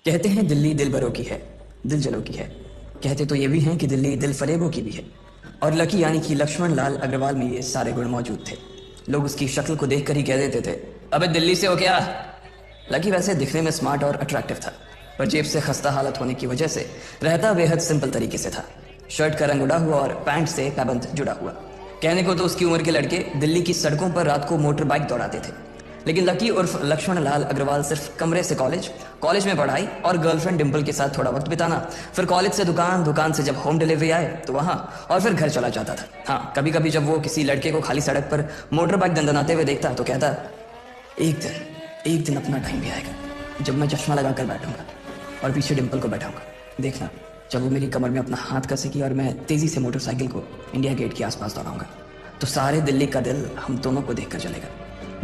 कहते हैं दिल्ली दिल भरों की है, दिल जलों की है। कहते तो ये भी हैं कि दिल्ली दिल फरेबों की भी है। और लकी यानी कि लक्ष्मण लाल अग्रवाल में ये सारे गुण मौजूद थे। लोग उसकी शक्ल को देखकर ही कह देते थे, अबे दिल्ली से हो क्या। लकी वैसे दिखने में स्मार्ट और अट्रैक्टिव था, पर जेब से खस्ता हालत होने की वजह से रहता बेहद सिंपल तरीके से था। शर्ट का रंग उड़ा हुआ और पैंट से पैबंद जुड़ा हुआ। कहने को तो उसकी उम्र के लड़के दिल्ली की सड़कों पर रात को मोटर बाइक दौड़ाते थे, लेकिन लकी उर्फ लक्ष्मण लाल अग्रवाल सिर्फ कमरे से कॉलेज में पढ़ाई और गर्लफ्रेंड डिम्पल के साथ थोड़ा वक्त बिताना, फिर कॉलेज से दुकान, दुकान से जब होम डिलीवरी आए तो वहां, और फिर घर चला जाता था। हाँ, कभी कभी जब वो किसी लड़के को खाली सड़क पर मोटर बाइक दंदनाते हुए देखता तो कहता, एक दिन अपना टाइम भी आएगा जब मैं चश्मा लगाकर बैठूंगा और पीछे डिम्पल को बैठाऊंगा। देखना, जब वो मेरी कमर में अपना हाथ कसेगी और मैं तेजी से मोटरसाइकिल को इंडिया गेट के आसपास दौड़ाऊंगा, तो सारे दिल्ली का दिल हम दोनों को देखकर चलेगा।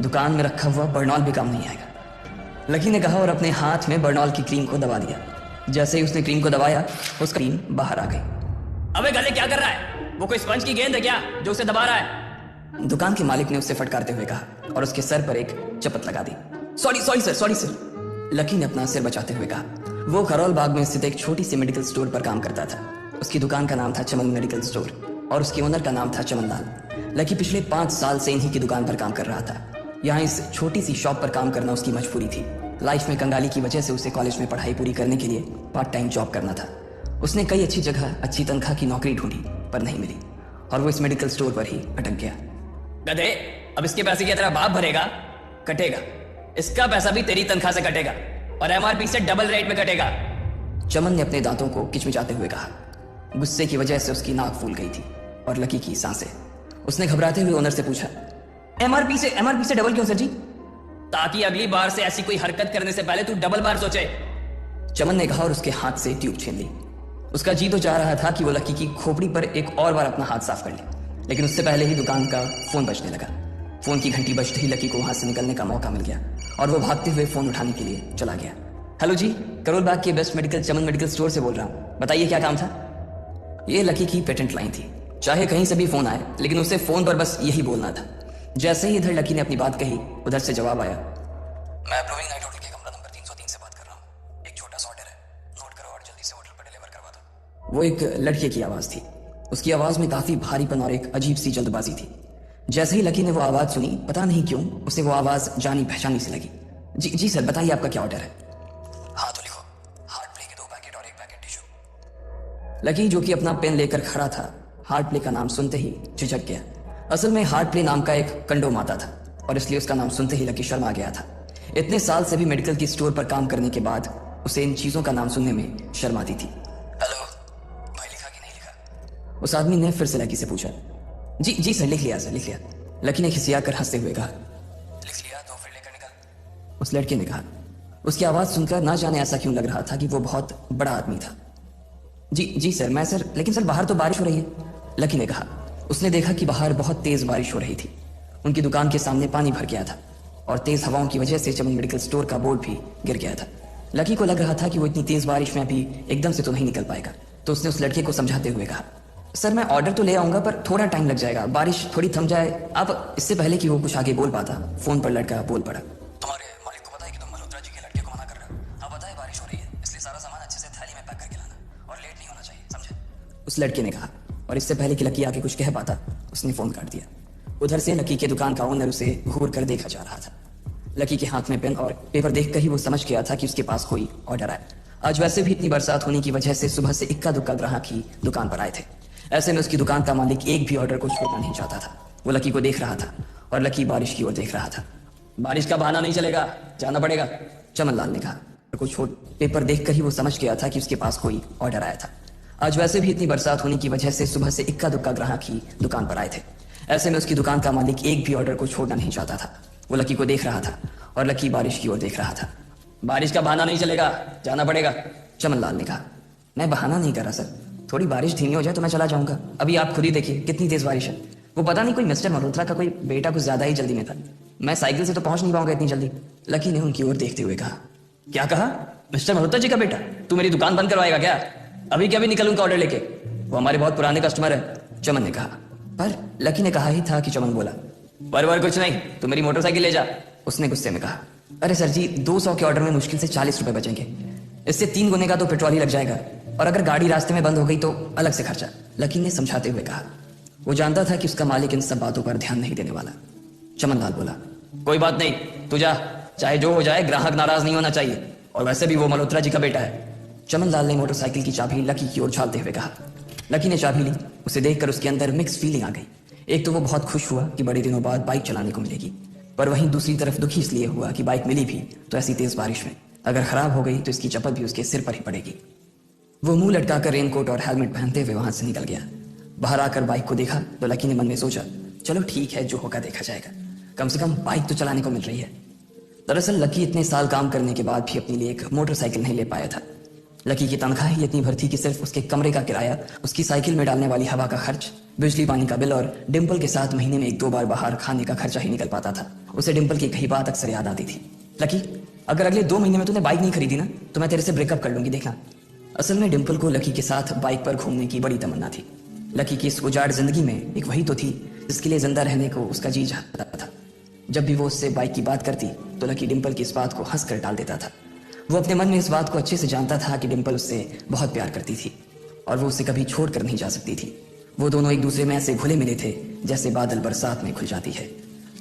दुकान में रखा हुआ बर्नॉल भी काम नहीं आएगा। लकी ने कहा और अपने हाथ में बर्नॉल की क्रीम को दबा दिया। जैसे ही उसने क्रीम को दबाया, उसका क्रीम बाहर आ गई। अबे गले क्या कर रहा है? वो कोई स्पंज की गेंद है क्या जो उसे दबा रहा है? दुकान के मालिक ने उससे फटकारते हुए कहा और उसके सर पर एक चपत लगा दी। Sorry sir. लकी ने अपना सिर बचाते हुए कहा। वो खरौल बाग में स्थित एक छोटी सी मेडिकल स्टोर पर काम करता था। उसकी दुकान का नाम था चमन मेडिकल स्टोर और उसके ओनर का नाम था चमन लाल। लकी पिछले 5 साल से इन्हीं की दुकान पर काम कर रहा था। यहाँ इस छोटी सी शॉप पर काम करना उसकी मजबूरी थी। लाइफ में कंगाली की वजह से उसे कॉलेज में पढ़ाई पूरी करने के लिए पार्ट टाइम जॉब करना था। उसने कई अच्छी जगह अच्छी तनख्वाह की नौकरी ढूंढी पर नहीं मिली और वो इस मेडिकल स्टोर पर ही अटक गया। गधे, अब इसके पैसे क्या तेरा बाप भरेगा? कटेगा। इसका पैसा भी तेरी तनख्वाह से कटेगा और एमआरपी से डबल रेट में कटेगा। चमन ने अपने दांतों को किचमिचाते हुए कहा। गुस्से की वजह से उसकी नाक फूल गई थी और लकी की सांसें। उसने घबराते हुए ओनर से पूछा, एमआरपी से डबल क्यों सर जी? ताकि अगली बार से ऐसी कोई हरकत करने से पहले तू डबल बार सोचे। चमन ने कहा और उसके हाथ से ट्यूब छीन ली। उसका जी तो चाह रहा था कि वो लकी की खोपड़ी पर एक और बार अपना हाथ साफ कर ले, लेकिन उससे पहले ही दुकान का फोन बजने लगा। फोन की घंटी बजते ही लकी को वहां से निकलने का मौका मिल गया और वो भागते हुए फोन उठाने के लिए चला गया। हेलो जी, करोल बाग के बेस्ट मेडिकल चमन मेडिकल स्टोर से बोल रहा हूँ, बताइए क्या काम था? ये लकी की पेटेंट लाइन थी। चाहे कहीं से भी फोन आए, लेकिन उसे फोन पर बस यही बोलना था। जैसे ही इधर लकी ने अपनी बात कही, उधर से जवाब आया, मैं अप्रूविंग नाइट होटल के कमरा नंबर 303 से बात कर रहा हूँ। एक छोटा सा ऑर्डर है, नोट करो और जल्दी से होटल पर डिलीवर करवा दो। वो एक लड़के की आवाज थी। उसकी आवाज में काफी भारीपन और एक अजीब सी जल्दबाजी थी। जैसे ही लकी ने वो आवाज सुनी, पता नहीं क्यों उसे वो आवाज जानी पहचानी सी लगी। जी सर, बताइए आपका क्या ऑर्डर है? हाँ तो लिखो, हार्ट प्ले के 2 पैकेट और 1 पैकेट टिश्यू। लकी जो कि अपना पेन लेकर खड़ा था, हार्ट प्ले का नाम सुनते ही झिझक गया। असल में हार्ट प्ले नाम का एक कंडोम आता था और इसलिए उसका नाम सुनते ही लकी शर्मा गया था। इतने साल से भी मेडिकल की स्टोर पर काम करने के बाद उसे इन चीजों का नाम सुनने में शर्म आती थी। हेलो भाई, लिखा कि नहीं लिखा? उस आदमी ने फिर से लकी से पूछा। जी सर, लिख लिया सर, लिख लिया। लकी ने खिसिया कर हंसते हुए कहा, लिख लिया तो फिर लेकर निकल। उस लड़के ने कहा। उसकी आवाज सुनकर ना जाने ऐसा क्यों लग रहा था कि वो बहुत बड़ा आदमी था। जी सर, मैं सर, लेकिन सर बाहर तो बारिश हो रही है, लकी ने कहा। उसने देखा कि बाहर बहुत तेज बारिश हो रही थी। उनकी दुकान के सामने पानी भर गया था और तेज हवाओं की वजह से चमन मेडिकल स्टोर का बोर्ड भी गिर गया था। लकी को लग रहा था कि वो इतनी तेज बारिश में अभी एकदम से तो नहीं निकल पाएगा, तो उसने उस लड़के को समझाते हुए कहा, सर मैं ऑर्डर तो ले आऊंगा पर थोड़ा टाइम लग जाएगा, बारिश थोड़ी थम जाए आप। इससे पहले कि वो कुछ आगे बोल पाता, फोन पर लड़का बोल पड़ा, तुम्हारे मालिक को पता है कि तुम मल्होत्रा जी के लड़के को मना कर रहे हो? हाँ पता है, बारिश हो रही है, इसलिए सारा सामान अच्छे से थैली में पैक करके लाना और लेट नहीं होना चाहिए, समझे? उस लड़के ने कहा और इससे पहले कि लकी आगे कुछ कह पाता, उसने फोन काट दिया। उधर से लकी के दुकान का ओनर उसे घूर कर देखा जा रहा था। लकी के हाथ में पेन और पेपर देखकर ही वो समझ गया था कि उसके पास कोई ऑर्डर आया। आज वैसे भी इतनी बरसात होने की वजह से सुबह से इक्का दुक्का ग्राहक ही दुकान पर आए थे। ऐसे में उसकी दुकान का मालिक एक भी ऑर्डर को छोड़ना नहीं चाहता था। वो लकी को देख रहा था और लकी बारिश की ओर देख रहा था। बारिश का बहाना नहीं चलेगा, जाना पड़ेगा, चमन लाल ने कहा। कुछ पेपर देखकर ही वो समझ गया था कि उसके पास कोई ऑर्डर आया था। आज वैसे भी इतनी बरसात होने की वजह से सुबह से इक्का दुक्का ग्राहक ही दुकान पर आए थे। ऐसे में उसकी दुकान का मालिक एक भी ऑर्डर को छोड़ना नहीं चाहता था। वो लकी को देख रहा था और लकी बारिश की ओर देख रहा था। बारिश का बहाना नहीं चलेगा, जाना पड़ेगा, चमन लाल ने कहा। मैं बहाना नहीं कर रहा सर, थोड़ी बारिश धीमी हो जाए तो मैं चला जाऊंगा। अभी आप खुद ही देखिए कितनी तेज बारिश है। वो पता नहीं कोई मिस्टर मल्होत्रा का कोई बेटा कुछ ज्यादा ही जल्दी में था, मैं साइकिल से तो पहुंच नहीं पाऊंगा इतनी जल्दी। लकी ने उनकी ओर देखते हुए कहा। क्या कहा? मिस्टर मल्होत्रा जी का बेटा? तू मेरी दुकान बंद करवाएगा क्या? अभी क्या भी निकल उनका ऑर्डर लेके, वो हमारे बहुत पुराने कस्टमर है, चमन ने कहा। पर लकी ने कहा ही था कि चमन बोला, पर कुछ नहीं, तू मेरी मोटरसाइकिल ले जा, उसने गुस्से में कहा। अरे सर जी, 200 के ऑर्डर में मुश्किल से 40 रुपए बचेंगे। इससे 3 गुने का तो पेट्रोल ही लग जाएगा, और अगर गाड़ी रास्ते में बंद हो गई तो अलग से खर्चा, लकी ने समझाते हुए कहा। वो जानता था कि उसका मालिक इन सब बातों पर ध्यान नहीं देने वाला। चमनलाल बोला, कोई बात नहीं, तू जा, चाहे जो हो जाए ग्राहक नाराज नहीं होना चाहिए, और वैसे भी वो मल्होत्रा जी का बेटा है। चमनलाल ने मोटरसाइकिल की चाबी लकी की ओर उछालते हुए कहा। लकी ने चाबी ली। उसे देखकर उसके अंदर मिक्स फीलिंग आ गई। एक तो वो बहुत खुश हुआ कि बड़े दिनों बाद बाइक चलाने को मिलेगी, पर वहीं दूसरी तरफ दुखी इसलिए हुआ कि बाइक मिली भी तो ऐसी तेज बारिश में अगर खराब हो गई तो इसकी चपत भी उसके सिर पर ही पड़ेगी। वो मुंह लटकाकर रेनकोट और हेलमेट पहनते हुए वहां से निकल गया। बाहर आकर बाइक को देखा तो लकी ने मन में सोचा, चलो ठीक है, जो होगा देखा जाएगा, कम से कम बाइक तो चलाने को मिल रही है। दरअसल लकी इतने साल काम करने के बाद भी अपने लिए एक मोटरसाइकिल नहीं ले पाया था। लकी की तनख्वाह ही इतनी भर थी कि सिर्फ उसके कमरे का किराया, उसकी साइकिल में डालने वाली हवा का खर्च, बिजली पानी का बिल और डिम्पल के साथ महीने में 1-2 बार बाहर खाने का खर्चा ही निकल पाता था। उसे डिम्पल की कही बात अक्सर याद आती थी, लकी अगर अगले 2 महीने में तूने बाइक नहीं खरीदी ना तो मैं तेरे से ब्रेकअप कर लूंगी, देखना। असल में डिम्पल को लकी के साथ बाइक पर घूमने की बड़ी तमन्ना थी। लकी की इस उजाड़ जिंदगी में एक वही तो थी जिसके लिए जिंदा रहने को उसका जी चाहता था। जब भी वो उससे बाइक की बात करती तो लकी डिम्पल की इस बात को हंसकर टाल देता था। वो अपने मन में इस बात को अच्छे से जानता था कि डिम्पल उससे बहुत प्यार करती थी और वो उसे कभी छोड़कर नहीं जा सकती थी। वो दोनों एक दूसरे में ऐसे घुले मिले थे जैसे बादल बरसात में घुल जाती है।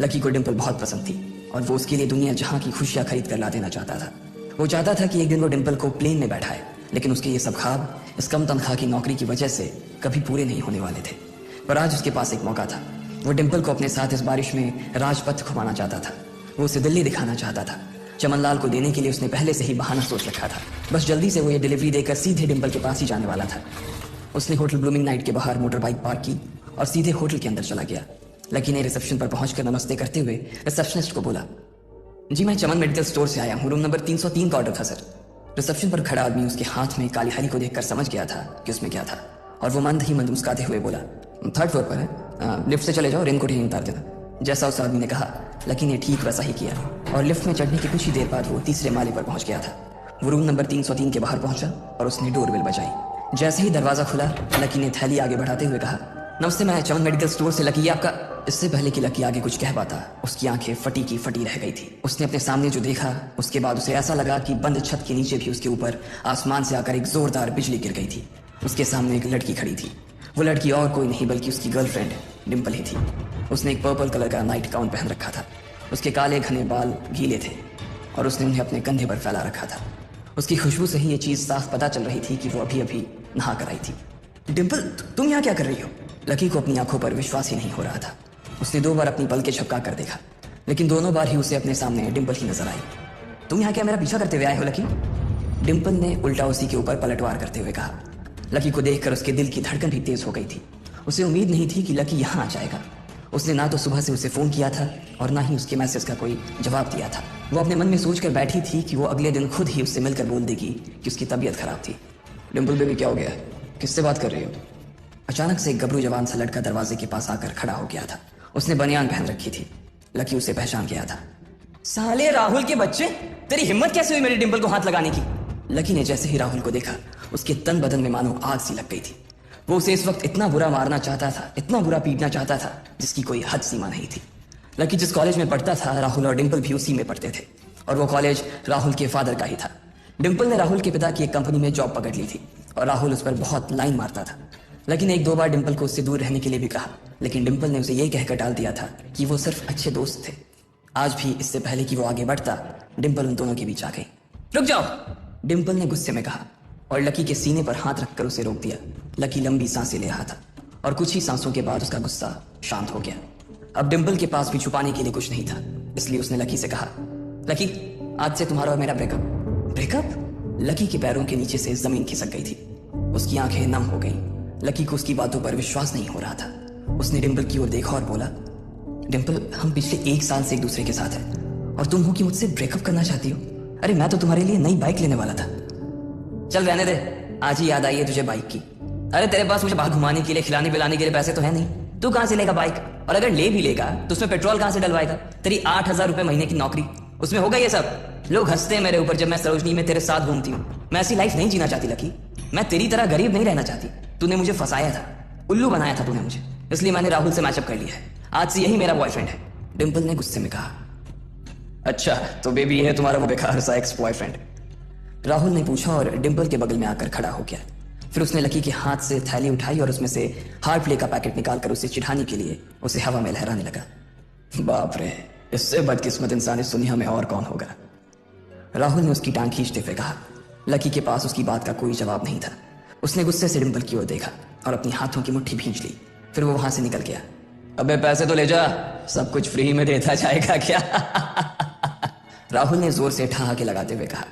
लकी को डिम्पल बहुत पसंद थी और वो उसके लिए दुनिया जहां की खुशियां खरीद कर ला देना चाहता था। वो चाहता था कि एक दिन वो डिम्पल को प्लेन में बैठाए, लेकिन उसके ये सब ख्वाब इस कम तनख्वाह की नौकरी की वजह से कभी पूरे नहीं होने वाले थे। पर आज उसके पास एक मौका था। वो डिम्पल को अपने साथ इस बारिश में राजपथ घुमाना चाहता था। वो उसे दिल्ली दिखाना चाहता था। चमनलाल को देने के लिए उसने पहले से ही बहाना सोच रखा था। बस जल्दी से वो ये डिलीवरी देकर सीधे डिम्पल के पास ही जाने वाला था। उसने होटल ब्लूमिंग नाइट के बाहर मोटर बाइक पार्क की और सीधे होटल के अंदर चला गया। लकी ने रिसेप्शन पर पहुंचकर नमस्ते करते हुए रिसेप्शनिस्ट को बोला, जी मैं चमन मेडिकल स्टोर से आया हूँ, रूम नंबर 303 का ऑर्डर था सर। रिसेप्शन पर खड़ा आदमी उसके हाथ में काली हरी को देखकर समझ गया था कि उसमें क्या था और वो मंद ही मंद मुस्कुराते हुए बोला, 3rd फ्लोर पर है, लिफ्ट से चले जाओ, रेनकोट यहीं उतार देना। जैसा उस आदमी ने कहा लकी ने ठीक वैसा ही किया और लिफ्ट में चढ़ने की कुछ ही देर बाद वो 3रे माले पर पहुंच गया था। वो रूम नंबर 303 के बाहर पहुंचा और उसने डोरबेल बजाई। जैसे ही दरवाजा खुला लकी ने थैली आगे बढ़ाते हुए कहा, नमस्ते, मैं चमन मेडिकल स्टोर से लकी, आपका। इससे पहले कि लकी आगे कुछ कह पाता उसकी आंखें फटी की फटी रह गई थी। उसने अपने सामने जो देखा उसके बाद उसे ऐसा लगा कि बंद छत के नीचे भी उसके ऊपर आसमान से आकर एक जोरदार बिजली गिर गई थी। उसके सामने एक लड़की खड़ी थी। वो लड़की और कोई नहीं बल्कि उसकी गर्लफ्रेंड डिम्पल ही थी। उसने एक पर्पल कलर का नाइट गाउन पहन रखा था। उसके काले घने बाल गीले थे और उसने उन्हें अपने कंधे पर फैला रखा था। उसकी खुशबू से ही ये चीज साफ पता चल रही थी कि वो अभी अभी नहा कर आई थी। डिम्पल, तुम यहाँ क्या कर रही हो? लकी को अपनी आंखों पर विश्वास ही नहीं हो रहा था। उसने 2 बार अपनी पलकें झपका कर देखा, लेकिन दोनों बार ही उसे अपने सामने डिम्पल ही नजर आई। तुम यहाँ क्या मेरा पीछा करते हुए आए हो लकी? डिम्पल ने उल्टा उसी के ऊपर पलटवार करते हुए कहा। लकी को देखकर उसके दिल की धड़कन भी तेज हो गई थी। उसे उम्मीद नहीं थी कि लकी यहाँ आ जाएगा। उसने ना तो सुबह से उसे फोन किया था और ना ही उसके मैसेज का कोई जवाब दिया था। वो अपने मन में सोचकर बैठी थी कि वो अगले दिन खुद ही उससे मिलकर बोल देगी कि उसकी तबीयत खराब थी। डिम्पल बेबी, क्या हो गया? किससे बात कर रही हो? अचानक से एक गबरू जवान सा लड़का दरवाजे के पास आकर खड़ा हो गया था। उसने बनियान पहन रखी थी। लकी उसे पहचान गया था। साले राहुल के बच्चे, तेरी हिम्मत कैसे हुई मेरे डिम्पल को हाथ लगाने की? लकी ने जैसे ही राहुल को देखा उसके तन बदन में मानो आग सी लग गई थी। वो उसे इस वक्त इतना बुरा मारना चाहता था, इतना बुरा पीटना चाहता था जिसकी कोई हद सीमा नहीं थी। लकी जिस कॉलेज में पढ़ता था राहुल और डिम्पल भी उसी में पढ़ते थे और वो कॉलेज राहुल के फादर का ही था। डिम्पल ने राहुल के पिता की एक कंपनी में जॉब पकड़ ली थी और राहुल उस पर बहुत लाइन मारता था। लकी ने 1-2 बार डिम्पल को उससे दूर रहने के लिए भी कहा, लेकिन डिम्पल ने उसे यह कहकर टाल दिया था कि वो सिर्फ अच्छे दोस्त थे। आज भी इससे पहले कि वो आगे बढ़ता डिम्पल उन दोनों के बीच आ गई। रुक जाओ, डिम्पल ने गुस्से में कहा और लकी के सीने पर हाथ रखकर उसे रोक दिया। लकी लंबी सांसें ले रहा था और कुछ ही सांसों के बाद उसका गुस्सा शांत हो गया। अब डिम्पल के पास भी छुपाने के लिए कुछ नहीं था, इसलिए उसने लकी से कहा, लकी, आज से तुम्हारा और मेरा ब्रेकअप। ब्रेकअप? लकी के पैरों के नीचे से जमीन खिसक गई थी। उसकी आंखें नम हो गईं। लकी को उसकी बातों पर विश्वास नहीं हो रहा था। उसने डिम्पल की ओर देखा और बोला, डिम्पल, हम पिछले 1 साल से एक दूसरे के साथ हैं और तुम हो कि मुझसे ब्रेकअप करना चाहती हो? अरे मैं तो तुम्हारे लिए नई बाइक लेने वाला था। चल रहने दे, आज ही याद आई है तुझे बाइक की। अरे तेरे पास मुझे बाहर घुमाने के लिए, खिलाने पिलाने के लिए पैसे तो है नहीं, तू कहां से लेगा बाइक? और अगर ले भी लेगा तो उसमें पेट्रोल कहां से डलवाएगा? तेरी 8,000 रुपए महीने की नौकरी, उसमें होगा ये सब? लोग हंसते हैं मेरे ऊपर जब मैं सरोजनी में तेरे साथ घूमती हूँ। मैं ऐसी लाइफ नहीं जीना चाहती लकी। मैं तेरी तरह गरीब नहीं रहना चाहती। तूने मुझे फंसाया था, उल्लू बनाया था तूने मुझे, इसलिए मैंने राहुल से मैचअप कर लिया है। आज से यही मेरा बॉयफ्रेंड है। डिम्पल ने गुस्से में कहा। अच्छा, तो बेबी ये है तुम्हारा वो बेकार सा एक्स बॉयफ्रेंड? राहुल ने पूछा और डिम्पल के बगल में आकर खड़ा हो गया। फिर उसने लकी के हाथ से थैली उठाई और उसमें से हार्ड प्ले का पैकेट निकालकर उसे चिढ़ाने के लिए उसे हवा में लहराने लगा। बाप रे, इससे बदकिस्मत इंसान इस दुनिया में और कौन होगा। राहुल ने उसकी टांग खींचते हुए कहा। लकी के पास उसकी बात का कोई जवाब नहीं था। उसने गुस्से से डिम्पल की ओर देखा और अपनी हाथों की मुट्ठी भींच ली। फिर वो वहां से निकल गया। अबे पैसे तो ले जा, सब कुछ फ्री में देता जाएगा क्या? राहुल ने जोर से ठहाके लगाते हुए कहा,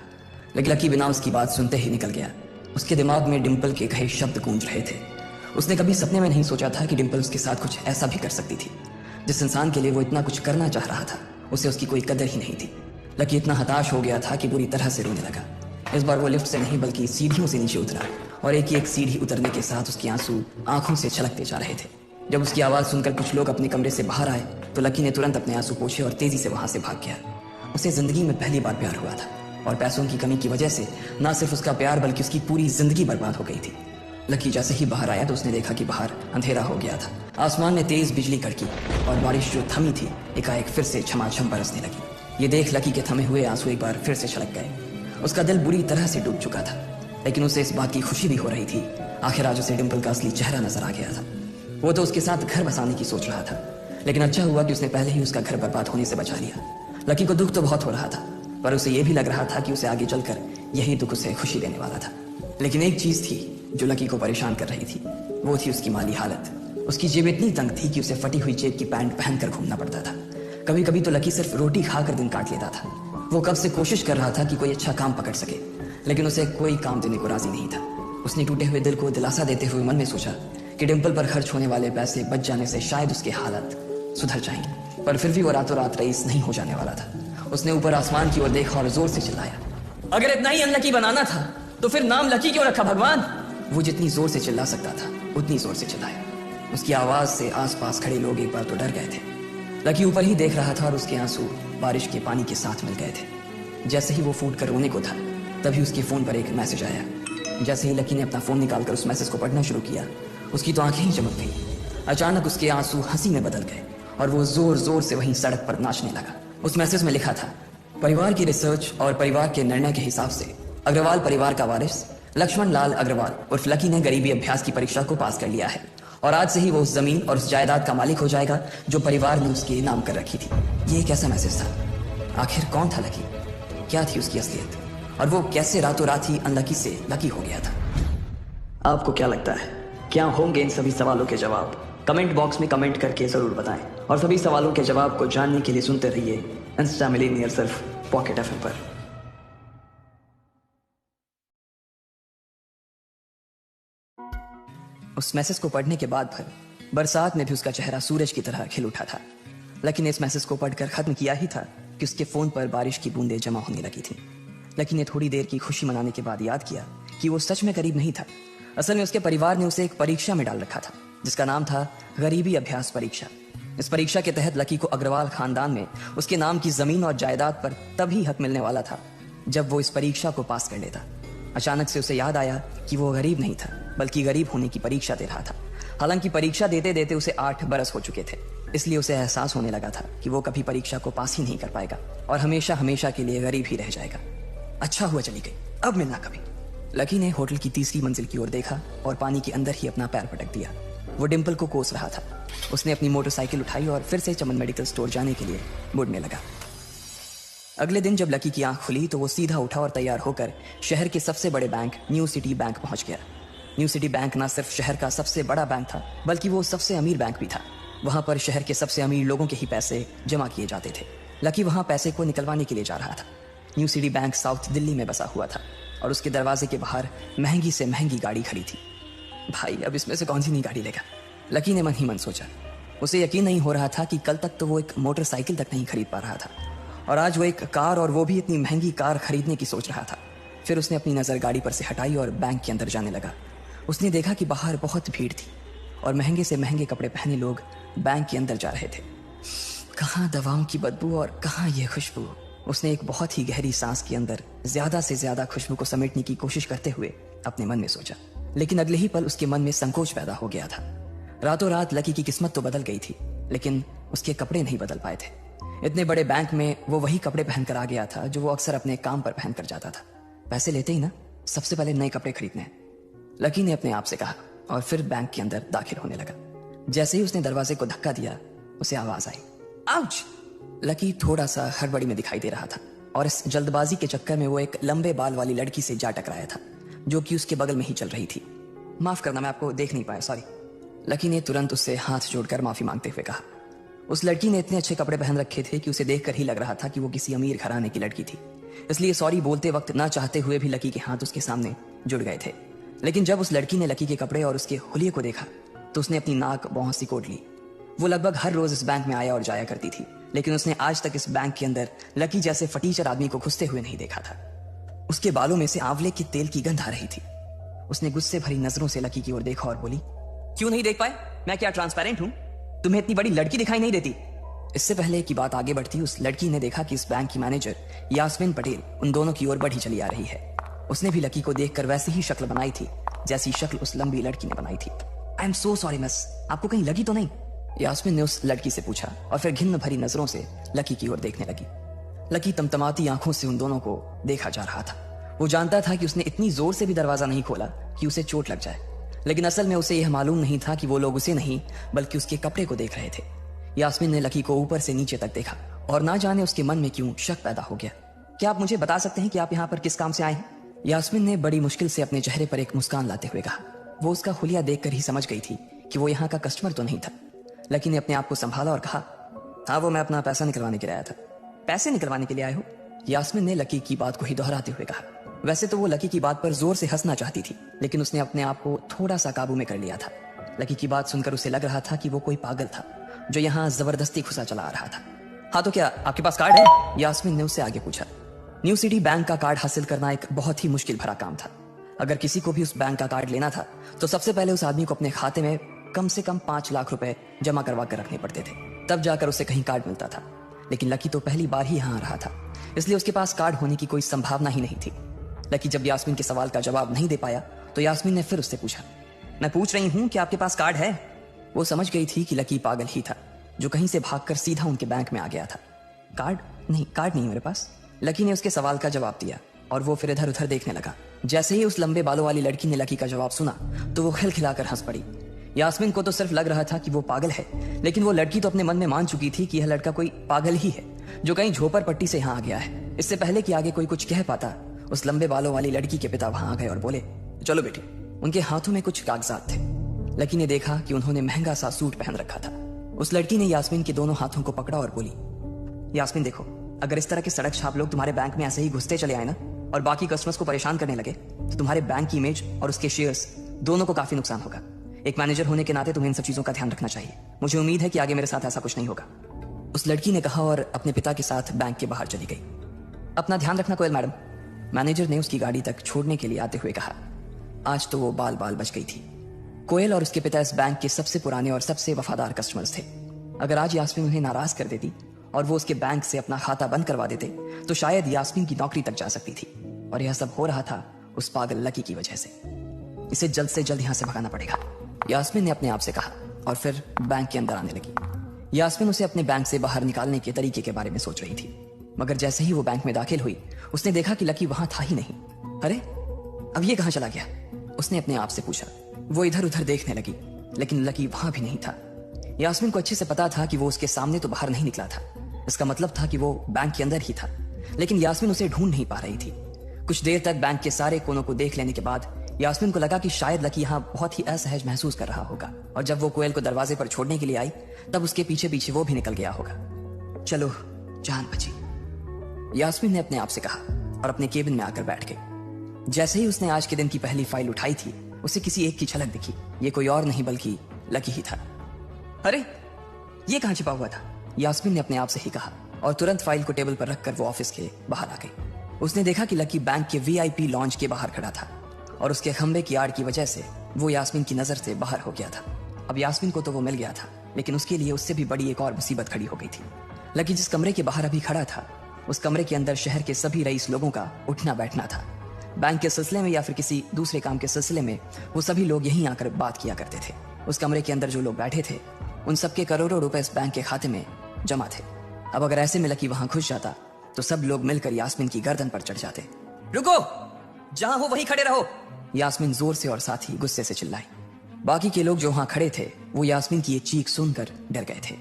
लेकिन लकी बिना उसकी बात सुनते ही निकल गया। उसके दिमाग में डिम्पल के कहे शब्द गूंज रहे थे। उसने कभी सपने में नहीं सोचा था कि डिम्पल उसके साथ कुछ ऐसा भी कर सकती थी। जिस इंसान के लिए वो इतना कुछ करना चाह रहा था, उसे उसकी कोई कदर ही नहीं थी। लकी इतना हताश हो गया था कि बुरी तरह से रोने लगा। इस बार वो लिफ्ट से नहीं बल्कि सीढ़ियों से नीचे उतरा और एक सीढ़ी उतरने के साथ उसके आंसू आंखों से छलकते जा रहे थे। जब उसकी आवाज़ सुनकर कुछ लोग अपने कमरे से बाहर आए तो लकी ने तुरंत अपने आंसू पोंछे और तेजी से वहां से भाग गया। उसे जिंदगी में पहली बार प्यार हुआ था और पैसों की कमी की वजह से न सिर्फ उसका प्यार बल्कि उसकी पूरी जिंदगी बर्बाद हो गई थी। लकी जैसे ही बाहर आया तो उसने देखा कि बाहर अंधेरा हो गया था। आसमान में तेज बिजली कड़की और बारिश जो थमी थी एकाएक फिर से झमाझम बरसने लगी। ये देख लकी के थमे हुए आंसू एक बार फिर से छलक गए। उसका दिल बुरी तरह से डूब चुका था, लेकिन उसे इस बात की खुशी भी हो रही थी। आखिर आज उसे डिम्पल का असली चेहरा नजर आ गया था। वो तो उसके साथ घर बसाने की सोच रहा था, लेकिन अच्छा हुआ कि उसने पहले ही उसका घर बर्बाद होने से बचा लिया। लकी को दुख तो बहुत हो रहा था, पर उसे यह भी लग रहा था कि उसे आगे चलकर यही दुख उसे खुशी देने वाला था। लेकिन एक चीज थी जो लकी को परेशान कर रही थी, वो थी उसकी माली हालत। उसकी जेब इतनी तंग थी कि उसे फटी हुई जेब की पैंट पहनकर घूमना पड़ता था। कभी कभी तो लकी सिर्फ रोटी खाकर दिन काट लेता था। वो कब से कोशिश कर रहा था कि कोई अच्छा काम पकड़ सके, लेकिन उसे कोई काम देने को राजी नहीं था। उसने टूटे हुए दिल को दिलासा देते हुए मन में सोचा कि डिम्पल पर खर्च होने वाले पैसे बच जाने से शायद उसकी हालत सुधर जाएंगी, पर फिर भी वो रातों रात रईस नहीं हो जाने वाला था। उसने ऊपर आसमान की ओर देखा और जोर से चिल्लाया, अगर इतना ही अनलकी बनाना था तो फिर नाम लकी क्यों रखा भगवान? वो जितनी जोर से चिल्ला सकता था उतनी जोर से चिल्लाया। उसकी आवाज से आसपास खड़े लोग एक बार तो डर गए थे। लकी ऊपर ही देख रहा था और उसके आंसू बारिश के पानी के साथ मिल गए थे। जैसे ही वो फूट कर रोने को था तभी उसके फोन पर एक मैसेज आया। जैसे ही लकी ने अपना फोन निकालकर उस मैसेज को पढ़ना शुरू किया, उसकी तो आंखें ही चमक गई। अचानक उसके आंसू हंसी में बदल गए और वो जोर जोर से वहीं सड़क पर नाचने लगा। उस मैसेज में लिखा था, परिवार की रिसर्च और परिवार के निर्णय के हिसाब से अग्रवाल परिवार का वारिस लक्ष्मण लाल अग्रवाल उर्फ लकी ने गरीबी अभ्यास की परीक्षा को पास कर लिया है और आज से ही वो उस जमीन और उस जायदाद का मालिक हो जाएगा जो परिवार ने उसके नाम कर रखी थी। ये एक ऐसा मैसेज था। आखिर कौन था लकी? क्या थी उसकी असलियत? और वो कैसे रातों रात ही अनलकी से लकी हो गया था? आपको क्या लगता है, क्या होंगे इन सभी सवालों के जवाब? कमेंट बॉक्स में कमेंट करके जरूर बताएं और सभी सवालों के जवाब को जानने के लिए सुनते रहिए इंस्टा मिलेनियर सिर्फ पॉकेट एफएम पर। उस मैसेज को पढ़ने के बाद भर बरसात में भी उसका चेहरा सूरज की तरह खिल उठा था। लकी ने इस मैसेज को पढ़कर खत्म किया ही था कि उसके फोन पर बारिश की बूंदें जमा होने लगी थी। लकी ने थोड़ी देर की खुशी मनाने के बाद याद किया कि वो सच में गरीब नहीं था। असल में उसके परिवार ने उसे एक परीक्षा में डाल रखा था जिसका नाम था गरीबी अभ्यास परीक्षा। इस परीक्षा के तहत लकी को अग्रवाल खानदान में उसके नाम की जमीन और जायदाद पर तभी हक मिलने वाला था जब वो इस परीक्षा को पास कर लेता। अचानक से उसे याद आया कि वो गरीब नहीं था बल्कि गरीब होने की परीक्षा दे रहा था। हालांकि परीक्षा देते देते उसे 8 बरस हो चुके थे, इसलिए उसे एहसास होने लगा था कि वो कभी परीक्षा को पास ही नहीं कर पाएगा और हमेशा हमेशा के लिए गरीब ही रह जाएगा। अच्छा हुआ चली गई, अब मिलना कभी। लकी ने होटल की तीसरी मंजिल की ओर देखा और पानी के अंदर ही अपना पैर पटक दिया। वो डिम्पल को कोस रहा था। उसने अपनी मोटरसाइकिल उठाई और फिर से चमन मेडिकल स्टोर जाने के लिए मुड़ने लगा। अगले दिन जब लकी की आंख खुली तो वो सीधा उठा और तैयार होकर शहर के सबसे बड़े बैंक न्यू सिटी बैंक पहुंच गया। न्यू सिटी बैंक न सिर्फ शहर का सबसे बड़ा बैंक था बल्कि वो सबसे अमीर बैंक भी था। वहां पर शहर के सबसे अमीर लोगों के ही पैसे जमा किए जाते थे। लकी वहां पैसे को निकलवाने के लिए जा रहा था। New city bank south Delhi में बसा हुआ था और उसके दरवाजे के बाहर महंगी से महंगी गाड़ी खड़ी थी। भाई अब इसमें से कौन सी नई गाड़ी लेगा, लकी ने मन ही मन सोचा। उसे यकीन नहीं हो रहा था कि कल तक तो वो एक मोटरसाइकिल तक नहीं खरीद पा रहा था और आज वो एक कार और वो भी इतनी महंगी कार खरीदने की सोच रहा था। फिर उसने अपनी नजर गाड़ी पर से हटाई और बैंक के अंदर जाने लगा। उसने देखा कि बाहर बहुत भीड़ थी और महंगे से महंगे कपड़े पहने लोग बैंक के अंदर जा रहे थे। कहाँ दवाओं की बदबू और कहाँ ये खुशबू। उसने एक बहुत ही गहरी सांस के अंदर ज्यादा से ज्यादा खुशबू को समेटने की कोशिश करते हुए अपने मन में सोचा, लेकिन अगले ही पल उसके मन में संकोच पैदा हो गया था। रातों रात लकी की किस्मत तो बदल गई थी, लेकिन उसके कपड़े नहीं बदल पाए थे। इतने बड़े बैंक में वो वही कपड़े पहनकर आ गया था जो वो अक्सर अपने काम पर पहनकर जाता था। पैसे लेते ही ना सबसे पहले नए कपड़े खरीदने हैं, लकी ने अपने आप से कहा और फिर बैंक के अंदर दाखिल होने लगा। जैसे ही उसने दरवाजे को धक्का दिया उसे आवाज आई, आउच! लकी थोड़ा सा हड़बड़ी में दिखाई दे रहा था और इस जल्दबाजी के चक्कर में वो एक लंबे बाल वाली लड़की से जा टकराया था जो कि उसके बगल में ही चल रही थी। माफ करना, मैं आपको देख नहीं पाया, सॉरी। लकी ने तुरंत उससे हाथ जोड़कर माफी मांगते हुए कहा। उस लड़की ने इतने अच्छे कपड़े पहन रखे थे कि उसे देखकर ही लग रहा था कि वो किसी अमीर घराने की लड़की थी, इसलिए सॉरी बोलते वक्त ना चाहते हुए भी लकी के हाथ उसके सामने जुड़ गए थे। लेकिन जब उस लड़की ने लकी के कपड़े और उसके हुलिये को देखा तो उसने अपनी नाक बाहों से कोट ली। वो लगभग हर रोज इस बैंक में आया और जाया करती थी, लेकिन उसने आज तक इस बैंक के अंदर लकी जैसे फटीचर आदमी को घुसते हुए नहीं देखा था। उसके बालों में से आंवले के तेल की गंध आ रही थी। उसने गुस्से भरी नजरों से लकी की ओर देखा और बोली, क्यों नहीं देख पाए? मैं क्या ट्रांसपेरेंट हूं? तुम्हें इतनी बड़ी लड़की दिखाई नहीं देती? इससे पहले कि बात आगे बढ़ती, उस लड़की ने देखा कि इस बैंक की मैनेजर यास्मीन पटेल उन दोनों की ओर बढ़ी चली आ रही है। उसने भी लकी को देखकर वैसी ही शक्ल बनाई थी जैसी शक्ल उस लंबी लड़की ने बनाई थी। I am so sorry miss, आपको कहीं लगी तो नहीं? यास्मीन ने उस लड़की से पूछा और फिर घिन्न भरी नजरों से लकी की ओर देखने लगी। लकी तमतमाती आंखों से उन दोनों को देखा जा रहा था। वो जानता था कि उसने इतनी जोर से भी दरवाजा नहीं खोला कि उसे चोट लग जाए, लेकिन असल में उसे यह मालूम नहीं था कि वो लोग उसे नहीं बल्कि उसके कपड़े को देख रहे थे। यास्मीन ने लकी को ऊपर से नीचे तक देखा और ना जाने उसके मन में क्यों शक पैदा हो गया। क्या आप मुझे बता सकते हैं कि आप यहाँ पर किस काम से आए हैं? यास्मीन ने बड़ी मुश्किल से अपने चेहरे पर एक मुस्कान लाते हुए कहा। वो उसका हुलिया देखकर ही समझ गई थी कि वो यहाँ का कस्टमर तो नहीं था। लकी ने अपने आप को संभाला और कहा, हाँ वो मैं अपना पैसा निकलवाने के लिए आया था। पैसे निकलवाने के लिए आए हो? यास्मीन ने लकी की बात को ही दोहराते हुए कहा। वैसे तो वो लकी की बात पर जोर से हंसना चाहती थी, लेकिन उसने अपने आप को थोड़ा सा काबू में कर लिया था। लकी की बात सुनकर उसे लग रहा था कि वो कोई पागल था जो यहाँ जबरदस्ती घुसा चला आ रहा था। हाँ तो क्या आपके पास कार्ड है? यास्मीन ने उससे आगे पूछा। न्यू सिटी बैंक का कार्ड हासिल करना एक बहुत ही मुश्किल भरा काम था। अगर किसी को भी उस बैंक का कार्ड लेना था तो सबसे पहले उस आदमी को अपने खाते में कम से कम 5 लाख रुपए जमा करवा कर रखने पड़ते थे, तब जाकर उसे कहीं कार्ड मिलता था। लेकिन लकी तो पहली बार ही यहाँ आ रहा था, इसलिए उसके पास कार्ड होने की कोई संभावना ही नहीं थी। लकी जब यास्मीन के सवाल का जवाब नहीं दे पाया तो यास्मीन ने फिर उससे पूछा, मैं पूछ रही हूँ कि आपके पास कार्ड है? वो समझ गई थी कि लकी पागल ही था जो कहीं से भागकर सीधा उनके बैंक में आ गया था। कार्ड नहीं मेरे पास। लकी ने उसके सवाल का जवाब दिया और वो फिर इधर उधर देखने लगा। जैसे ही उस लंबे बालों वाली लड़की ने लकी का जवाब सुना तो वो खिलखिलाकर हंस पड़ी। यास्मीन को तो सिर्फ लग रहा था कि वो पागल है, लेकिन वो लड़की तो अपने मन में मान चुकी थी कि यह लड़का कोई पागल ही है जो कहीं झोपड़ पट्टी से यहाँ आ गया है। इससे पहले कि आगे कोई कुछ कह पाता, उस लंबे बालों वाली लड़की के पिता वहां आ गए और बोले, चलो बेटी। उनके हाथों में कुछ कागजात थे। लकी ने देखा कि उन्होंने महंगा सा सूट पहन रखा था। उस लड़की ने यास्मीन के दोनों हाथों को पकड़ा और बोली, यास्मीन देखो, अगर इस तरह के सड़क छाप लोग तुम्हारे बैंक में ऐसे ही घुसते चले आए ना और बाकी कस्टमर्स को परेशान करने लगे तो तुम्हारे बैंक की इमेज और उसके शेयर्स दोनों को काफी नुकसान होगा। एक मैनेजर होने के नाते तुम्हें इन सब चीजों का ध्यान रखना चाहिए। मुझे उम्मीद है कि आगे मेरे साथ ऐसा कुछ नहीं होगा। उस लड़की ने कहा और अपने पिता के साथ बैंक के बाहर चली गई। अपना ध्यान रखना कोयल मैडम, मैनेजर ने उसकी गाड़ी तक छोड़ने के लिए आते हुए कहा। आज तो वो बाल बाल बच गई थी। कोयल और उसके पिता इस बैंक के सबसे पुराने और सबसे वफादार कस्टमर्स थे। अगर आज यास्मीन उन्हें नाराज कर देती और वो उसके बैंक से अपना खाता बंद करवा देते तो शायद यास्मीन की नौकरी तक जा सकती थी। और यह सब हो रहा था उस पागल लकी की वजह से। इसे जल्द से जल्द यहां से भगाना पड़ेगा, यास्मीन ने अपने आप से कहा और फिर बैंक के अंदर आने लगी। यास्मीन उसे अपने बैंक से बाहर निकालने के तरीके के बारे में सोच रही थी, मगर जैसे ही वो बैंक में दाखिल हुई उसने देखा कि लकी वहां था ही नहीं। अरे अब ये कहां चला गया? उसने अपने आप से पूछा। वो इधर उधर देखने लगी, लेकिन लकी वहां भी नहीं था। यास्मीन को अच्छे से पता था कि वो उसके सामने तो बाहर नहीं निकला था। इसका मतलब था कि वो बैंक के अंदर ही था, लेकिन यास्मीन उसे ढूंढ नहीं पा रही थी। कुछ देर तक बैंक के सारे कोनों को देख लेने के बाद यास्मीन को लगा कि शायद लकी यहाँ बहुत ही असहज महसूस कर रहा होगा, और जब वो कोयल को दरवाजे पर छोड़ने के लिए आई तब उसके पीछे पीछे वो भी निकल गया होगा। चलो जान बची, यास्मीन ने अपने आप से कहा और अपने केबिन में आकर बैठ गई। जैसे ही उसने आज के दिन की पहली फाइल उठाई थी उसे किसी एक की झलक दिखी। ये कोई और नहीं बल्कि लकी ही था। अरे ये कहां छिपा हुआ था? यास्मीन ने अपने आप से ही कहा और तुरंत फाइल को टेबल पर रखकर वो ऑफिस के बाहर आ गई। उसने देखा कि लकी बैंक के वीआईपी लॉन्च के बाहर खड़ा था और उसके खंबे की आड़ की वजह से वो यास्मीन की नजर से बाहर हो गया था। अब यास्मीन को तो वो मिल गया था, लेकिन उसके लिए उससे भी बड़ी एक और मुसीबत खड़ी हो गई थी। लकी जिस कमरे के बाहर अभी खड़ा था उस कमरे के अंदर शहर के सभी रईस लोगों का उठना बैठना था। बैंक के सिलसिले में या फिर किसी दूसरे काम के सिलसिले में वो सभी लोग यहीं आकर बात किया करते थे। उस कमरे के अंदर जो लोग बैठे थे उन सबके करोड़ों रुपए इस बैंक के खाते में जमा थे। अब अगर ऐसे में लकी वहां घुस जाता तो सब लोग मिलकर यास्मीन की गर्दन पर चढ़ जाते। रुको, जहां हो वहीं खड़े रहो, यास्मीन जोर से और साथ ही गुस्से से चिल्लाई। बाकी के लोग जो वहां खड़े थे वो यास्मीन की ये चीख सुनकर डर गए थे।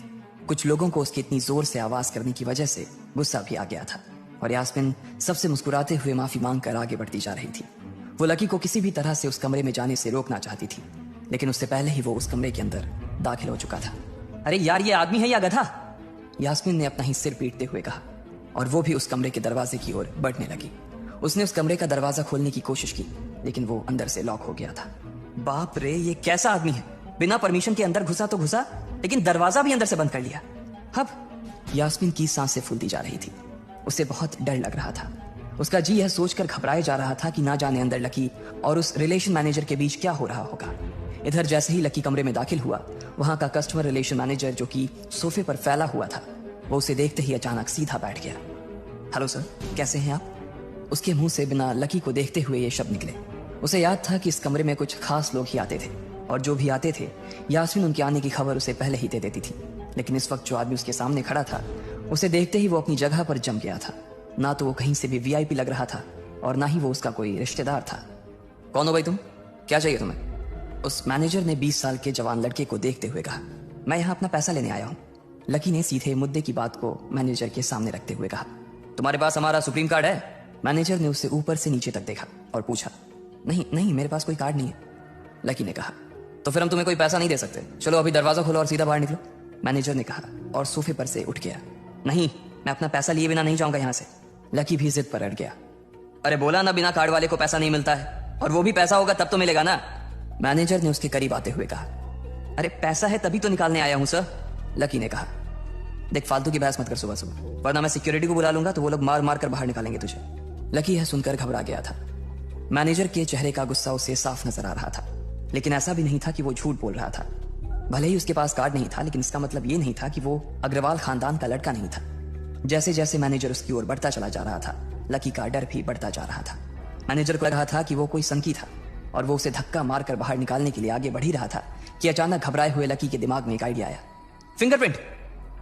कुछ लोगों को उसकी इतनी जोर से आवाज करने की वजह से गुस्सा भी आ गया था और यास्मीन सबसे मुस्कुराते हुए माफी मांगकर आगे बढ़ती जा रही थी। वो लकी को किसी भी तरह से उस कमरे में जाने से रोकना चाहती थी, लेकिन उससे पहले ही वो उस कमरे के अंदर दाखिल हो चुका था। अरे यार, ये आदमी है या गधा? यास्मीन ने अपना ही सिर पीटते हुए कहा और वो भी उस कमरे के दरवाजे की ओर बढ़ने लगी। उसने उस कमरे का दरवाजा खोलने की कोशिश की, लेकिन वो अंदर से लॉक हो गया था। बाप रे, ये कैसा आदमी है? बिना परमिशन के अंदर घुसा तो घुसा, लेकिन दरवाजा भी अंदर से बंद कर लिया। अब यास्मीन की सांसें फूलती जा रही थी। उसे बहुत डर लग रहा था। उसका जी यह सोचकर घबराए जा रहा था कि ना जाने अंदर लकी और उस रिलेशन मैनेजर के बीच क्या हो रहा होगा। इधर जैसे ही लकी कमरे में दाखिल हुआ, वहां का कस्टमर रिलेशन मैनेजर जो कि सोफे पर फैला हुआ था, वो उसे देखते ही अचानक सीधा बैठ गया। हेलो सर, कैसे हैं आप? उसके मुंह से बिना लकी को देखते हुए ये शब्द निकले। उसे याद था कि इस कमरे में कुछ खास लोग ही आते थे और जो भी आते थे यास्मीन उनके आने की खबर उसे पहले ही दे देती थी। लेकिन इस वक्त जो आदमी उसके सामने खड़ा था, उसे देखते ही वो अपनी जगह पर जम गया था। ना तो वो कहीं से भी वीआईपी लग रहा था और ना ही वो उसका कोई रिश्तेदार था। कौन हो भाई तुम? क्या चाहिए तुम्हें? उस मैनेजर ने 20 साल के जवान लड़के को देखते हुए कहा। मैं यहाँ अपना पैसा लेने आया हूँ। लकी ने सीधे मुद्दे की बात को मैनेजर के सामने रखते हुए कहा। तुम्हारे पास हमारा सुप्रीम कार्ड है? मैनेजर ने उसे ऊपर से नीचे तक देखा और पूछा। नहीं नहीं, मेरे पास कोई कार्ड नहीं है, लकी ने कहा। तो फिर हम तुम्हें कोई पैसा नहीं दे सकते। चलो अभी दरवाजा खोलो और सीधा बाहर निकलो, मैनेजर ने कहा और सोफे पर से उठ गया। नहीं, मैं अपना पैसा लिए बिना नहीं जाऊंगा यहाँ से। लकी भी जिद पर अड़ गया। अरे बोला ना, बिना कार्ड वाले को पैसा नहीं मिलता है, और वो भी पैसा होगा तब तो मिलेगा ना, मैनेजर ने उसके करीब आते हुए कहा। अरे पैसा है तभी तो निकालने आया हूं सर, लकी ने कहा। देख, फालतू की बहस मत कर सुबह सुबह, वरना मैं सिक्योरिटी को बुला लूंगा तो वो लोग मार मार कर बाहर निकालेंगे तुझे। लकी यह सुनकर घबरा गया था। मैनेजर के चेहरे का गुस्सा उसे साफ नजर आ रहा था, लेकिन ऐसा भी नहीं था कि वो झूठ बोल रहा था। भले ही उसके पास कार्ड नहीं था, लेकिन इसका मतलब ये नहीं था कि वो अग्रवाल खानदान का लड़का नहीं था। जैसे जैसे मैनेजर उसकी ओर बढ़ता चला जा रहा था, लकी का डर भी बढ़ता जा रहा था। मैनेजर को लग रहा था कि वो कोई संकी था और वो उसे धक्का मारकर बाहर निकालने के लिए आगे बढ़ ही रहा था कि अचानक घबराए हुए लकी के दिमाग में एक आइडिया आया। फिंगरप्रिंट!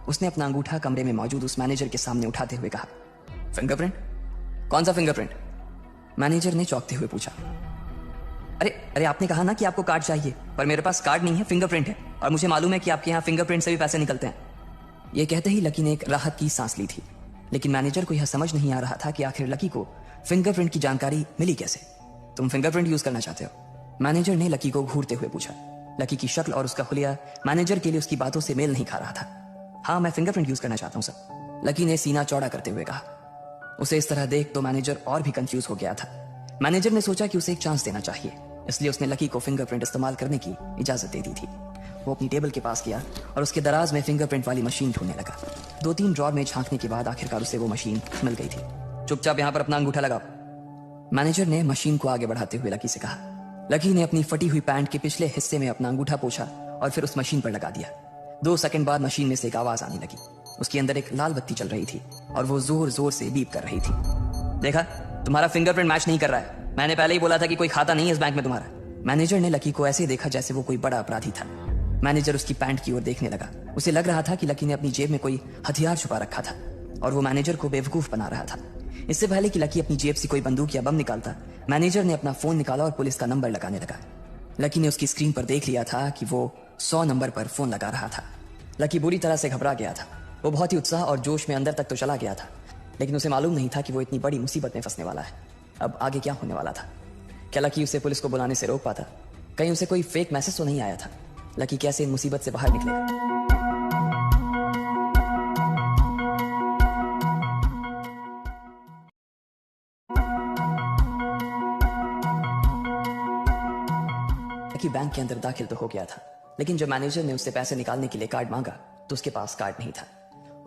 उसने अपना अंगूठा कमरे में मौजूद उस मैनेजर के सामने उठाते हुए कहा। फिंगरप्रिंट? कौन सा फिंगरप्रिंट? मैनेजर ने चौंकते हुए पूछा। अरे अरे, आपने कहा ना कि आपको कार्ड चाहिए, पर मेरे पास कार्ड नहीं है, फिंगरप्रिंट है, और मुझे मालूम है कि आपके यहाँ फिंगरप्रिंट से भी पैसे निकलते हैं। यह कहते ही लकी ने एक राहत की सांस ली थी, लेकिन मैनेजर को यह समझ नहीं आ रहा था कि आखिर लकी को फिंगरप्रिंट की जानकारी मिली कैसे। तुम फिंगरप्रिंट यूज करना चाहते हो? मैनेजर ने लकी को घूरते हुए पूछा। लकी की शक्ल और उसका हुलिया मैनेजर के लिए उसकी बातों से मेल नहीं खा रहा था। हाँ, मैं फिंगरप्रिंट यूज करना चाहता हूँ सर, लकी ने सीना चौड़ा करते हुए कहा। उसे इस तरह देख तो मैनेजर और भी कंफ्यूज हो गया था। मैनेजर ने सोचा कि उसे एक चांस देना चाहिए, इसलिए उसने लकी को फिंगरप्रिंट इस्तेमाल करने की इजाजत दे दी थी। वो अपनी टेबल के पास गया और उसके दराज में फिंगरप्रिंट वाली मशीन ढूंढने लगा। 2-3 ड्रॉर में झांकने के बाद आखिरकार उसे वो मशीन मिल गई थी। चुपचाप यहाँ पर अपना अंगूठा लगाओ, मैनेजर ने मशीन को आगे बढ़ाते हुए लकी से कहा। लकी ने अपनी फटी हुई पैंट के पिछले हिस्से में अपना अंगूठा पोंछा और फिर उस मशीन पर लगा दिया। 2 सेकंड बाद मशीन में से एक आवाज आने लगी। उसके अंदर एक लाल बत्ती चल रही थी और वो जोर जोर से बीप कर रही थी। देखा, तुम्हारा फिंगरप्रिंट मैच नहीं कर रहा है। मैंने पहले ही बोला था कि कोई खाता नहीं है इस बैंक में तुम्हारा। मैनेजर ने लकी को ऐसे देखा जैसे वो कोई बड़ा अपराधी था। मैनेजर उसकी पैंट की ओर देखने लगा। उसे लग रहा था कि लकी ने अपनी जेब में कोई हथियार छुपा रखा था और वो मैनेजर को बेवकूफ बना रहा था। इससे पहले कि लकी अपनी जेब से कोई बंदूक या बम निकालता, मैनेजर ने अपना फोन निकाला और पुलिस का नंबर लगाने लगा। लकी ने उसकी स्क्रीन पर देख लिया था कि वो 100 नंबर पर फोन लगा रहा था। लकी बुरी तरह से घबरा गया था। वो बहुत ही उत्साह और जोश में अंदर तक तो चला गया था, लेकिन उसे मालूम नहीं था कि वो इतनी बड़ी मुसीबत में फंसने वाला है। अब आगे क्या होने वाला था? क्या लकी उसे पुलिस को बुलाने से रोक पाता? कहीं उसे कोई फेक मैसेज तो नहीं आया था? लकी कैसे इन मुसीबत से बाहर निकलेगा? लकी बैंक के अंदर दाखिल तो हो गया था, लेकिन जब मैनेजर ने उससे पैसे निकालने के लिए कार्ड मांगा तो उसके पास कार्ड नहीं था।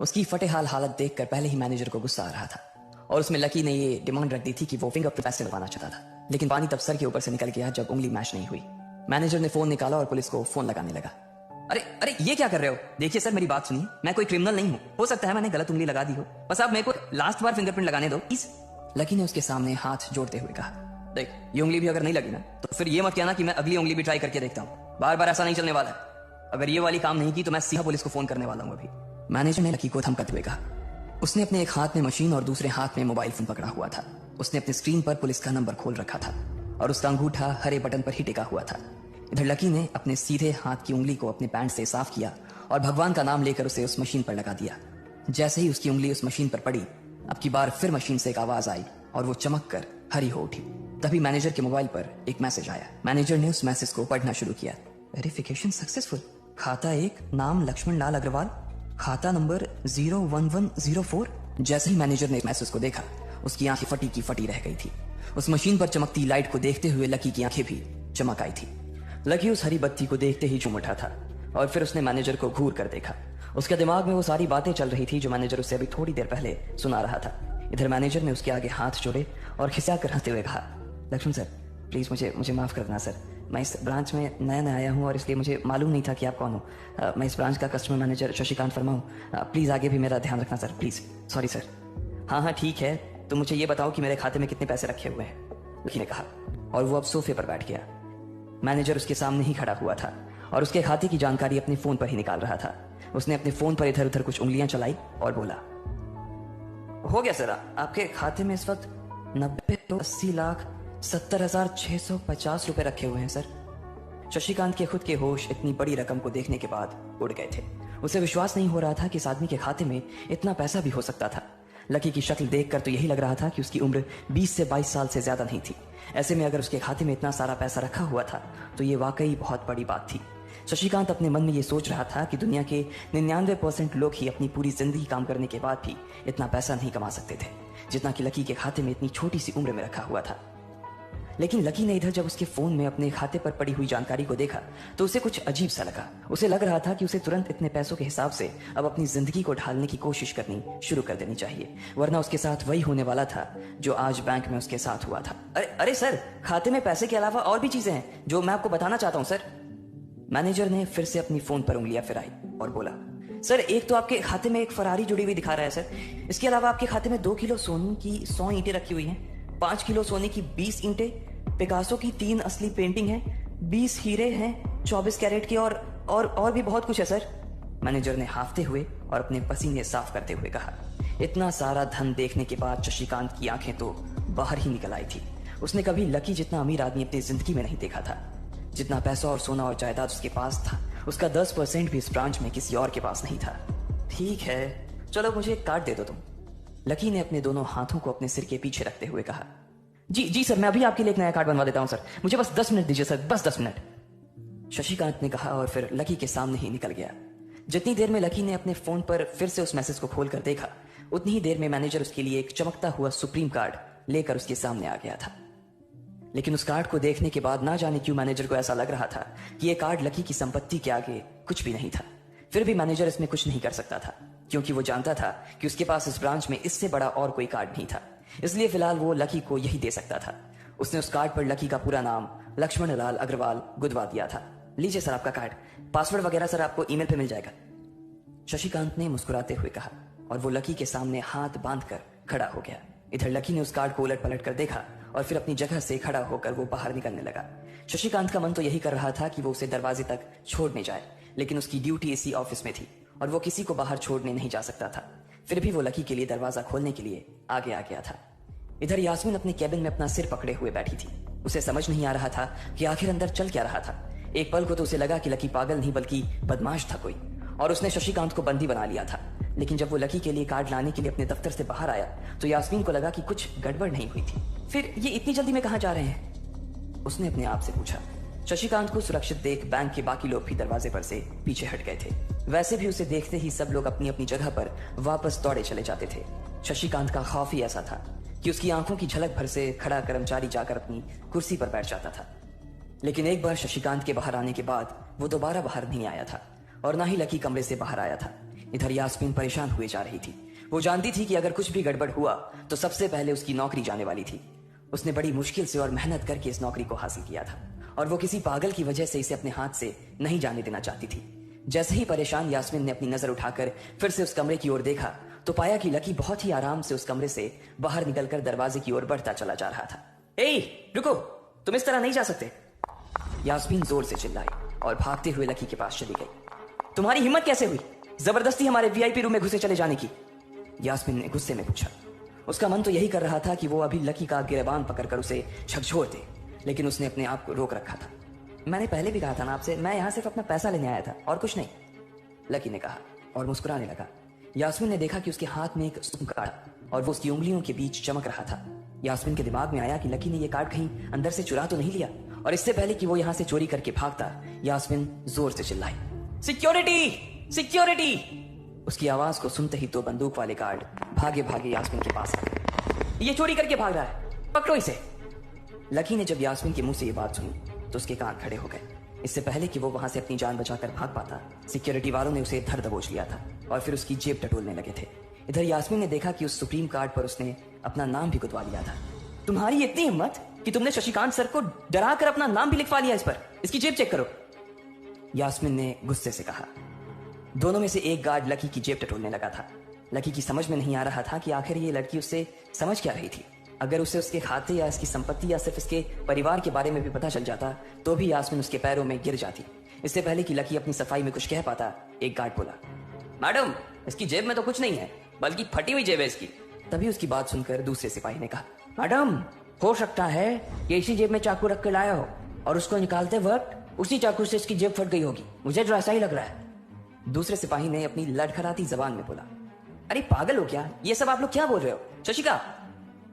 उसकी फटेहाल हालत देखकर पहले ही मैनेजर को गुस्सा आ रहा था और उसमें लकी ने ये डिमांड रख दी थी कि वो फिंगरप्रिंट पैसे लगवाना चाहता था, लेकिन पानी तब सर के ऊपर से निकल गया जब उंगली मैच नहीं हुई। मैनेजर ने फोन निकाला और पुलिस को फोन लगाने लगा। अरे अरे, ये क्या कर रहे हो? देखिए सर, मेरी बात सुनिए, मैं कोई क्रिमिनल नहीं हूँ। हो सकता है मैंने गलत उंगली लगा दी हो, बस आप मेरे को लास्ट बार फिंगरप्रिंट लगाने दो प्लीज। लकी ने उसके सामने हाथ जोड़ते हुए कहा। देख, ये उंगली भी अगर नहीं लगी ना तो फिर ये मत कहना कि मैं अगली उंगली भी ट्राई करके देखता हूँ। बार बार ऐसा नहीं चलने वाला है। अगर ये वाली काम नहीं की तो मैं सीधा पुलिस को फोन करने वाला हूँ अभी, मैनेजर ने लकी को धमकाते हुए कहा। उसने अपने एक हाथ में मशीन और दूसरे हाथ में मोबाइल फोन पकड़ा हुआ था। उसने अपनी स्क्रीन पर पुलिस का नंबर खोल रखा था और उसका अंगूठा हरे बटन पर ही टिका हुआ था। इधर लकी ने अपने सीधे हाथ की उंगली को अपने पैंट से साफ किया और भगवान का नाम लेकर उसे उस मशीन पर लगा दिया। जैसे ही उसकी उंगली उस मशीन पर पड़ी, अब की बार फिर मशीन से एक आवाज आई और वो चमक कर हरी हो उठी। तभी मैनेजर के मोबाइल पर एक मैसेज आया। मैनेजर ने उस मैसेज को पढ़ना शुरू किया। Verification successful. खाता 1, नाम लक्ष्मण लाल अग्रवाल, खाता नंबर 01104। जैसे ही मैनेजर ने इस मैसेज को देखा, उसकी आंखें फटी की फटी रह गई थी। उस मशीन पर चमकती लाइट को देखते हुए लकी की आंखें भी चमक आई थी। लकी उस हरी बत्ती को देखते ही झूम उठा था और फिर उसने मैनेजर को घूर कर देखा। उसके दिमाग में वो सारी बातें चल रही थी जो मैनेजर उसे अभी थोड़ी देर पहले सुना रहा था। इधर मैनेजर ने उसके आगे हाथ जोड़े और खिसा कर हंसते हुए कहा, लक्ष्मण सर प्लीज मुझे माफ कर देना सर। मैं इस ब्रांच में नया आया हूँ और इसलिए मुझे मालूम नहीं था कि आप कौन हो। मैं इस ब्रांच का कस्टमर मैनेजर शशिकांत वर्मा हूँ। प्लीज आगे भी मेरा ध्यान रखना सर, प्लीज। Sorry sir. हाँ ठीक है, तो मुझे ये बताओ कि मेरे खाते में कितने पैसे रखे हुए हैं, लकी ने कहा। और वो अब सोफे पर बैठ गया। मैनेजर उसके सामने ही खड़ा हुआ था और उसके खाते की जानकारी अपने फोन पर ही निकाल रहा था। उसने अपने फोन पर इधर उधर कुछ उंगलियां चलाई और बोला, हो गया सर, आपके खाते में इस वक्त 90,80,70,650 रुपए रखे हुए हैं सर। शशिकांत के खुद के होश इतनी बड़ी रकम को देखने के बाद उड़ गए थे। उसे विश्वास नहीं हो रहा था कि इस आदमी के खाते में इतना पैसा भी हो सकता था। लकी की शक्ल देखकर तो यही लग रहा था कि उसकी उम्र 20 से 22 साल से ज्यादा नहीं थी। ऐसे में अगर उसके खाते में इतना सारा पैसा रखा हुआ था तो ये वाकई बहुत बड़ी बात थी। शशिकांत अपने मन में ये सोच रहा था कि दुनिया के 99% लोग ही अपनी पूरी जिंदगी काम करने के बाद भी इतना पैसा नहीं कमा सकते थे जितना कि लकी के खाते में इतनी छोटी सी उम्र में रखा हुआ था। लेकिन लकी ने इधर जब उसके फोन में अपने खाते पर पड़ी हुई जानकारी को देखा तो उसे कुछ अजीब सा लगा। उसे लग रहा था कि उसे तुरंत इतने पैसों के हिसाब से अब अपनी जिंदगी को ढालने की कोशिश करनी शुरू कर देनी चाहिए, वरना उसके साथ वही होने वाला था जो आज बैंक में उसके साथ हुआ था। अरे सर, खाते में पैसे के अलावा और भी चीजें हैं जो मैं आपको बताना चाहता हूँ सर। मैनेजर ने फिर से अपनी फोन पर उंगलियां फिराई और बोला, सर एक तो आपके खाते में एक फरारी जुड़ी हुई दिखा रहा है सर। इसके अलावा आपके खाते में 2 किलो सोने की 100 ईंटें रखी हुई हैं, 5 किलो सोने की 20 ईंटें, पिकासो की 3 असली पेंटिंग है, 20 हीरे हैं 24 कैरेट के और भी बहुत कुछ है सर। मैनेजर ने हाफते हुए और अपने पसीने साफ करते हुए कहा। इतना सारा धन देखने के बाद शशिकांत की आंखें तो बाहर ही निकल आई थी। उसने कभी लकी जितना अमीर आदमी अपनी जिंदगी में नहीं देखा था। जितना पैसा और सोना और जायदाद उसके पास था, उसका 10% भी इस ब्रांच में किसी और के पास नहीं था। ठीक है, चलो मुझे एक कार्ड दे दो तुम, लकी ने अपने दोनों हाथों को अपने सिर के पीछे रखते हुए कहा। जी सर, मैं अभी आपके लिए एक नया कार्ड बनवा देता हूं सर, मुझे बस 10 मिनट दीजिए सर, बस 10 मिनट, शशिकांत ने कहा और फिर लकी के सामने ही निकल गया। जितनी देर में लकी ने अपने फोन पर फिर से उस मैसेज को खोलकर देखा, उतनी ही देर में मैनेजर उसके लिए एक चमकता हुआ सुप्रीम कार्ड लेकर उसके सामने आ गया था। लेकिन उस कार्ड को देखने के बाद ना जाने क्यों मैनेजर को ऐसा लग रहा था कि यह कार्ड लकी की संपत्ति के आगे कुछ भी नहीं था। फिर भी मैनेजर इसमें कुछ नहीं कर सकता था क्योंकि वो जानता था कि उसके पास इस ब्रांच में इससे बड़ा और कोई कार्ड नहीं था। इसलिए फिलहाल वो लकी को यही दे सकता था। उसने उस कार्ड पर लकी का पूरा नाम लक्ष्मण लाल अग्रवाल गुदवा दिया था। लीजिए सर आपका कार्ड, पासवर्ड वगैरह सर आपको ईमेल पे मिल जाएगा, शशिकांत ने मुस्कुराते हुए कहा और वो लकी के सामने हाथ बांधकर खड़ा हो गया। इधर लकी ने उस कार्ड को उलट पलट कर देखा और फिर अपनी जगह से खड़ा होकर वो बाहर निकलने लगा। शशिकांत का मन तो यही कर रहा था कि वो उसे दरवाजे तक छोड़ने जाए, लेकिन उसकी ड्यूटी इसी ऑफिस में थी और वो किसी को बाहर छोड़ने नहीं जा सकता था। फिर भी वो लकी के लिए दरवाजा खोलने के लिए आगे आ गया था। इधर यास्मीन अपने कैबिन में अपना सिर पकड़े हुए बैठी थी। उसे समझ नहीं आ रहा था कि आखिर अंदर चल क्या रहा था। एक पल को तो उसे लगा कि लकी पागल नहीं बल्कि बदमाश था कोई और उसने शशिकांत को बंदी बना लिया था। लेकिन जब वो लकी के लिए कार्ड लाने के लिए अपने दफ्तर से बाहर आया तो यास्मीन को लगा कि कुछ गड़बड़ नहीं हुई थी। फिर ये इतनी जल्दी में कहां जा रहे हैं, उसने अपने आप से पूछा। शशिकांत को सुरक्षित देख बैंक के बाकी लोग भी दरवाजे पर से पीछे हट गए थे। वैसे भी उसे देखते ही सब लोग अपनी अपनी जगह पर वापस दौड़े चले जाते थे। शशिकांत का खौफ ही ऐसा था कि उसकी आंखों की झलक भर से खड़ा कर्मचारी जाकर अपनी कुर्सी पर बैठ जाता था। लेकिन एक बार शशिकांत के बाहर आने के बाद वो दोबारा बाहर नहीं आया था और ना ही लकी कमरे से बाहर आया था। इधर यास्मीन परेशान हुए जा रही थी। वो जानती थी कि अगर कुछ भी गड़बड़ हुआ तो सबसे पहले उसकी नौकरी जाने वाली थी। उसने बड़ी मुश्किल से और मेहनत करके इस नौकरी को हासिल किया था और वो किसी पागल की वजह से इसे अपने हाथ से नहीं जाने देना चाहती थी। जैसे ही परेशान यास्मीन ने अपनी नजर उठाकर फिर से उस कमरे की ओर देखा तो पाया कि लकी बहुत ही आराम से उस कमरे से बाहर निकलकर दरवाजे की ओर बढ़ता चला जा रहा था। ए रुको, तुम इस तरह नहीं जा सकते, यास्मीन जोर से चिल्लाई और भागते हुए लकी के पास चली गई। तुम्हारी हिम्मत कैसे हुई जबरदस्ती हमारे वीआईपी रूम में घुसे चले जाने की, यास्मीन ने गुस्से में पूछा। उसका मन तो यही कर रहा था कि वो अभी लकी का गिरबान पकड़कर उसे झकझोर दे, लेकिन उसने अपने आप को रोक रखा था। मैंने पहले भी कहा था ना आपसे, मैं यहाँ सिर्फ अपना पैसा लेने आया था और कुछ नहीं, लकी ने कहा और मुस्कुराने लगा। यास्मीन ने देखा कि उसके हाथ में एक सिम कार्ड और वो उसकी उंगलियों के बीच चमक रहा था। यास्मीन के दिमाग में आया कि लकी ने यह कार्ड कहीं अंदर से चुरा तो नहीं लिया, और इससे पहले कि वो यहाँ से चोरी करके भागता, यास्मीन जोर से चिल्लाई, सिक्योरिटी सिक्योरिटी। उसकी आवाज को सुनते ही 2 बंदूक वाले गार्ड भागे भागे यास्मीन के पास आए। ये चोरी करके भाग रहा है, पकड़ो इसे। लकी ने जब यास्मीन के मुंह से ये बात सुनी तो उसके कान खड़े हो गए। इससे पहले कि वो वहां से अपनी जान बचाकर भाग पाता, सिक्योरिटी वालों ने उसे धर दबोच लिया था और फिर उसकी जेब टटोलने लगे थे। इधर यास्मीन ने देखा कि उस सुप्रीम कार्ड पर उसने अपना नाम भी गुदवा लिया था। तुम्हारी इतनी हिम्मत कि तुमने शशिकांत सर को डरा कर अपना नाम भी लिखवा लिया इस पर, इसकी जेब चेक करो, यास्मीन ने गुस्से से कहा। दोनों में से एक गार्ड लकी की जेब टटोलने लगा था। लकी की समझ में नहीं आ रहा था कि आखिर ये लड़की उससे समझ क्या रही थी। अगर उसे उसके खाते या इसकी संपत्ति या सिर्फ इसके परिवार के बारे में भी पता चल जाता तो भी यास्मीन उसके पैरों में गिर जाती। इससे पहले कि लकी अपनी सफाई में कुछ कह पाता, एक गार्ड बोला, मैडम इसकी जेब में तो कुछ नहीं है, बल्कि फटी हुई जेब है इसकी। तभी उसकी बात सुनकर दूसरे सिपाही ने कहा, मैडम हो सकता है कि इसी जेब में चाकू रख कर लाया हो और उसको निकालते वक्त उसी चाकू से इसकी जेब फट गई होगी, मुझे तो ऐसा ही लग रहा है। दूसरे सिपाही ने अपनी लड़खड़ाती जबान में बोला, अरे पागल हो क्या, ये सब आप लोग क्या बोल रहे हो, शशिका।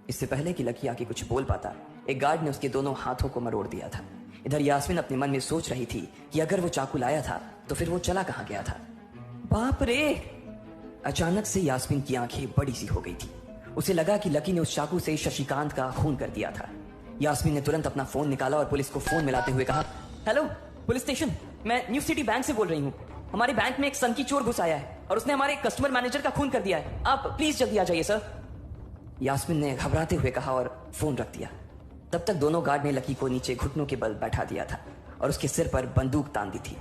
इससे पहले कि लकी आके कुछ बोल पाता, एक गार्ड ने उसके दोनों हाथों को मरोड़ दिया था। इधर यास्मीन अपने मन में सोच रही थी कि अगर वो चाकू लाया था तो फिर वो चला कहां गया था। बाप रे। अचानक से यास्मीन की आंखें बड़ी सी हो गई थी। उसे लगा कि लकी ने उस चाकू से शशिकांत का खून कर दिया था। यास्मीन ने तुरंत अपना फोन निकाला और पुलिस को फोन मिलाते हुए कहा, हेलो पुलिस स्टेशन, मैं न्यू सिटी बैंक से बोल रही हूँ। हमारे बैंक में एक सनकी चोर घुस आया है और उसने हमारे कस्टमर मैनेजर का खून कर दिया है, आप प्लीज जल्दी आ जाइए सर। यास्मीन ने घबराते हुए कहा और फोन रख दिया। तब तक दोनों गार्ड ने लकी को नीचे घुटनों के बल बैठा दिया था और उसके सिर पर बंदूक तान दी थी।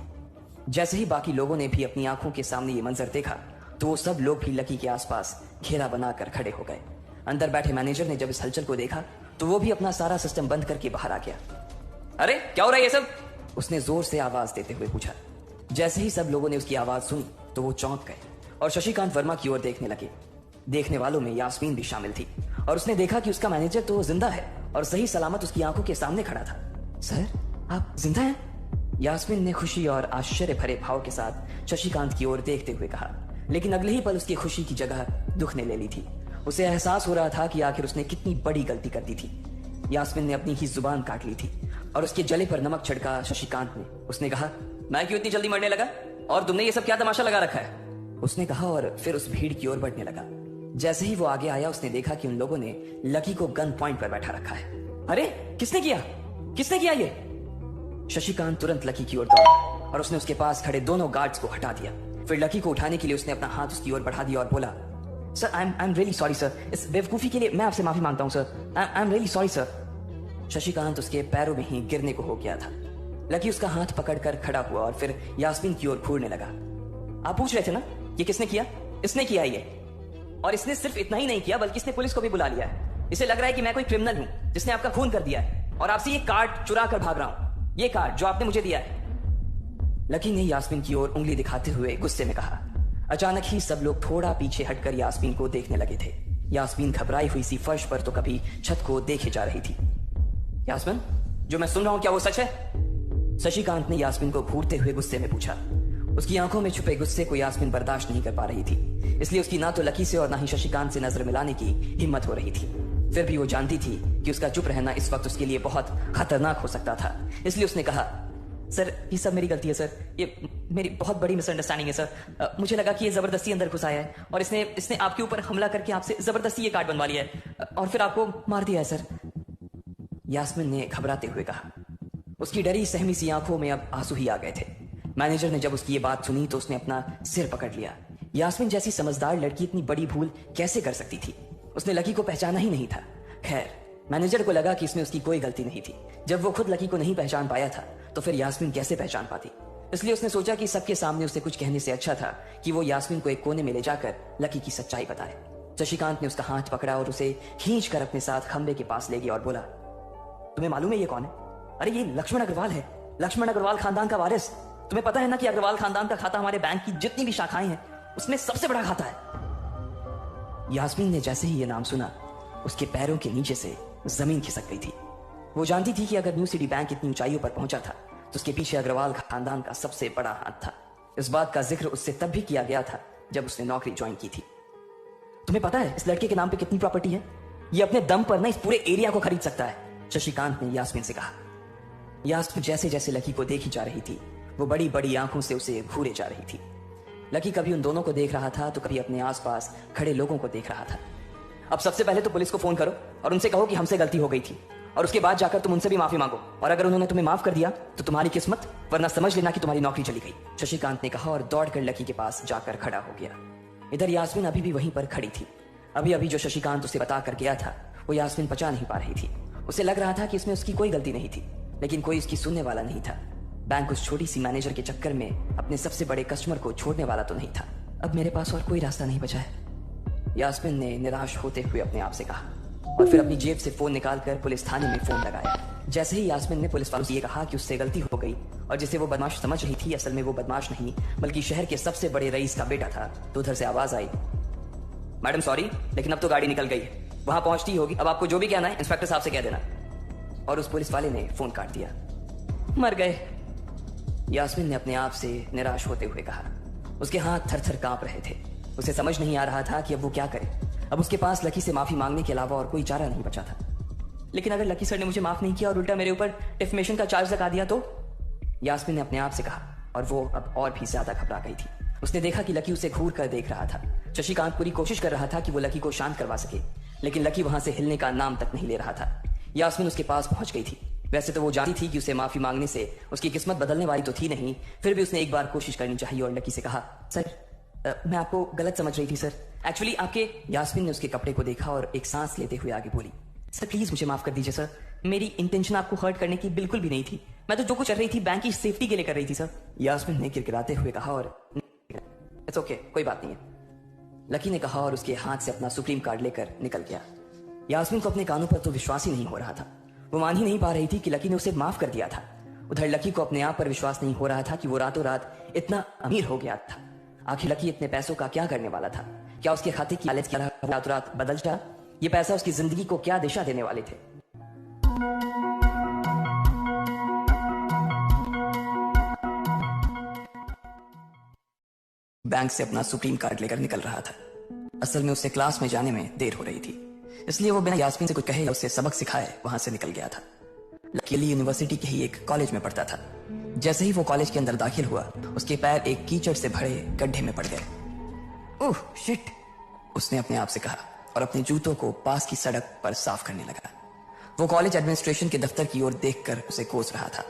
जैसे ही बाकी लोगों ने भी अपनी आंखों के सामने ये मंजर देखा तो वो सब लोग भी लकी के आसपास घेरा बनाकर खड़े हो गए। अंदर बैठे मैनेजर ने जब इस हलचल को देखा तो वो भी अपना सारा सिस्टम बंद करके बाहर आ गया। अरे क्या हो रहा है ये सब, उसने जोर से आवाज देते हुए पूछा। जैसे ही सब लोगों ने उसकी आवाज सुनी तो वो चौंक गए और शशिकांत वर्मा की ओर देखने लगे। देखने वालों में यास्मीन भी शामिल थी और उसने देखा कि उसका मैनेजर तो जिंदा है और सही सलामत उसकी आंखों के सामने खड़ा था। सर आप जिंदा हैं? यास्मीन ने खुशी और आश्चर्य भरे भाव के साथ शशिकांत की ओर देखते हुए कहा, लेकिन अगले ही पल उसकी खुशी की जगह दुख ने ले ली थी। उसे एहसास हो रहा था कि आखिर उसने कितनी बड़ी गलती कर दी थी। यास्मीन ने अपनी ही जुबान काट ली थी और उसके जले पर नमक छिड़का शशिकांत ने। उसने कहा, मैं क्यों इतनी जल्दी मरने लगा और तुमने ये सब क्या तमाशा लगा रखा है, उसने कहा और फिर उस भीड़ की ओर बढ़ने लगा। जैसे ही वो आगे आया उसने देखा कि उन लोगों ने लकी को गन पॉइंट पर बैठा रखा है। अरे किसने किया ये? शशिकांत तुरंत लकी की ओर दौड़ा और उसने उसके पास खड़े दोनों गार्ड्स को हटा दिया। फिर लकी को उठाने के लिए उसने अपना हाथ उसकी ओर बढ़ा दिया और बोला, sir I am really sorry sir, इस बेवकूफी के लिए मैं आपसे माफी मांगता हूं sir, I am really sorry sir. Shashikant उसके पैरों में ही गिरने को हो गया था। लकी उसका हाथ पकड़कर खड़ा हुआ और फिर यास्मीन की ओर घूरने लगा। आप पूछ रहे थे ना ये किसने किया? इसने किया ये, और इसने सिर्फ इतना ही नहीं किया बल्कि इसने पुलिस को भी बुला लिया है। इसे लग रहा है कि मैं कोई क्रिमिनल हूं जिसने आपका खून कर दिया है और आपसे ये कार्ड चुरा कर भाग रहा हूं, ये कार्ड जो आपने मुझे दिया है। लकी ने यास्मीन की ओर उंगली दिखाते हुए गुस्से में कहा। अचानक ही सब लोग थोड़ा पीछे हटकर यास्मीन को देखने लगे थे। यास्मीन घबराई हुई सी फर्श पर तो कभी छत को देखे जा रही थी। यास्मीन, जो मैं सुन रहा हूं क्या वो सच है? शशिकांत ने यास्मीन को घूरते हुए गुस्से में पूछा। उसकी आंखों में छुपे गुस्से को यास्मीन बर्दाश्त नहीं कर पा रही थी, इसलिए उसकी ना तो लकी से और ना ही शशिकांत से नजर मिलाने की हिम्मत हो रही थी। फिर भी वो जानती थी कि उसका चुप रहना इस वक्त उसके लिए बहुत खतरनाक हो सकता था, इसलिए उसने कहा, सर ये सब मेरी गलती है सर, ये मेरी बहुत बड़ी मिसअंडरस्टैंडिंग है सर। मुझे लगा कि ये जबरदस्ती अंदर घुस आया है और इसने आपके ऊपर हमला करके आपसे जबरदस्ती ये कार्ड बनवा लिया है और फिर आपको मार दिया है सर, यास्मीन ने घबराते हुए कहा। उसकी डरी सहमी सी आंखों में अब आंसू ही आ गए थे। मैनेजर ने जब उसकी ये बात सुनी तो उसने अपना सिर पकड़ लिया। यास्मीन जैसी समझदार लड़की इतनी बड़ी भूल कैसे कर सकती थी? उसने लकी को पहचाना ही नहीं था। खैर, मैनेजर को लगा कि इसमें उसकी कोई गलती नहीं थी। जब वो खुद लकी को नहीं पहचान पाया था तो फिर यास्मीन कैसे पहचान पाती? इसलिए उसने सोचा कि सबके सामने उसे कुछ कहने से अच्छा था कि वो यास्मीन को एक कोने में ले जाकर लकी की सच्चाई बताए। शशिकांत ने उसका हाथ पकड़ा और उसे खींच कर अपने साथ खंबे के पास ले गया और बोला, तुम्हें मालूम है ये कौन है? अरे ये लक्ष्मण अग्रवाल है, लक्ष्मण अग्रवाल खानदान का वारिस। तुम्हें पता है ना कि अग्रवाल खानदान का खाता हमारे बैंक की जितनी भी शाखाएं हैं उसमें सबसे बड़ा खाता है। यास्मीन ने जैसे ही ये नाम सुना, उसके पैरों के नीचे से जमीन खिसक गई थी। वो जानती थी कि अगर न्यू सिटी बैंक इतनी ऊंचाइयों पर पहुंचा था तो उसके पीछे अग्रवाल खानदान का सबसे बड़ा हाथ था। इस बात का जिक्र उससे तब भी किया गया था जब उसने नौकरी ज्वाइन की थी। तुम्हें पता है इस लड़के के नाम पे कितनी प्रॉपर्टी है? ये अपने दम पर ना इस पूरे एरिया को खरीद सकता है, शशिकांत ने यास्मीन से कहा। यास्मीन जैसे जैसे लकी को देखी जा रही थी, वो बड़ी बड़ी आंखों से उसे घूरे जा रही थी। लकी कभी उन दोनों को देख रहा था तो कभी अपने आसपास खड़े लोगों को देख रहा था। अब सबसे पहले तो पुलिस को फोन करो और उनसे कहो कि हमसे गलती हो गई थी, और उसके बाद जाकर तुम उनसे भी माफी मांगो, और अगर उन्होंने तुम्हें माफ कर दिया तो तुम्हारी किस्मत, वरना समझ लेना कि तुम्हारी नौकरी चली गई, शशिकांत ने कहा और दौड़कर लकी के पास जाकर खड़ा हो गया। इधर यास्मीन अभी भी वहीं पर खड़ी थी। अभी अभी जो शशिकांत उसे बता कर गया था वो यास्मीन पचा नहीं पा रही थी। उसे लग रहा था कि इसमें उसकी कोई गलती नहीं थी, लेकिन कोई उसकी सुनने वाला नहीं था। बैंक उस छोटी सी मैनेजर के चक्कर में अपने सबसे बड़े कस्टमर को छोड़ने वाला तो नहीं था। अब मेरे पास और कोई रास्ता नहीं बचा है, यास्मीन ने निराश होते हुए अपने आप से कहा, और फिर अपनी जेब से फोन निकालकर पुलिस थाने में फोन लगाया। जैसे ही यास्मीन ने पुलिस वालों से ये कहा कि उससे गलती हो गई और जिसे वो बदमाश समझ रही थी असल में वो बदमाश नहीं बल्कि शहर के सबसे बड़े रईस का बेटा था, तो उधर से आवाज आई, मैडम सॉरी, लेकिन अब तो गाड़ी निकल गई है, वहां पहुंचती होगी, अब आपको जो भी कहना है इंस्पेक्टर साहब से कह देना। और उस पुलिस वाले ने फोन काट दिया। मर गए, यास्मीन ने अपने आप से निराश होते हुए कहा। उसके हाथ थर थर कांप रहे थे। उसे समझ नहीं आ रहा था कि अब वो क्या करे। अब उसके पास लकी से माफी मांगने के अलावा और कोई चारा नहीं बचा था। लेकिन अगर लकी सर ने मुझे माफ नहीं किया और उल्टा मेरे ऊपर डिफेमेशन का चार्ज लगा दिया तो, यास्मीन ने अपने आप से कहा, और वो अब और भी ज्यादा घबरा गई थी। उसने देखा कि लकी उसे घूर कर देख रहा था। शशिकांत पूरी कोशिश कर रहा था कि वो लकी को शांत करवा सके, लेकिन लकी वहां से हिलने का नाम तक नहीं ले रहा था। यास्मीन उसके पास पहुंच गई थी। वैसे तो वो जानती थी कि उसे माफी मांगने से उसकी किस्मत बदलने वाली तो थी नहीं, फिर भी उसने एक बार कोशिश करनी चाहिए और लकी से कहा, सर मैं आपको गलत समझ रही थी सर, एक्चुअली आपके। यास्मीन ने उसके कपड़े को देखा और एक सांस लेते हुए आगे बोली, सर प्लीज मुझे माफ कर दीजिए सर, मेरी इंटेंशन आपको हर्ट करने की बिल्कुल भी नहीं थी, मैं तो जो कुछ कर रही थी बैंक की सेफ्टी के लिए कर रही थी सर, यास्मीन ने किरकिराते हुए कहा। और इट्स ओके, कोई बात नहीं है, लकी ने कहा और उसके हाथ से अपना सुप्रीम कार्ड लेकर निकल गया। यास्मीन को अपने कानों पर तो विश्वास ही नहीं हो रहा था। वो मान ही नहीं पा रही थी कि लकी ने उसे माफ कर दिया था। उधर लकी को अपने आप पर विश्वास नहीं हो रहा था कि वो रातों रात इतना अमीर हो गया था। आखिर लकी इतने पैसों का क्या करने वाला था? क्या उसके खाते की हालत रातों रात बदल जा? ये पैसा उसकी जिंदगी को क्या दिशा देने वाले थे? बैंक से अपना सुप्रीम कार्ड लेकर निकल रहा था। असल में उसे क्लास में जाने में देर हो रही थी, इसलिए वो बिना यास्मीन से कुछ कहे या उससे सबक सिखाए वहां से निकल गया था। लकीली यूनिवर्सिटी के ही एक कॉलेज में पढ़ता था। जैसे ही वो कॉलेज के अंदर दाखिल हुआ, उसके पैर एक कीचड़ से भरे गड्ढे में पड़ गए। ओह शिट, उसने अपने आप से कहा और अपने जूतों को पास की सड़क पर साफ करने लगा। वो कॉलेज एडमिनिस्ट्रेशन के दफ्तर की ओर देखकर उसे कोस रहा था।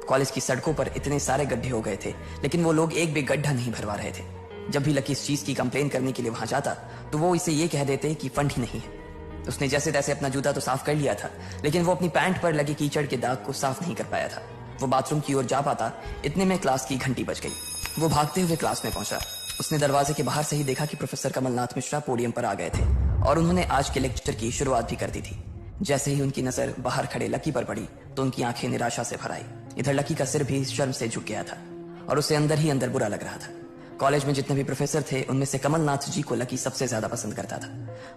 कॉलेज की सड़कों पर इतने सारे गड्ढे हो गए थे, लेकिन वो लोग एक भी गड्ढा नहीं भरवा रहे थे। जब भी लकी इस चीज की कंप्लेन करने के लिए वहां जाता तो वो इसे ये कह देते कि फंड ही नहीं है। उसने जैसे तैसे अपना जूता तो साफ कर लिया था, लेकिन वो अपनी पैंट पर लगे कीचड़ के दाग को साफ नहीं कर पाया था। वो बाथरूम की ओर जा पाता, इतने में क्लास की घंटी बज गई। वो भागते हुए क्लास में पहुंचा। उसने दरवाजे के बाहर से ही देखा कि प्रोफेसर कमलनाथ मिश्रा पोडियम पर आ गए थे और उन्होंने आज के लेक्चर की शुरुआत भी कर दी थी। जैसे ही उनकी नजर बाहर खड़े लकी पर पड़ी तो उनकी आंखें निराशा से भर आई। इधर लकी का सिर भी शर्म से झुक गया था और उसे अंदर ही अंदर बुरा लग रहा था। कॉलेज में जितने भी प्रोफेसर थे उनमें से कमलनाथ जी को लकी सबसे ज्यादा पसंद करता था।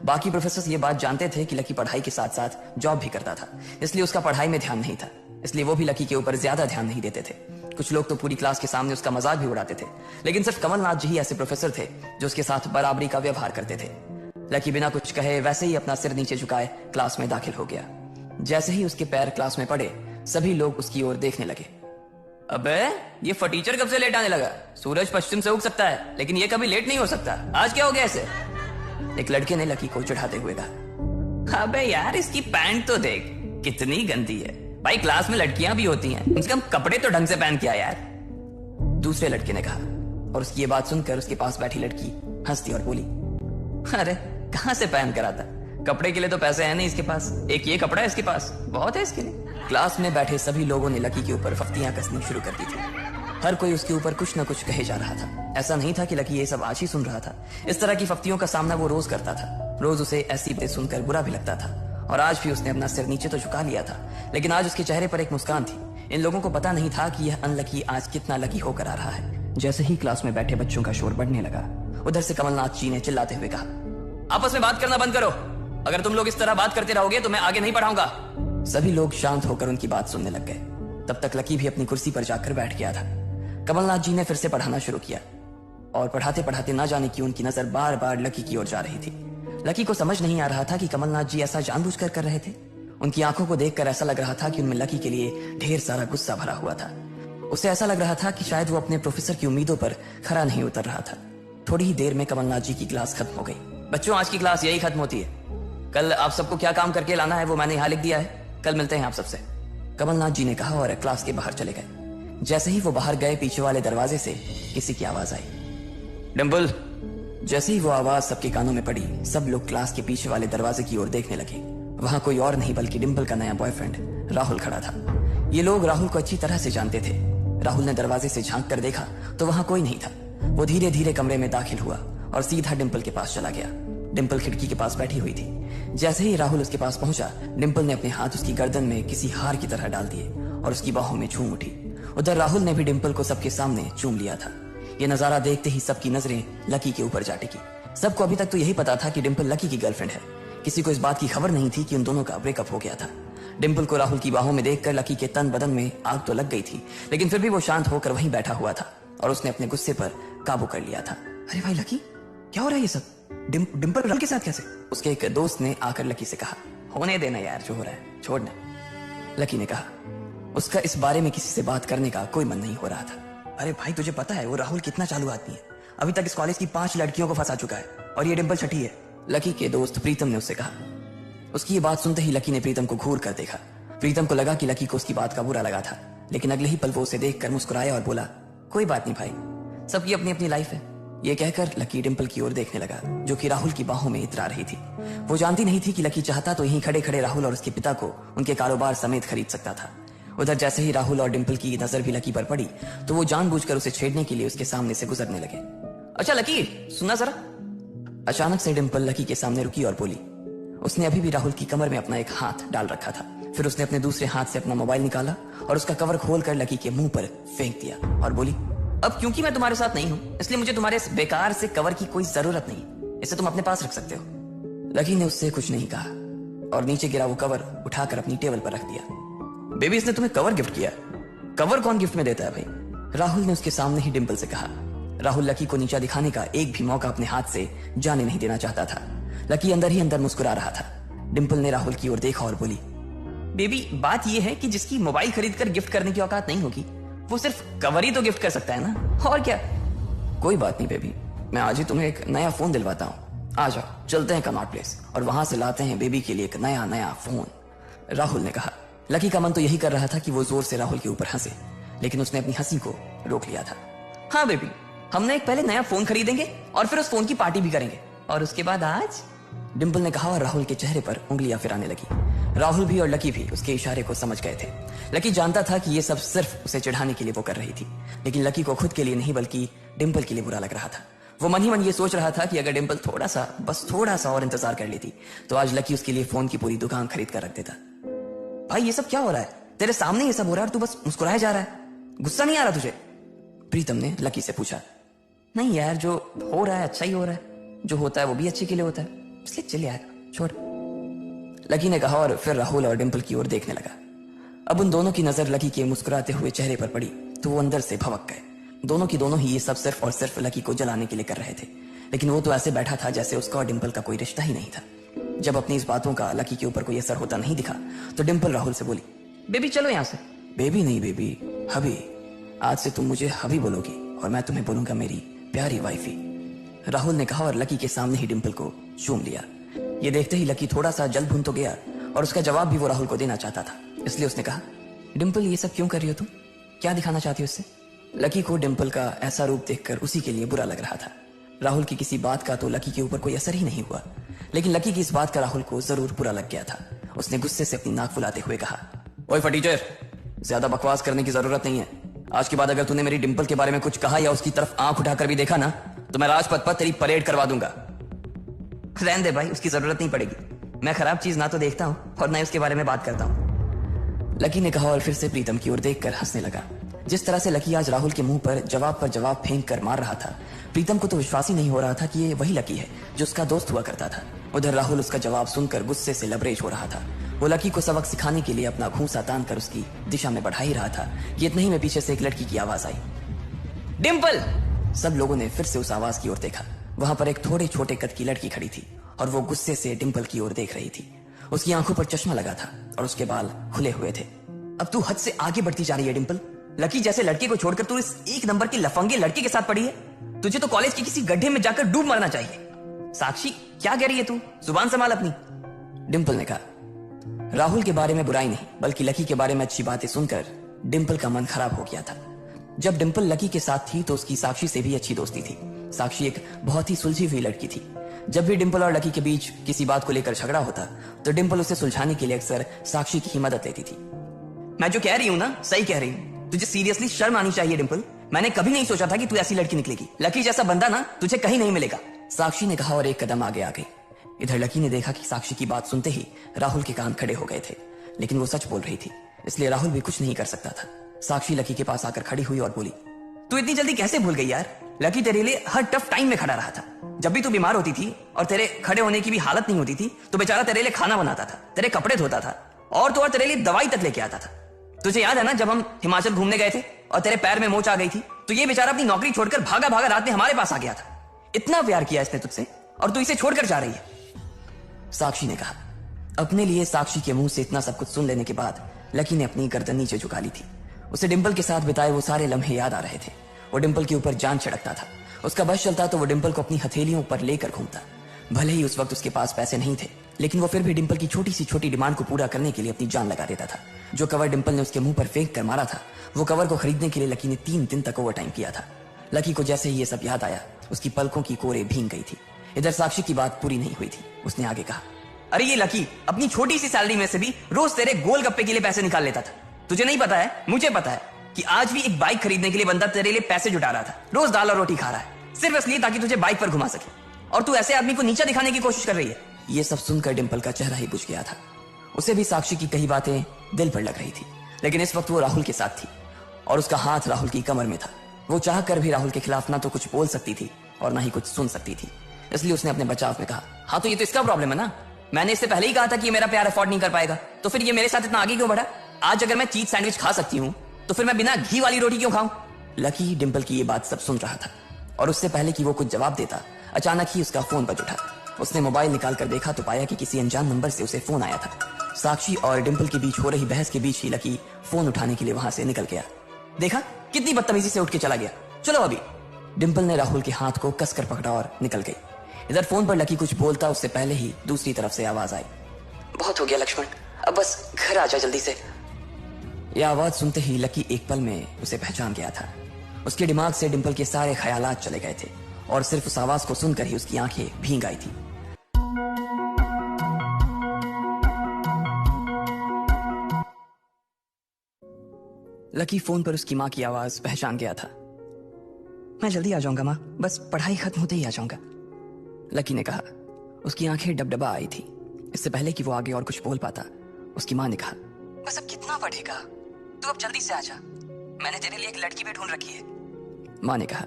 बाकी प्रोफेसर ये बात जानते थे कि लकी पढ़ाई के साथ साथ जॉब भी करता था, इसलिए उसका पढ़ाई में ध्यान नहीं था, इसलिए वो भी लकी के ऊपर ज्यादा ध्यान नहीं देते थे। कुछ लोग तो पूरी क्लास के सामने उसका मजाक भी उड़ाते थे, लेकिन सिर्फ कमलनाथ जी ही ऐसे प्रोफेसर थे जो उसके साथ बराबरी का व्यवहार करते थे। लकी बिना कुछ कहे वैसे ही अपना सिर नीचे झुकाए क्लास में दाखिल हो गया। जैसे ही उसके पैर क्लास में पड़े, सभी लोग उसकी ओर देखने लगे। अबे ये फटीचर कब से लेट आने लगा? सूरज पश्चिम से उग सकता है, लेकिन ये कभी लेट नहीं हो सकता। आज क्या हो गया ऐसे? एक लड़के ने लकी को चिढ़ाते हुए कहा। अबे यार इसकी पैंट तो देख कितनी गंदी है। भाई क्लास में लड़कियां भी होती हैं, कम से कम कपड़े तो ढंग से पहन के आ यार। दूसरे लड़के ने कहा और उसकी ये बात सुनकर उसके पास बैठी लड़की हंसती और बोली, अरे कहां से पहन कर आता? कपड़े के लिए तो पैसे हैं नहीं इसके पास, एक ये कपड़ा है इसके पास, बहुत है इसके लिए। क्लास में बैठे सभी लोगों ने लकी के ऊपर फफ्तियां कसनी शुरू कर दी थी। हर कोई उसके ऊपर कुछ न कुछ कहे जा रहा था। ऐसा नहीं था कि लकी ये सब आज ही सुन रहा था। इस तरह की फफ्तियों का सामना वो रोज करता था। रोज उसे ऐसी बातें सुनकर बुरा भी लगता था और आज भी उसने अपना सिर नीचे तो झुका लिया था, लेकिन आज उसके चेहरे पर एक मुस्कान थी। इन लोगों को पता नहीं था कि यह अनलकी आज कितना लकी होकर आ रहा है। जैसे ही क्लास में बैठे बच्चों का शोर बढ़ने लगा, उधर से कमलनाथ जी ने चिल्लाते हुए कहा, आपस में बात करना बंद करो। अगर तुम लोग इस तरह बात करते रहोगे तो मैं आगे नहीं पढ़ाऊंगा। सभी लोग शांत होकर उनकी बात सुनने लग गए। तब तक लकी भी अपनी कुर्सी पर जाकर बैठ गया था। कमलनाथ जी ने फिर से पढ़ाना शुरू किया और पढ़ाते पढ़ाते ना जाने क्यों उनकी नजर बार बार लकी की ओर जा रही थी। लकी को समझ नहीं आ रहा था कि कमलनाथ जी ऐसा जानबूझकर कर रहे थे। उनकी आंखों को देखकर ऐसा लग रहा था कि उनमें लकी के लिए ढेर सारा गुस्सा भरा हुआ था। उसे ऐसा लग रहा था कि शायद वो अपने प्रोफेसर की उम्मीदों पर खरा नहीं उतर रहा था। थोड़ी ही देर में कमलनाथ जी की क्लास खत्म हो गई। बच्चों, आज की क्लास यही खत्म होती है। कल आप सबको क्या काम करके लाना है वो मैंने यहाँ लिख दिया है। कल मिलते हैं आप सबसे, कमलनाथ जी ने कहा और क्लास के बाहर चले गए। जैसे ही वो बाहर गए, पीछे वाले दरवाजे से किसी की आवाज आई, डिंपल। जैसे ही वो आवाज सबके कानों में पड़ी, सब लोग क्लास के पीछे वाले दरवाजे की ओर देखने लगे। वहां कोई और नहीं बल्कि डिंपल का नया बॉयफ्रेंड राहुल खड़ा था। ये लोग राहुल को अच्छी तरह से जानते थे। राहुल ने दरवाजे से झांक कर देखा तो वहां कोई नहीं था। वो धीरे धीरे कमरे में दाखिल हुआ और सीधा डिंपल के पास चला गया। डिंपल खिड़की के पास बैठी हुई थी। जैसे ही राहुल उसके पास पहुंचा, डिंपल ने अपने हाथ उसकी गर्दन में किसी हार की तरह डाल दिए और उसकी बाहों में चूम उठी। उधर राहुल ने भी डिंपल को सबके सामने चूम लिया था। ये नजारा देखते ही सबकी नजरें लकी के ऊपर जा टिकी। सबको अभी तक तो यही पता था कि डिंपल लकी की गर्लफ्रेंड है। किसी को इस बात की खबर नहीं थी कि उन दोनों का ब्रेकअप हो गया था। डिंपल को राहुल की बाहों में देखकर लकी के तन बदन में आग तो लग गई थी, लेकिन फिर भी वो शांत होकर वहीं बैठा हुआ था और उसने अपने गुस्से पर काबू कर लिया था। अरे भाई लकी, क्या हो रहा है ये सब? डिंपल राहुल के साथ कैसे? उसके एक दोस्त ने आकर लकी से कहा, होने देना यार, जो हो रहा है छोड़ना। लकी ने कहा उसका इस बारे में किसी से बात करने का कोई मन नहीं हो रहा था। अरे भाई, तुझे पता है वो राहुल कितना चालू आदमी है। अभी तक इस कॉलेज की 5 लड़कियों को फंसा चुका है और ये डिंपल छठी है। लकी के दोस्त प्रीतम ने उससे कहा। उसकी ये बात सुनते ही लकी ने प्रीतम को घूर कर देखा। प्रीतम को लगा कि लकी को उसकी बात का बुरा लगा था, लेकिन अगले ही पल वो उसे देखकर मुस्कुराया और बोला, कोई बात नहीं भाई, सबकी अपनी अपनी लाइफ है। ये कहकर लकी डिंपल की ओर देखने लगा, जो कि राहुल की बाहों में इतरा रही थी। वो जानती नहीं थी कि लकी चाहता तो यहीं खड़े खड़े राहुल और उसके पिता को उनके कारोबार समेत खरीद सकता था। उधर जैसे ही राहुल और डिंपल की नजर भी लकी पर पड़ी तो वो जानबूझकर उसे छेड़ने के लिए उसके सामने से गुजरने लगे। अच्छा लकी, सुनना जरा। अचानक से डिंपल लकी के सामने रुकी और बोली। उसने अभी भी राहुल की कमर में अपना एक हाथ डाल रखा था। फिर उसने अपने दूसरे हाथ से अपना मोबाइल निकाला और उसका कवर खोलकर लकी के मुंह पर फेंक दिया और बोली, अब क्योंकि मैं तुम्हारे साथ नहीं हूं, इसलिए मुझे तुम्हारे इस बेकार से कवर की कोई जरूरत नहीं। इसे तुम अपने पास रख सकते हो। लकी ने उससे कुछ नहीं कहा और नीचे गिरा वो कवर उठाकर अपनी टेबल पर रख दिया। बेबी, इसने तुम्हें कवर गिफ्ट किया? कवर कौन गिफ्ट में देता है भाई? राहुल ने उसके सामने ही डिंपल से कहा। राहुल लकी को नीचा दिखाने का एक भी मौका अपने हाथ से जाने नहीं देना चाहता था। लकी अंदर ही अंदर मुस्कुरा रहा था। डिंपल ने राहुल की ओर देखा और बोली, बेबी, बात यह है कि जिसकी मोबाइल खरीद कर गिफ्ट करने की औकात नहीं होगी, वो सिर्फ कवर ही तो गिफ्ट कर सकता है ना, और क्या। कोई बात नहीं बेबी, मैं आज ही तुम्हें एक नया फोन दिलवाता हूँ। आ जाओ, चलते हैं कनॉट प्लेस और वहां से लाते हैं बेबी के लिए एक नया नया फोन, राहुल ने कहा। लकी का मन तो यही कर रहा था कि वो जोर से राहुल के ऊपर हंसे, लेकिन उसने अपनी हंसी को रोक लिया था। हाँ बेबी, हमने एक पहले नया फोन खरीदेंगे और फिर उस फोन की पार्टी भी करेंगे, और उसके बाद आज, डिंपल ने कहा और राहुल के चेहरे पर उंगलियां फिराने लगी। राहुल भी और लकी भी उसके इशारे को समझ गए थे। लकी जानता था कि ये सब सिर्फ उसे चिढ़ाने के लिए वो कर रही थी, लेकिन लकी को खुद के लिए नहीं बल्कि डिंपल के लिए बुरा लग रहा था। वो मन ही मन ये सोच रहा था कि अगर डिंपल थोड़ा सा, बस थोड़ा सा और इंतजार कर लेती तो आज लकी उसके लिए फोन की पूरी दुकान खरीद कर रख देता। भाई ये सब क्या हो रहा है? तेरे सामने ये सब हो रहा है और तू बस मुस्कुराया जा रहा है। गुस्सा नहीं आ रहा तुझे? प्रीतम ने लकी से पूछा। नहीं यार, जो हो रहा है अच्छा ही हो रहा है। जो होता है वो भी अच्छे के लिए होता है, इसलिए चल यार, छोड़, लकी ने कहा और फिर राहुल और डिंपल की ओर देखने लगा। अब उन दोनों की नजर लकी के मुस्कुराते हुए चेहरे पर पड़ी तो वो अंदर से भवक गए। दोनों की दोनों ही ये सब सिर्फ और सिर्फ लकी को जलाने के लिए कर रहे थे, लेकिन वो तो ऐसे बैठा था जैसे उसका और डिंपल का कोई रिश्ता ही नहीं था। जब अपनी इस बातों का लकी के ऊपर कोई असर होता नहीं दिखा तो डिंपल राहुल से बोली, बेबी चलो यहाँ से। बेबी नहीं बेबी, हबी। आज से तुम मुझे हबी बोलोगी और मैं तुम्हें बोलूंगा मेरी प्यारी वाइफी, राहुल ने कहा और लकी के सामने ही डिंपल को चूम लिया। ये देखते ही लकी थोड़ा सा जल भुन तो गया और उसका जवाब भी वो राहुल को देना चाहता था, इसलिए उसने कहा, डिंपल ये सब क्यों कर रही हो तुम? क्या दिखाना चाहती हो इससे? लकी को डिंपल का ऐसा रूप देखकर उसी के लिए बुरा लग रहा था। राहुल की किसी बात का तो लकी के ऊपर कोई असर ही नहीं हुआ, लेकिन लकी की इस बात का राहुल को जरूर बुरा लग गया था। उसने गुस्से से अपनी नाक फुलाते हुए कहा, ओए फटीचर, ज्यादा बकवास करने की जरूरत नहीं है। आज के बाद अगर तूने मेरी डिंपल के बारे में कुछ कहा या उसकी तरफ आंख उठाकर भी देखा ना तो मैं राजपथ पर तेरी परेड करवा दूंगा। रहने दे भाई, उसकी जरूरत नहीं पड़ेगी। मैं खराब चीज ना तो देखता हूं और ना उसके बारे में बात करता हूं, लकी ने कहा और फिर से प्रीतम की ओर देखकर हंसने लगा। जिस तरह से लकी आज राहुल के मुंह पर जवाब फेंक कर मार रहा था, प्रीतम को तो विश्वास ही नहीं हो रहा था कि ये वही लकी है जो उसका दोस्त हुआ करता था। उधर राहुल उसका जवाब सुनकर गुस्से से लबरेज हो रहा था। वो लकी को सबक सिखाने के लिए अपना घूंसा तान कर उसकी दिशा में बढ़ा ही रहा था कि इतने ही में पीछे से एक लड़की की आवाज आई, डिंपल। सब लोगों ने फिर से उस आवाज की ओर देखा। वहां पर एक थोड़े छोटे कद की लड़की खड़ी थी और वो गुस्से से डिंपल की ओर देख रही थी। उसकी आंखों पर चश्मा लगा था और उसके बाल खुले हुए थे। अब तू हद से आगे बढ़ती जा रही है डिंपल। लकी जैसे लड़के को छोड़कर तू इस एक नंबर की लफंगे लड़के के साथ पड़ी है। तुझे तो कॉलेज के किसी गड्ढे में जाकर डूब मरना चाहिए। साक्षी, क्या कह रही है तू? जुबान संभाल अपनी, डिंपल ने कहा। राहुल के बारे में बुराई नहीं बल्कि लकी के बारे में अच्छी बातें सुनकर डिंपल का मन खराब हो गया था। जब डिंपल लकी के साथ थी तो उसकी साक्षी से भी अच्छी दोस्ती थी। साक्षी एक बहुत ही सुलझी हुई लड़की थी। जब भी डिंपल और लकी के बीच किसी बात को लेकर झगड़ा होता तो डिंपल उसे सुलझाने के लिए अक्सर साक्षी की ही मदद लेती थी। मैं जो कह रही हूं ना, सही कह रही हूं। तुझे सीरियसली शर्म आनी चाहिए डिंपल। मैंने कभी नहीं सोचा था कि तू ऐसी लड़की निकलेगी। लकी जैसा बंदा ना तुझे कहीं नहीं मिलेगा, साक्षी ने कहा और एक कदम आगे आ गई। इधर लकी ने देखा कि साक्षी की बात सुनते ही राहुल के कान खड़े हो गए थे, लेकिन वो सच बोल रही थी इसलिए राहुल भी कुछ नहीं कर सकता था। साक्षी लकी के पास आकर खड़ी हुई और बोली, तू इतनी जल्दी कैसे भूल गई यार? लकी तेरे लिए हर टफ टाइम में खड़ा रहा था। जब भी तू बीमार होती थी और तेरे खड़े होने की भी हालत नहीं होती थी तो बेचारा तेरे लिए खाना बनाता था, तेरे कपड़े धोता था और तो और तेरे लिए दवाई तक लेके आता था। तुझे याद है ना जब हम हिमाचल घूमने गए थे और तेरे पैर में मोच आ गई थी तो ये बेचारा अपनी नौकरी छोड़कर भागा भागा रात में हमारे पास आ गया था। इतना प्यार किया इसने तुझसे और तू इसे छोड़कर जा रही है, साक्षी ने कहा। अपने लिए साक्षी के मुंह से इतना सब कुछ सुन लेने के बाद लकी ने अपनी गर्दन नीचे झुका ली थी। उसे डिंपल के साथ बिताए वो सारे लम्हे याद आ रहे थे। वो डिंपल के ऊपर जान छिड़कता था। उसका बस चलता तो वो डिंपल को अपनी हथेलियों पर लेकर घूमता। भले ही उस वक्त उसके पास पैसे नहीं थे, लेकिन वो फिर भी डिंपल की छोटी सी छोटी डिमांड को पूरा करने के लिए अपनी जान लगा देता था। जो कवर डिंपल ने उसके मुंह पर फेंक कर मारा था, वो कवर को खरीदने के लिए लकी ने 3 दिन तक ओवर टाइम किया था। लकी को जैसे ही ये सब याद आया, उसकी पलकों की कोरे भीग गई थी। इधर साक्षी की बात पूरी नहीं हुई थी। उसने आगे कहा, अरे ये लकी अपनी छोटी सी सैलरी में से भी रोज तेरे गोलगप्पे के लिए पैसे निकाल लेता था। तुझे नहीं पता है, मुझे पता है कि आज भी एक बाइक खरीदने के लिए बंदा तेरे लिए पैसे जुटा रहा था। रोज दाल और रोटी खा रहा है सिर्फ इसलिए ताकि तुझे बाइक पर घुमा सके, और तू ऐसे आदमी को नीचा दिखाने की कोशिश कर रही है। ये सब सुनकर डिंपल का चेहरा ही बुझ गया था। उसे भी साक्षी की कई बातें दिल पर लग रही थी, लेकिन इस वक्त वो राहुल के साथ थी और उसका हाथ राहुल की कमर में था। वो चाह कर भी राहुल के खिलाफ ना तो कुछ बोल सकती थी और ना ही कुछ सुन सकती थी। इसलिए उसने अपने बचाव में कहा, हाँ तो ये तो इसका प्रॉब्लम है ना। मैंने इससे पहले ही कहा था कि ये मेरा प्यार अफोर्ड नहीं कर पाएगा, तो फिर ये मेरे साथ इतना आगे क्यों बढ़ा? आज अगर मैं चीज सैंडविच खा सकती हूँ तो फिर मैं बिना घी वाली रोटी क्यों खाऊं? लकी डिंपल की ये बात सब सुन रहा था और उससे पहले कि वो कुछ जवाब देता, अचानक ही उसका फोन बज उठा। उसने मोबाइल निकाल कर देखा तो पाया कि किसी अनजान नंबर से उसे फोन आया था। साक्षी और डिंपल के बीच हो रही बहस के बीच ही लकी फोन उठाने के लिए वहां से निकल गया। देखा कितनी बदतमीजी से उठ के चला गया। चलो अभी। डिंपल ने राहुल के हाथ को कसकर पकड़ा और निकल गई। इधर फोन पर लकी कुछ बोलता उससे पहले ही दूसरी तरफ से आवाज आई, बहुत हो गया लक्ष्मण, अब बस घर आ जा जल्दी से। यह आवाज सुनते ही लकी एक पल में उसे पहचान गया था। उसके दिमाग से डिंपल के सारे ख्यालात चले गए थे और सिर्फ उस आवाज को सुनकर ही उसकी आंखें भीग आई थी। लकी फोन पर उसकी मां की आवाज पहचान गया था। मैं जल्दी आ जाऊंगा मां, बस पढ़ाई खत्म होते ही आ जाऊंगा, लकी ने कहा। उसकी आंखें डबडबा आई थी। इससे पहले कि वो आगे और कुछ बोल पाता, उसकी मां ने कहा, बस अब कितना पढ़ेगा, तू अब जल्दी से आ जा, मैंने तेरे लिए एक लड़की भी ढूंढ रखी है, मां ने कहा।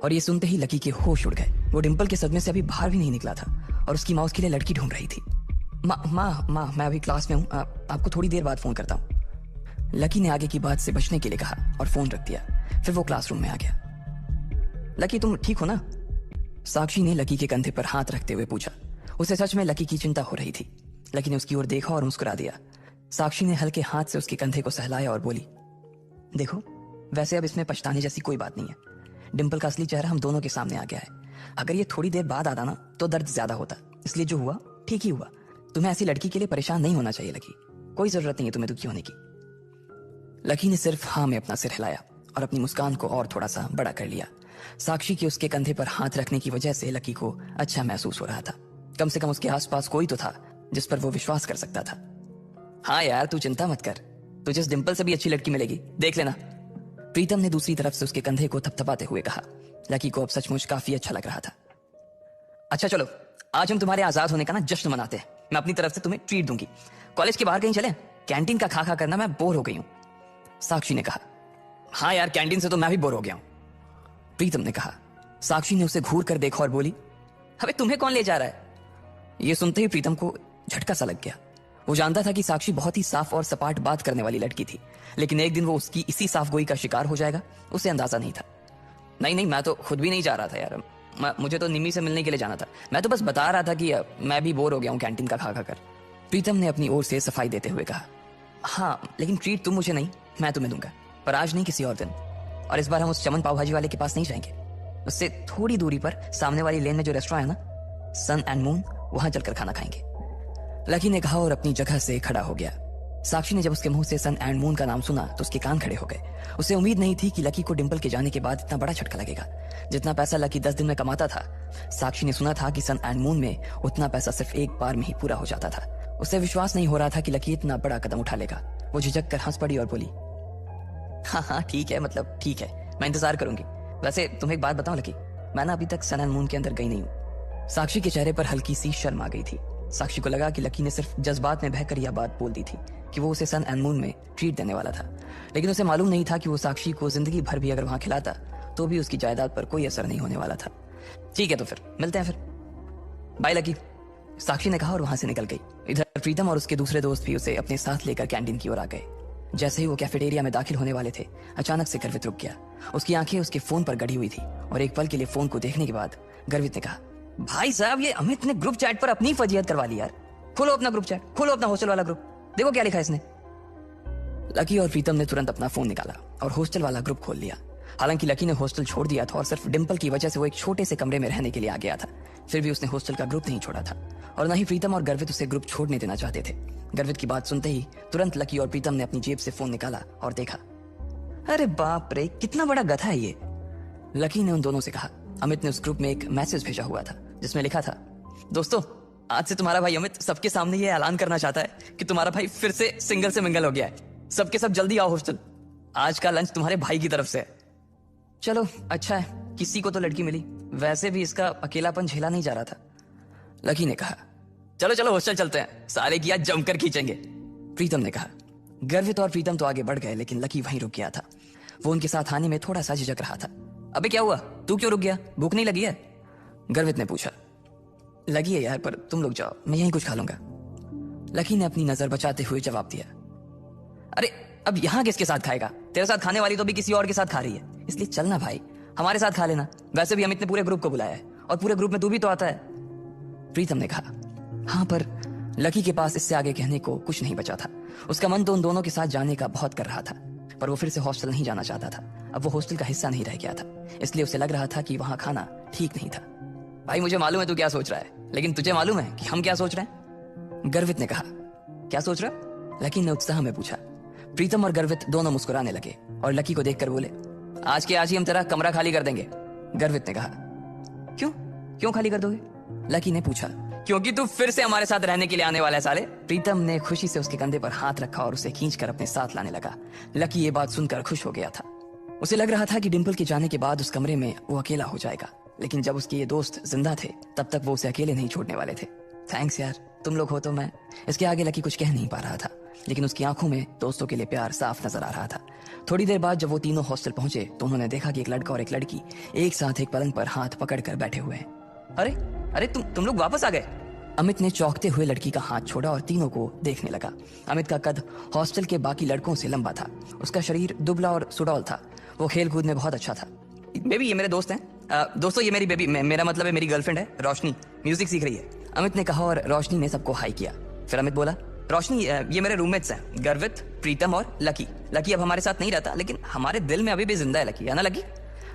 और ये सुनते ही लकी के होश उड़ गए। वो डिंपल के सदमे से अभी बाहर भी नहीं निकला था और उसकी माँ उसके लिए लड़की ढूंढ रही थी। माँ मैं अभी क्लास में हूँ, आपको थोड़ी देर बाद फोन करता हूँ, लकी ने आगे की बात से बचने के लिए कहा और फोन रख दिया। फिर वो क्लासरूम में आ गया। लकी तुम ठीक हो ना? साक्षी ने लकी के कंधे पर हाथ रखते हुए पूछा। उसे सच में लकी की चिंता हो रही थी। लकी ने उसकी ओर देखा और मुस्कुरा दिया। साक्षी ने हल्के हाथ से उसके कंधे को सहलाया और बोली, देखो वैसे अब इसमें पछताने जैसी कोई बात नहीं है। डिंपल का असली चेहरा हम दोनों के सामने आ गया है। अगर ये थोड़ी देर बाद आता ना तो दर्द ज्यादा होता, इसलिए जो हुआ ठीक ही हुआ। तुम्हें ऐसी लड़की के लिए परेशान नहीं होना चाहिए लकी, कोई जरूरत नहीं है तुम्हें दुखी होने की। लकी ने सिर्फ हाँ में अपना सिर हिलाया और अपनी मुस्कान को और थोड़ा सा बड़ा कर लिया। साक्षी के उसके कंधे पर हाथ रखने की वजह से लकी को अच्छा महसूस हो रहा था। कम से कम उसके आसपास कोई तो था जिस पर वो विश्वास कर सकता था। हाँ यार तू चिंता मत कर, तुझे इस डिंपल से भी अच्छी लड़की मिलेगी, देख लेना, प्रीतम ने दूसरी तरफ से उसके कंधे को थपथपाते हुए कहा। लकी को अब सचमुच काफी अच्छा लग रहा था। अच्छा चलो आज हम तुम्हारे आजाद होने का ना जश्न मनाते हैं। मैं अपनी तरफ से तुम्हें ट्रीट दूंगी। कॉलेज के बाहर कहीं चले? कैंटीन का खा खा करना मैं बोर हो गई हूं, साक्षी ने कहा। हाँ यार, कैंटीन से तो मैं भी बोर हो गया हूं, प्रीतम ने कहा। साक्षी ने उसे घूर कर देखा और बोली, अबे तुम्हें कौन ले जा रहा है? यह सुनते ही प्रीतम को झटका सा लग गया। वो जानता था कि साक्षी बहुत ही साफ और सपाट बात करने वाली लड़की थी, लेकिन एक दिन वो उसकी इसी साफ गोई का शिकार हो जाएगा, उसे अंदाजा नहीं था। नहीं, मैं तो खुद भी नहीं जा रहा था यार, मुझे तो निम्मी से मिलने के लिए जाना था। मैं तो बस बता रहा था कि मैं भी बोर हो गया हूँ कैंटीन का खा खा कर, प्रीतम ने अपनी ओर से सफाई देते हुए कहा। हाँ, लेकिन ट्रीट तुम मुझे नहीं, मैं तुम्हें दूंगा, पर आज नहीं, किसी और दिन। और इस बार हम उस चमन पाव भाजी वाले के पास नहीं जाएंगे, उससे थोड़ी दूरी पर सामने वाली लेन में जो रेस्टोरेंट है ना, सन एंड मून, वहां चलकर खाना खाएंगे, लकी ने कहा और अपनी जगह से खड़ा हो गया। साक्षी ने जब उसके मुंह से सन एंड मून का नाम सुना तो उसके कान खड़े हो गए। उसे उम्मीद नहीं थी कि लकी को डिंपल के जाने के बाद इतना बड़ा झटका लगेगा। जितना पैसा लकी 10 दिन में कमाता था, साक्षी ने सुना था कि सन एंड मून में उतना पैसा सिर्फ एक बार में ही पूरा हो जाता था। उसे विश्वास नहीं हो रहा था कि लकी इतना बड़ा कदम उठा लेगा। वो झिझक कर हंस पड़ी और बोली, हाँ ठीक है, मतलब ठीक है, मैं इंतजार करूंगी। वैसे तुम्हें एक बात बताऊं लकी, मैं ना अभी तक सन एंड मून के अंदर गई नहीं हूँ। साक्षी के चेहरे पर हल्की सी शर्म आ गई थी। साक्षी को लगा कि लकी ने सिर्फ जज्बात में बहकर यह बात बोल दी थी कि वो उसे सन एंड मून में ट्रीट देने वाला था, लेकिन उसे मालूम नहीं था कि वो साक्षी को जिंदगी भर भी अगर वहां खिलाता तो भी उसकी जायदाद पर कोई असर नहीं होने वाला था। ठीक है, तो फिर मिलते हैं, फिर बाय लकी, साक्षी ने कहा और वहां से निकल गई। इधर प्रीतम और उसके दूसरे दोस्त भी उसे अपने साथ लेकर कैंटीन की ओर आ गए। जैसे ही वो कैफेटेरिया में दाखिल होने वाले थे, अचानक से गर्वित रुक गया। उसकी आंखें उसके फोन पर गड़ी हुई थी और एक पल के लिए फोन को देखने के बाद गर्वित ने कहा, भाई साहब, ये अमित ने ग्रुप चैट पर अपनी फजीहत करवा ली यार। खोलो अपना ग्रुप चैट, खोलो अपना हॉस्टल वाला ग्रुप, देखो क्या लिखा है इसने। लकी और प्रीतम ने तुरंत अपना फोन निकाला और हॉस्टल वाला ग्रुप खोल लिया। हालांकि लकी ने हॉस्टल छोड़ दिया था और सिर्फ डिंपल की वजह से वो एक छोटे से कमरे में रहने के लिए आ गया था, फिर भी उसने हॉस्टल का ग्रुप नहीं छोड़ा था और न ही प्रीतम और गर्वित उसे ग्रुप छोड़ने देना चाहते थे। गर्वित की बात सुनते ही तुरंत लकी और प्रीतम ने अपनी जेब से फोन निकाला और देखा। अरे बाप रे, कितना बड़ा गधा है ये, लकी ने उन दोनों से कहा। अमित ने उस ग्रुप में एक मैसेज भेजा हुआ था जिसमें लिखा था, दोस्तों, आज से तुम्हारा भाई अमित सबके सामने ये ऐलान करना चाहता है कि तुम्हारा भाई फिर से सिंगल से मिंगल हो गया है। सबके सब जल्दी आओ हॉस्टल, आज का लंच तुम्हारे भाई की तरफ से है। चलो अच्छा है, किसी को तो लड़की मिली, वैसे भी इसका अकेलापन झेला नहीं जा रहा था, लकी ने कहा। चलो चलो हॉस्टल चलते हैं, साले की आज जमकर खींचेंगे, प्रीतम ने कहा। गर्वित और प्रीतम तो आगे बढ़ गए, लेकिन लकी वहीं रुक गया था। वो उनके साथ आने में थोड़ा सा झिझक रहा था। अबे क्या हुआ, तू क्यों रुक गया, भूख नहीं लगी है, गर्वित ने पूछा। लगी है यार, पर तुम लोग जाओ, मैं यहीं कुछ खा लूंगा, लकी ने अपनी नजर बचाते हुए जवाब दिया। अरे अब यहां किसके साथ खाएगा, तेरे साथ खाने वाली तो भी किसी और के साथ खा रही है, इसलिए चलना भाई, हमारे साथ खा लेना। वैसे भी अमित ने पूरे ग्रुप को बुलाया है और पूरे ग्रुप में तू भी तो आता है, प्रीतम ने कहा। हाँ, पर लकी के पास इससे आगे कहने को कुछ नहीं बचा था। उसका मन तो उन दोनों के साथ जाने का बहुत कर रहा था, पर वो फिर से हॉस्टल नहीं जाना चाहता था। अब वो हॉस्टल का हिस्सा नहीं रह गया था, इसलिए उसे लग रहा था कि वहां खाना ठीक नहीं था। भाई मुझे मालूम है तू क्या सोच रहा है, लेकिन तुझे मालूम है कि हम क्या सोच रहे हैं, गर्वित ने कहा। क्या सोच रहा है, लकी ने उत्साह में पूछा। प्रीतम और गर्वित दोनों मुस्कुराने लगे और लकी को देखकर बोले, आज के आज ही हम तेरा कमरा खाली कर देंगे, गर्वित ने कहा। क्यों क्यों खाली कर दोगे, लकी ने पूछा। क्योंकि तू फिर से हमारे साथ रहने के लिए आने वाला है साले, प्रीतम ने खुशी से उसके कंधे पर हाथ रखा और उसे खींचकर अपने साथ लाने लगा। लकी ये बात सुनकर खुश हो गया था। उसे लग रहा था कि डिंपल के जाने के बाद उस कमरे में वो अकेला हो जाएगा, लेकिन जब उसके ये दोस्त जिंदा थे तब तक वो उसे अकेले नहीं छोड़ने वाले थे। थैंक्स यार, तुम लोग हो तो मैं। इसके आगे लकी कुछ कह नहीं पा रहा था, लेकिन उसकी आंखों में दोस्तों के लिए प्यार साफ नजर आ रहा था। थोड़ी देर बाद जब वो तीनों हॉस्टल पहुंचे तो उन्होंने देखा कि एक लड़का और एक लड़की एक साथ एक पलंग पर हाथ पकड़कर बैठे हुए हैं। अरे अरे तुम लोग वापस आ गए, अमित ने चौंकते हुए लड़की का हाथ छोड़ा और तीनों को देखने लगा। अमित का कद हॉस्टल के बाकी लड़कों से लंबा था, उसका शरीर दुबला और सुडौल था। वो खेल कूद में बहुत अच्छा था। बेबी ये मेरे दोस्त हैं, दोस्तों ये मेरी बेबी, मेरा मतलब है मेरी गर्लफ्रेंड है रोशनी, म्यूजिक सीख रही है, अमित ने कहा और रोशनी ने सबको हाई किया। फिर अमित बोला, रोशनी ये मेरे रूममेट्स हैं, गर्वित, प्रीतम और लकी। लकी अब हमारे साथ नहीं रहता, लेकिन हमारे दिल में अभी भी जिंदा है लकी, है ना लकी,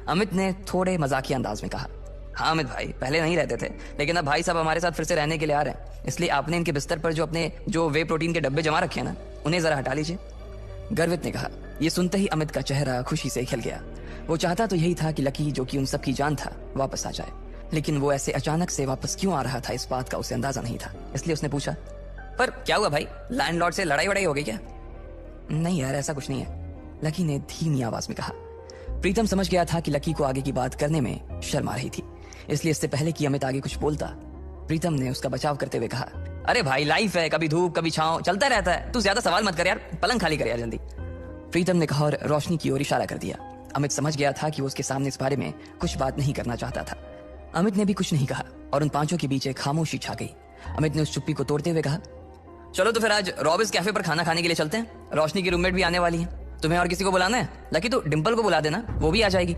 अमित ने थोड़े मजाकिया अंदाज में कहा। हाँ अमित भाई, पहले नहीं रहते थे, लेकिन अब भाई साहब हमारे साथ फिर से रहने के लिए आ रहे हैं, इसलिए आपने इनके बिस्तर पर जो वे प्रोटीन के डब्बे जमा रखे हैं ना, उन्हें जरा हटा लीजिए, गर्वित ने कहा। ये सुनते ही अमित का चेहरा खुशी से खिल गया। वो चाहता तो यही था कि लकी, जो कि उन सब की जान था, वापस आ जाए, लेकिन वो ऐसे अचानक से वापस क्यों आ रहा था इस बात का उसे अंदाजा नहीं था। इसलिए उसने पूछा, पर क्या हुआ भाई, लैंडलॉर्ड से लड़ाई वड़ाई हो गई क्या? नहीं यार, ऐसा कुछ नहीं है, लकी ने धीमी आवाज में कहा। प्रीतम समझ गया था कि लकी को आगे की बात करने में शर्म आ रही थी, इसलिए इससे पहले कि अमित आगे कुछ बोलता, प्रीतम ने उसका बचाव करते हुए कहा, अरे भाई लाइफ है, कभी धूप कभी छांव, चलता रहता है, तू ज्यादा सवाल मत कर यार, पलंग खाली कर यार जल्दी। प्रीतम ने कहा और रोशनी की ओर इशारा कर दिया। अमित समझ गया था कि वो उसके सामने इस बारे में कुछ बात नहीं करना चाहता था। अमित ने भी कुछ नहीं कहा और उन पांचों के बीच एक खामोशी छा गई। अमित ने उस चुप्पी को तोड़ते हुए कहा, चलो तो फिर आज रॉबिस कैफे पर खाना खाने के लिए चलते हैं। रोशनी की रूममेट भी आने वाली है। तुम्हें और किसी को बुलाना है? लकी तो डिंपल को बुला देना, वो भी आ जाएगी।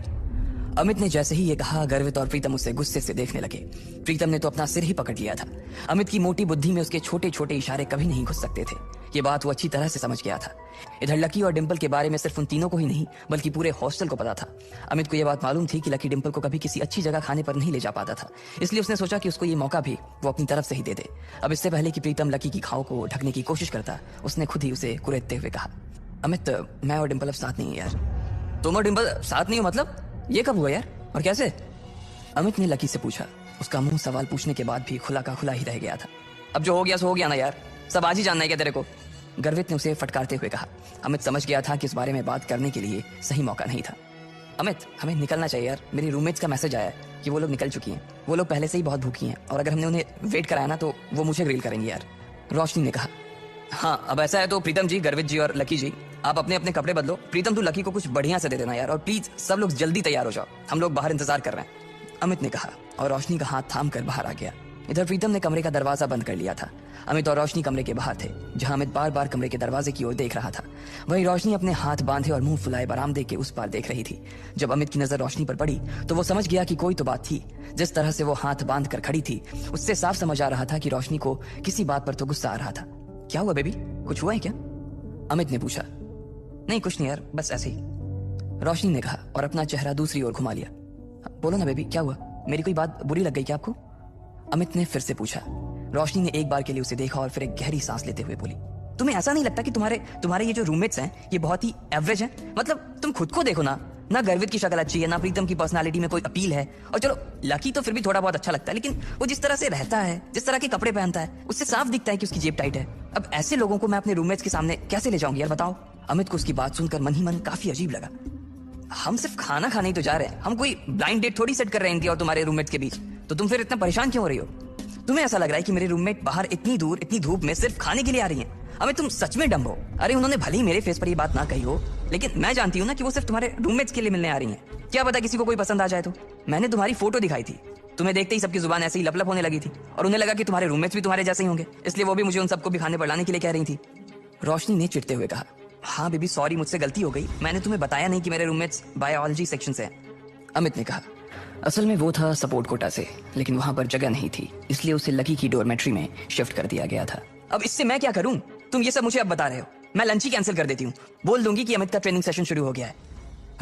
अमित ने जैसे ही ये कहा, गर्वित और प्रीतम उसे गुस्से से देखने लगे। प्रीतम ने तो अपना सिर ही पकड़ लिया था। अमित की मोटी बुद्धि में उसके छोटे छोटे इशारे कभी नहीं घुस सकते थे। ये बात वो अच्छी तरह से समझ गया था। इधर लकी और डिंपल के बारे में सिर्फ उन तीनों को ही नहीं बल्कि पूरे हॉस्टल को पता था। अमित को यह बात मालूम थी कि लकी डिंपल को कभी किसी अच्छी जगह खाने पर नहीं ले जा पाता था, इसलिए उसने सोचा कि उसको ये मौका भी वो अपनी तरफ से ही दे दे। अब इससे पहले कि प्रीतम लकी की खाओ को ढकने की कोशिश करता, उसने खुद ही उसे कुरेदते हुए कहा, अमित मैं और डिंपल अब साथ नहीं है यार। तुम और डिंपल साथ नहीं हो मतलब? ये कब हुआ यार और कैसे? अमित ने लकी से पूछा। उसका मुंह सवाल पूछने के बाद भी खुला का खुला ही रह गया था। अब जो हो गया सो हो गया ना यार, सब आज ही जानना है क्या तेरे को? गर्वित ने उसे फटकारते हुए कहा। अमित समझ गया था कि इस बारे में बात करने के लिए सही मौका नहीं था। अमित हमें निकलना चाहिए यार, मेरी रूममेट्स का मैसेज आया है कि वो लोग निकल चुकी हैं। वो लोग पहले से ही बहुत भूखी हैं और अगर हमने उन्हें वेट कराया ना तो वो मुझे ग्रिल करेंगी यार। रोशनी ने कहा, हाँ अब ऐसा है तो प्रीतम जी, गर्वित जी और लकी जी आप अपने अपने कपड़े बदलो। प्रीतम तू लकी को कुछ बढ़िया से दे देना यार, और प्लीज सब लोग जल्दी तैयार हो जाओ, हम लोग बाहर इंतजार कर रहे हैं, अमित ने कहा और रोशनी का हाथ थाम कर बाहर आ गया। इधर प्रीतम ने कमरे का दरवाजा बंद कर लिया था। अमित और रोशनी कमरे के बाहर थे, जहां अमित बार बार कमरे के दरवाजे की ओर देख रहा था। वहीं रोशनी अपने हाथ बांधे और मुंह फुलाए बरामदे के उस पार देख रही थी। जब अमित की नजर रोशनी पर पड़ी तो वो समझ गया कि कोई तो बात थी। जिस तरह से वो हाथ बांध कर खड़ी थी उससे साफ समझ आ रहा था कि रोशनी को किसी बात पर तो गुस्सा आ रहा था। क्या हुआ बेबी, कुछ हुआ है क्या? अमित ने पूछा। नहीं कुछ नहीं यार, बस ऐसे ही, रोशनी ने कहा और अपना चेहरा दूसरी ओर घुमा लिया। बोलो ना बेबी, क्या हुआ? मेरी कोई बात बुरी लग गई क्या आपको? अमित ने फिर से पूछा। रोशनी ने एक बार के लिए उसे देखा और फिर एक गहरी सांस लेते हुए बोली, तुम्हें ऐसा नहीं लगता कि तुम्हारे ये जो रूममेट्स हैं ये बहुत ही एवरेज हैं? मतलब तुम खुद को देखो ना गर्वित की शक्ल अच्छी है, ना प्रीतम की पर्सनालिटी में कोई अपील है, और चलो लकी तो फिर भी थोड़ा बहुत अच्छा लगता है, लेकिन वो जिस तरह से रहता है, जिस तरह के कपड़े पहनता है, उससे साफ दिखता है कि उसकी जेब टाइट है। अब ऐसे लोगों को मैं अपने रूममेट्स के सामने कैसे ले जाऊंगी यार, बताओ? अमित को उसकी बात सुनकर मन ही मन काफी अजीब लगा। हम सिर्फ खाना खाने ही तो जा रहे हैं, हम कोई ब्लाइंड डेट थोड़ी सेट कर रहे हैं इनकी और तुम्हारे रूममेट्स के बीच, तो तुम फिर इतना परेशान क्यों हो रही हो? तुम्हें ऐसा लग रहा है कि मेरे रूममेट बाहर इतनी दूर इतनी धूप में सिर्फ खाने के लिए आ रही हैं? अमित तुम सच में डम हो। अरे उन्होंने भले ही मेरे फेस पर ये बात ना कही हो, लेकिन मैं जानती हूँ ना कि वो सिर्फ तुम्हारे रूममेट्स के लिए मिलने आ रही हैं। क्या पता किसी को कोई पसंद आ जाए तो। मैंने तुम्हारी फोटो दिखाई थी, तुम्हें देखते ही सबकी जुबान ऐसे ही लपलप होने लगी थी और उन्हें लगा कि तुम्हारे रूममेट्स भी तुम्हारे जैसे ही होंगे, इसलिए वो भी मुझे उन सबको भी खाने पर लाने के लिए कह रही थी। रोशनी ने चिढ़ते हुए कहा, हाँ बेबी सॉरी, मुझसे गलती हो गई, मैंने तुम्हें बताया नहीं कि मेरे रूममेट्स बायोलॉजी सेक्शन से हैं। अमित ने कहा, असल में वो था सपोर्ट कोटा से, लेकिन वहां पर जगह नहीं थी, इसलिए उसे लकी की डोरमेट्री में शिफ्ट कर दिया गया था। अब इससे मैं क्या करूं? तुम ये सब मुझे अब बता रहे हो। मैं लंच ही कैंसिल कर देती हूँ, बोल दूंगी कि अमित का ट्रेनिंग सेशन शुरू हो गया है।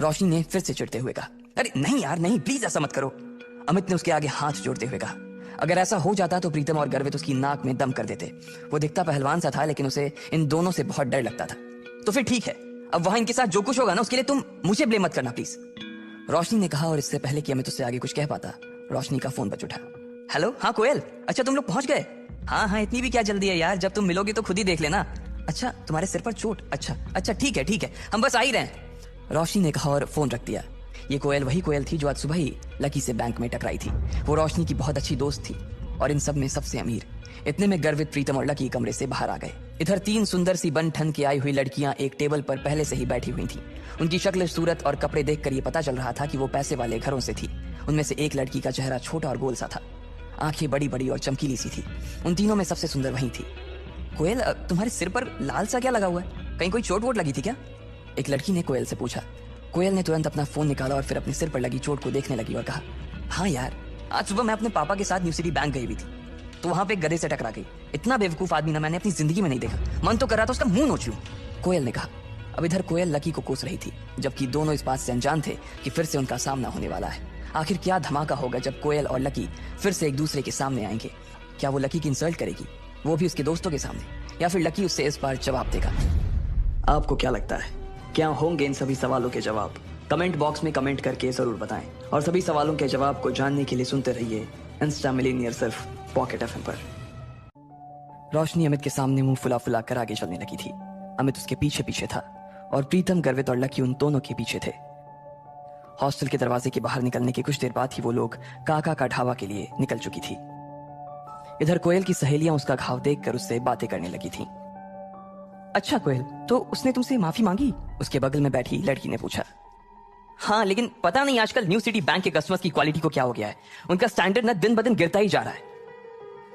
रोशनी ने फिर से चिढ़ते हुए कहा, अरे नहीं यार नहीं, प्लीज ऐसा मत करो। अमित ने उसके आगे हाथ जोड़ते हुए कहा, अगर ऐसा हो जाता तो प्रीतम और गर्वित उसकी नाक में दम कर देते। वो दिखता पहलवान सा था, लेकिन उसे इन दोनों से बहुत डर लगता था। तो फिर ठीक है, अब वहां इनके साथ जो कुछ होगा ना उसके लिए तुम मुझे ब्लेम मत करना प्लीज, रोशनी ने कहा। और इससे पहले कि अमित उससे आगे कुछ कह पाता, रोशनी का फोन बज उठा। हेलो, हाँ कोयल, अच्छा तुम लोग पहुंच गए? हाँ इतनी भी क्या जल्दी है यार, जब तुम मिलोगे तो खुद ही देख लेना। अच्छा तुम्हारे सिर पर चोट? अच्छा ठीक है, हम बस आ ही रहे हैं, रोशनी ने कहा और फोन रख दिया। ये कोयल वही कोयल थी जो आज सुबह ही लकी से बैंक में टकराई थी। वो रोशनी की बहुत अच्छी दोस्त थी और इन सब में सबसे अमीर। इतने में गर्वित, प्रीतम और लकी कमरे से बाहर आ गए। इधर तीन सुंदर सी बन ठन के आई हुई लड़कियां एक टेबल पर पहले से ही बैठी हुई थी। उनकी शक्ल, सूरत और कपड़े देखकर ये पता चल रहा था कि वो पैसे वाले घरों से थी। उनमें से एक लड़की का चेहरा छोटा और गोल सा था, आंखें बड़ी बड़ी और चमकीली सी थी। उन तीनों में सबसे सुंदर वही थी। कोयल तुम्हारे सिर पर लाल सा क्या लगा हुआ है, कहीं कोई चोट वोट लगी थी क्या? एक लड़की ने कोयल से पूछा। कोयल ने तुरंत अपना फोन निकाला और फिर अपने सिर पर लगी चोट को देखने लगी और कहा, हाँ यार आज सुबह मैं अपने पापा के साथ न्यू सिटी बैंक गई हुई थी, तो वहां पे एक गधे से टकरा गई। इतना बेवकूफ आदमी ना मैंने अपनी जिंदगी में नहीं देखा, मन तो कर रहा था उसका मुंह नोच लूं, कोयल ने कहा। अब इधर कोयल लकी को कोस रही थी, जबकि दोनों इस बात से अनजान थे कि फिर से उनका सामना होने वाला है। आखिर क्या धमाका होगा जब कोयल और लकी फिर से एक दूसरे के सामने आएंगे? क्या वो लकी की इंसल्ट करेगी, वो भी उसके दोस्तों के सामने, या फिर लकी उससे इस बार जवाब देगा? आपको क्या लगता है, क्या होंगे इन सभी सवालों के जवाब? कमेंट बॉक्स में कमेंट करके जरूर बताएं, और सभी सवालों के जवाब को जानने के लिए सुनते रहिए इंस्टा मिलीनियर सिर्फ पॉकेट एफएम पर। रोशनी अमित के सामने मुंह फुला फुला कर आगे चलने लगी थी। अमित उसके पीछे पीछे था और प्रीतम, गर्वित और लकी उन दोनों के पीछे थे। हॉस्टल के दरवाजे के बाहर निकलने के कुछ देर बाद ही वो लोग काका का ढाबा के लिए निकल चुकी थी। इधर कोयल की सहेलियां उसका घाव देखकर उससे बातें करने लगी थीं। अच्छा कोयल, तो उसने तुमसे माफी मांगी? उसके बगल में बैठी लड़की ने पूछा। हाँ, लेकिन पता नहीं आजकल न्यू सिटी बैंक के कस्टमर्स की क्वालिटी को क्या हो गया है। उनका स्टैंडर्ड ना दिन ब दिन गिरता ही जा रहा है।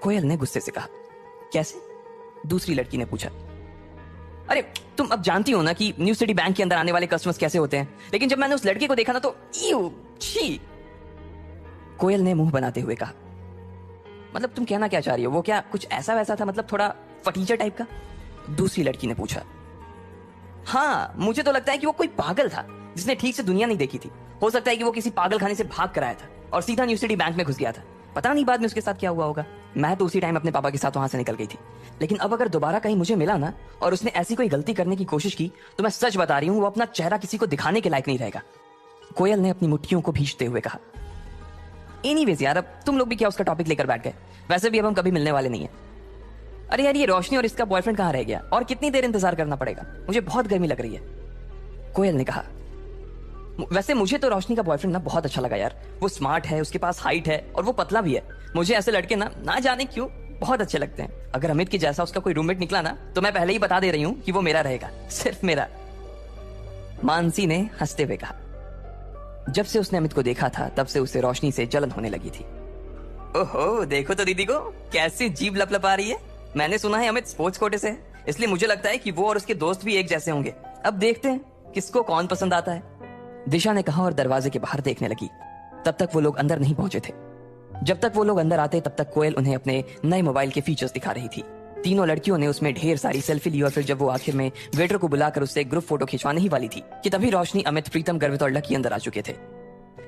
कोयल ने गुस्से से कहा। कैसे? दूसरी लड़की ने पूछा। अरे तुम अब जानती हो ना कि न्यू सिटी बैंक के अंदर आने वाले कस्टमर्स कैसे होते हैं, लेकिन जब मैंने उस लड़के को देखा ना तो छी। कोयल ने मुंह बनाते हुए कहा। मतलब तुम कहना क्या चाह रही हो? वो क्या कुछ ऐसा वैसा था, मतलब थोड़ा फटीचर टाइप का? दूसरी लड़की ने पूछा। हाँ, मुझे तो लगता है कि वो कोई पागल था जिसने ठीक से दुनिया नहीं देखी थी। हो सकता है कि वो किसी पागल खाने से भाग कर आया था और सीधा न्यू सिटी बैंक में घुस गया था। पता नहीं बाद में उसके साथ क्या हुआ होगा। मैं तो उसी टाइम अपने पापा के साथ वहां से निकल गई थी। लेकिन अब अगर दोबारा कहीं मुझे मिला ना और उसने ऐसी कोई गलती करने की कोशिश की तो मैं सच बता रही हूँ, वो अपना चेहरा किसी को दिखाने के लायक नहीं रहेगा। कोयल ने अपनी मुट्ठियों को भींचते हुए कहा। एनीवेज यार, अब तुम लोग भी क्या उसका टॉपिक लेकर बैठ गए? वैसे भी अब हम कभी मिलने वाले नहीं है। अरे यार, ये रोशनी और इसका बॉयफ्रेंड कहाँ रह गया? और कितनी देर इंतजार करना पड़ेगा? मुझे बहुत गर्मी लग रही है। कोयल ने कहा। वैसे मुझे तो रोशनी का बॉयफ्रेंड ना बहुत अच्छा लगा यार। वो स्मार्ट है, उसके पास हाइट है और वो पतला भी है। मुझे ऐसे लड़के ना जाने क्यों बहुत अच्छे लगते हैं। अगर अमित के जैसा उसका कोई रूममेट निकला ना तो मैं पहले ही बता दे रही हूँ कि वो मेरा रहेगा, सिर्फ मेरा। मानसी ने हंसते हुए कहा। जब से उसने अमित को देखा था तब से उसे रोशनी से जलन होने लगी थी। ओहो, देखो तो दीदी को कैसी जीभ लपलपा रही है। मैंने सुना है अमित स्पोर्ट्स कोटे से है, इसलिए मुझे लगता है कि वो और उसके दोस्त भी एक जैसे होंगे। अब देखते हैं किसको कौन पसंद आता है। दिशा ने कहा और दरवाजे के बाहर देखने लगी। तब तक वो लोग अंदर नहीं पहुंचे थे। जब तक वो लोग अंदर आते तब तक कोयल उन्हें अपने नए मोबाइल के फीचर्स दिखा रही थी। तीनों लड़कियों ने उसमें ढेर सारी सेल्फी ली और फिर जब वो आखिर में वेटर को बुलाकर उससे ग्रुप फोटो खिंचवाने ही वाली थी कि तभी रोशनी, अमित, प्रीतम, गर्वित और लकी अंदर आ चुके थे।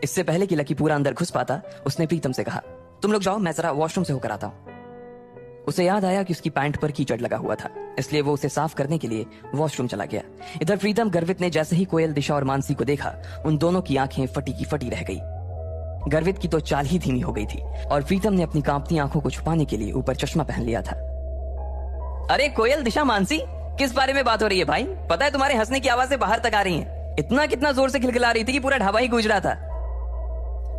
इससे पहले कि लकी पूरा अंदर घुस पाता, उसने प्रीतम से कहा, तुम लोग जाओ, मैं जरा वॉशरूम से होकर आता हूँ। उसे याद आया कि उसकी पैंट पर कीचड़ लगा हुआ था, इसलिए वो उसे साफ करने के लिए वॉशरूम चला गया। इधर प्रीतम, गर्वित ने जैसे ही कोयल, दिशा और मानसी को देखा, उन दोनों की आंखें फटी की फटी रह गई। गर्वित की तो चाल ही धीमी हो गई थी और प्रीतम ने अपनी कांपती आंखों को छुपाने के लिए ऊपर चश्मा पहन लिया था। अरे कोयल, दिशा, मानसी, किस बारे में बात हो रही है भाई? पता है तुम्हारे हंसने की आवाजें बाहर तक आ रही हैं। इतना कितना जोर से खिलखिला रही थी कि पूरा ढाबा ही गूंज रहा था।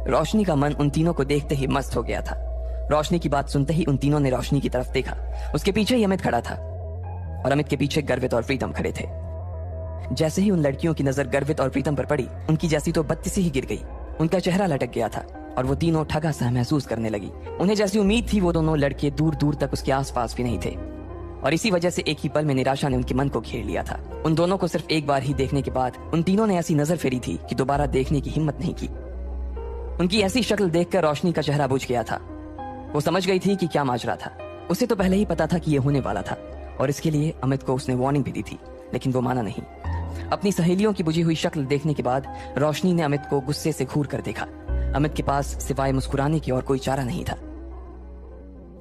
रोशनी का मन उन तीनों को देखते ही मस्त हो गया था। रोशनी की बात सुनते ही उन तीनों ने रोशनी की तरफ देखा। उसके पीछे ही अमित खड़ा था और अमित के पीछे गर्वित और प्रीतम खड़े थे। जैसे ही उन लड़कियों की नजर गर्वित और प्रीतम पर पड़ी, उनकी जैसी तो बत्ती सी ही गिर गई। उनका चेहरा लटक गया था और वो तीनों ठगा सा महसूस करने लगी। उन्हें जैसी उम्मीद थी वो दोनों लड़के दूर दूर तक उसके आसपास भी नहीं थे और इसी वजह से एक ही पल में निराशा ने उनके मन को घेर लिया था। उन दोनों को सिर्फ एक बार ही देखने के बाद उन तीनों ने ऐसी नजर फेरी थी कि दोबारा देखने की हिम्मत नहीं की। उनकी ऐसी शक्ल देखकर रोशनी का चेहरा बुझ गया था। वो समझ गई थी कि क्या माजरा था। उसे तो पहले ही पता था कि ये होने वाला था और इसके लिए अमित को उसने वार्निंग भी दी थी, लेकिन वो माना नहीं। अपनी सहेलियों की बुझी हुई शक्ल देखने के बाद रोशनी ने अमित को गुस्से से घूर कर देखा। अमित के पास सिवाय मुस्कुराने के और कोई चारा नहीं था,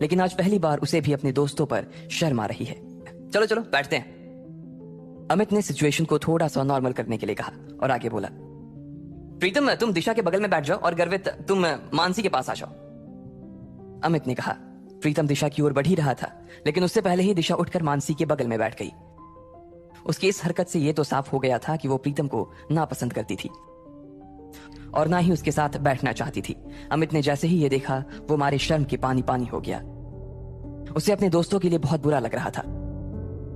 लेकिन आज पहली बार उसे भी अपने दोस्तों पर शर्म आ रही है। चलो चलो बैठते हैं। अमित ने सिचुएशन को थोड़ा सा नॉर्मल करने के लिए कहा और आगे बोला, प्रीतम तुम दिशा के बगल में बैठ जाओ और गर्वित तुम मानसी के पास आ जाओ। अमित ने कहा। प्रीतम दिशा की ओर बढ़ ही रहा था, लेकिन उससे पहले ही दिशा उठकर मानसी के बगल में बैठ गई। उसकी इस हरकत से यह तो साफ हो गया था कि वो प्रीतम को नापसंद करती थी और ना ही उसके साथ बैठना चाहती थी। अमित ने जैसे ही ये देखा, वो मारे शर्म के पानी पानी हो गया। उसे अपने दोस्तों के लिए बहुत बुरा लग रहा था।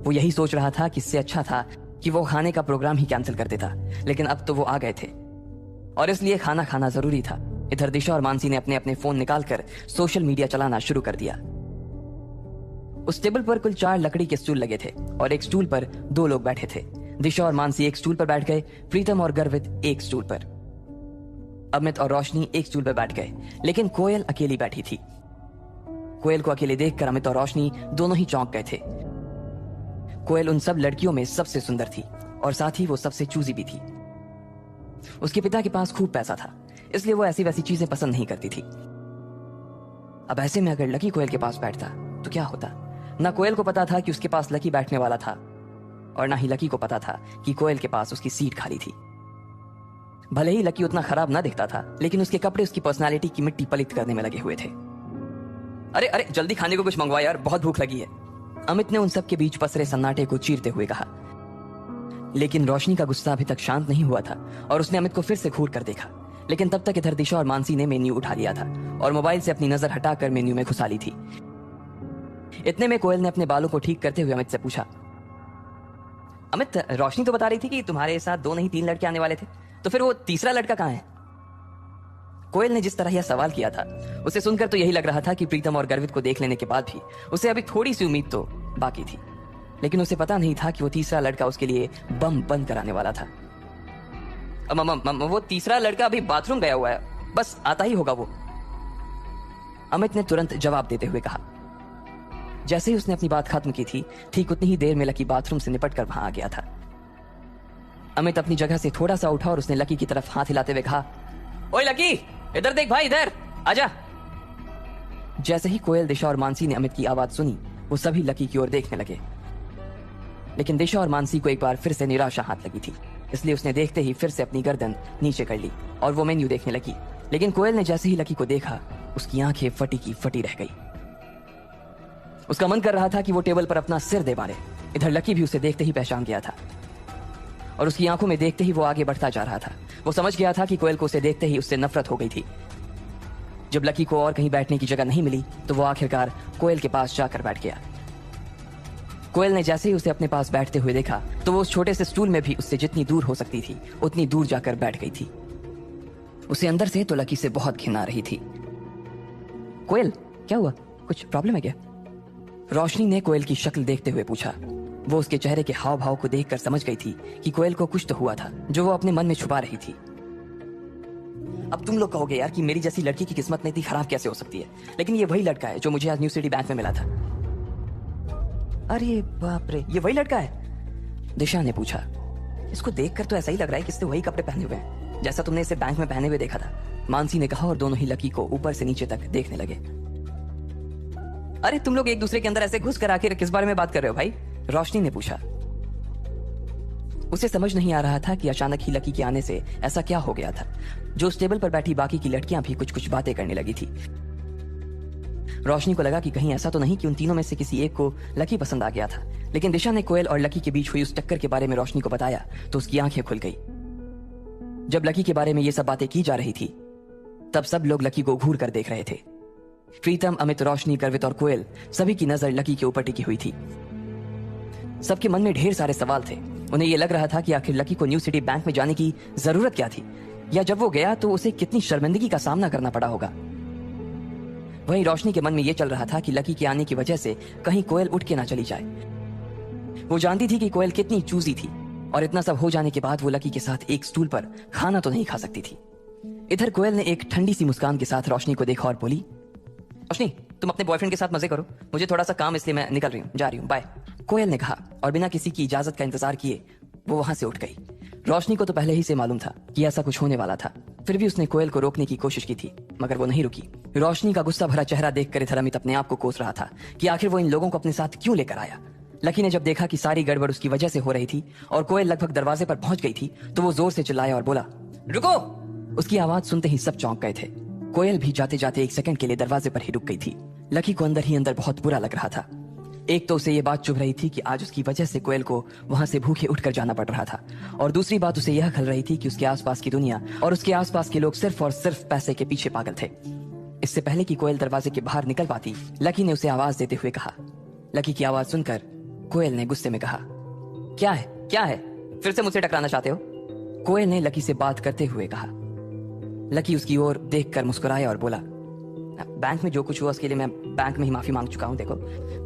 वो यही सोच रहा था कि इससे अच्छा था कि वो खाने का प्रोग्राम ही कैंसिल कर देता, लेकिन अब तो वो आ गए थे और इसलिए खाना खाना जरूरी था। इधर दिशा और मानसी ने अपने अपने फोन निकालकर सोशल मीडिया चलाना शुरू कर दिया। उस टेबल पर कुल 4 लकड़ी के स्टूल लगे थे और एक स्टूल पर 2 लोग बैठे थे। दिशा और मानसी एक स्टूल पर बैठ गए, प्रीतम और गर्वित एक स्टूल पर, अमित और रोशनी एक स्टूल पर बैठ गए, लेकिन कोयल अकेली बैठी थी। कोयल को अकेले देखकर अमित और रोशनी दोनों ही चौंक गए थे। कोयल उन सब लड़कियों में सबसे सुंदर थी और साथ ही वो सबसे चूजी भी थी। उसके पिता के पास खूब पैसा था, इसलिए वो ऐसी वैसी चीजें पसंद नहीं करती थी। अब ऐसे में अगर लकी कोयल के पास बैठता तो क्या होता? ना कोयल को पता था कि उसके पास लकी बैठने वाला था और ना ही लकी को पता था कि कोयल के पास उसकी सीट खाली थी। भले ही लकी उतना खराब ना दिखता था, लेकिन उसके कपड़े उसकी पर्सनालिटी की मिट्टी पलित करने में लगे हुए थे। अरे अरे जल्दी खाने को कुछ मंगवा यार, बहुत भूख लगी है, अमित ने उन सब के बीच पसरे सन्नाटे को चीरते हुए कहा। लेकिन रोशनी का गुस्सा अभी तक शांत नहीं हुआ था और उसने अमित को फिर से घूर कर देखा। लेकिन तब तक इधर दिशा और मानसी ने मेन्यू उठा लिया था और मोबाइल से अपनी नजर हटाकर मेन्यू में घुसा ली थी। इतने में कोयल ने अपने बालों को ठीक करते हुए अमित से पूछा, अमित, रोशनी तो बता रही थी कि तुम्हारे साथ 2 नहीं 3 लड़के आने वाले थे, तो फिर वो तीसरा लड़का कहाँ है? कोयल ने जिस तरह यह सवाल किया था, उसे सुनकर तो यही लग रहा था कि प्रीतम और गर्वित को देख लेने के बाद भी उसे अभी थोड़ी सी उम्मीद तो बाकी थी। लेकिन उसे पता नहीं था कि वो तीसरा लड़का उसके लिए बम बंद कराने वाला था। वो तीसरा लड़का अभी बाथरूम गया हुआ है, बस आता ही होगा वो, अमित ने तुरंत जवाब देते हुए कहा। जैसे ही उसने अपनी बात खत्म की थी, ठीक उतनी ही देर में लकी बाथरूम से निपट कर वहां आ गया था। अमित अपनी जगह से थोड़ा सा उठा और उसने लकी की तरफ हाथ हिलाते हुए कहा, ओए लकी, इधर देख भाई, इधर आजा। जैसे ही कोयल, दिशा और मानसी ने अमित की आवाज सुनी, वो सभी लकी की ओर देखने लगे। लेकिन दिशा और मानसी को एक बार फिर से निराशा हाथ लगी थी, इसलिए उसने देखते ही फिर से अपनी गर्दन नीचे कर ली और वो मेन्यू देखने लगी। लेकिन कोयल ने जैसे ही लकी को देखा, उसकी आंखें फटी की फटी रह गई। उसका मन कर रहा था कि वो टेबल पर अपना सिर दे मारे। इधर लकी भी उसे देखते ही पहचान गया था और उसकी आंखों में देखते ही वो आगे बढ़ता जा रहा था। वो समझ गया था कि कोयल को उसे देखते ही उससे नफरत हो गई थी। जब लकी को और कहीं बैठने की जगह नहीं मिली, तो वो आखिरकार कोयल के पास जाकर बैठ गया। कोयल ने जैसे ही उसे अपने पास बैठते हुए देखा, तो वो उस छोटे से स्टूल में भी उससे जितनी दूर हो सकती थी उतनी दूर जाकर बैठ गई थी। उसे अंदर से तो लकी से बहुत घिन आ रही थी। कोयल, क्या हुआ? कुछ प्रॉब्लम है क्या? रोशनी ने कोयल की शक्ल देखते हुए पूछा। वो उसके चेहरे के हाव भाव को देखकर समझ गई थी कि कोयल को कुछ तो हुआ था जो वो अपने मन में छुपा रही थी। अब तुम लोग कहोगे यार कि मेरी जैसी लड़की की किस्मत में इतनी खराब कैसे हो सकती है, लेकिन ये वही लड़का है जो मुझे आज न्यू सिटी बैंक में मिला था। अरे बाप रे, ये वही लड़का है? दिशा ने पूछा। इसको देखकर तो ऐसा ही लग रहा है कि इसने वही कपड़े पहने हुए हैं जैसा तुमने इसे बैंक में पहने हुए देखा था, मानसी ने कहा और दोनों ही लकी को ऊपर से नीचे तक देखने लगे। अरे तुम लोग एक दूसरे के अंदर ऐसे घुस कर आखिर किस बारे में बात कर रहे हो भाई? रोशनी ने पूछा। उसे समझ नहीं आ रहा था कि अचानक ही लकी के आने से ऐसा क्या हो गया था जो उस टेबल पर बैठी बाकी की लड़कियां भी कुछ कुछ बातें करने लगी थी। रोशनी को लगा कि कहीं ऐसा तो नहीं कि उन तीनों में से किसी एक को लकी पसंद आ गया था। लेकिन दिशा ने कोयल और लकी के बीच हुई उस टक्कर के बारे में रोशनी को बताया तो उसकी आंखें खुल गई। जब लकी के बारे में ये सब बातें की जा रही थी, तब सब लोग लकी को घूर कर देख रहे थे। प्रीतम, अमित, रोशनी, गर्वित और कोयल, सभी की नजर लकी के ऊपर टिकी हुई थी। सबके मन में ढेर सारे सवाल थे। उन्हें यह लग रहा था कि आखिर लकी को न्यू सिटी बैंक में जाने की जरूरत क्या थी, या जब वो गया तो उसे कितनी शर्मिंदगी का सामना करना पड़ा होगा। वहीं रोशनी के मन में यह चल रहा था कि लकी के आने की वजह से कहीं कोयल उठ के ना चली जाए। वो जानती थी कि कोयल कितनी चूजी थी और इतना सब हो जाने के बाद वो लकी के साथ एक स्टूल पर खाना तो नहीं खा सकती थी। इधर कोयल ने एक ठंडी सी मुस्कान के साथ रोशनी को देखा और बोली, रोशनी, तुम अपने बॉयफ्रेंड के साथ मजे करो, मुझे थोड़ा सा काम, इसलिए मैं निकल रही हूँ, जा रही हूँ, बाय। कोयल ने कहा और बिना किसी की इजाजत का इंतजार किए वो वहां से उठ गई। रोशनी को तो पहले ही से मालूम था कि ऐसा कुछ होने वाला था, फिर भी उसने कोयल को रोकने की कोशिश की थी, मगर वो नहीं रुकी। रोशनी का गुस्सा भरा चेहरा देखकर इधर अमित अपने आप को कोस रहा था कि आखिर वो इन लोगों को अपने साथ क्यों लेकर आया। लकी ने जब देखा कि सारी गड़बड़ उसकी वजह से हो रही थी और कोयल लगभग दरवाजे पर पहुंच गई थी, तो वो जोर से चिल्लाया और बोला, रुको। उसकी आवाज सुनते ही सब चौंक गए थे। कोयल भी जाते जाते 1 सेकंड के लिए दरवाजे पर ही रुक गई थी। लकी को अंदर ही अंदर बहुत बुरा लग रहा था। एक तो उसे यह बात चुभ रही थी कि आज उसकी वजह से कोयल को वहां से भूखे उठकर जाना पड़ रहा था, और दूसरी बात उसे यह खल रही थी कि उसके आसपास की दुनिया और उसके आसपास के लोग सिर्फ और सिर्फ पैसे के पीछे पागल थे। इससे पहले कि कोयल दरवाजे के बाहर निकल पाती, लकी ने उसे आवाज देते हुए कहा। लकी की आवाज सुनकर कोयल ने गुस्से में कहा, क्या है, क्या है, फिर से मुझसे टकराना चाहते हो? कोयल ने लकी से बात करते हुए कहा। लकी उसकी ओर देखकर मुस्कुराया और बोला, बैंक में जो कुछ हुआ उसके लिए मैं बैंक में ही माफी मांग चुका हूं। देखो,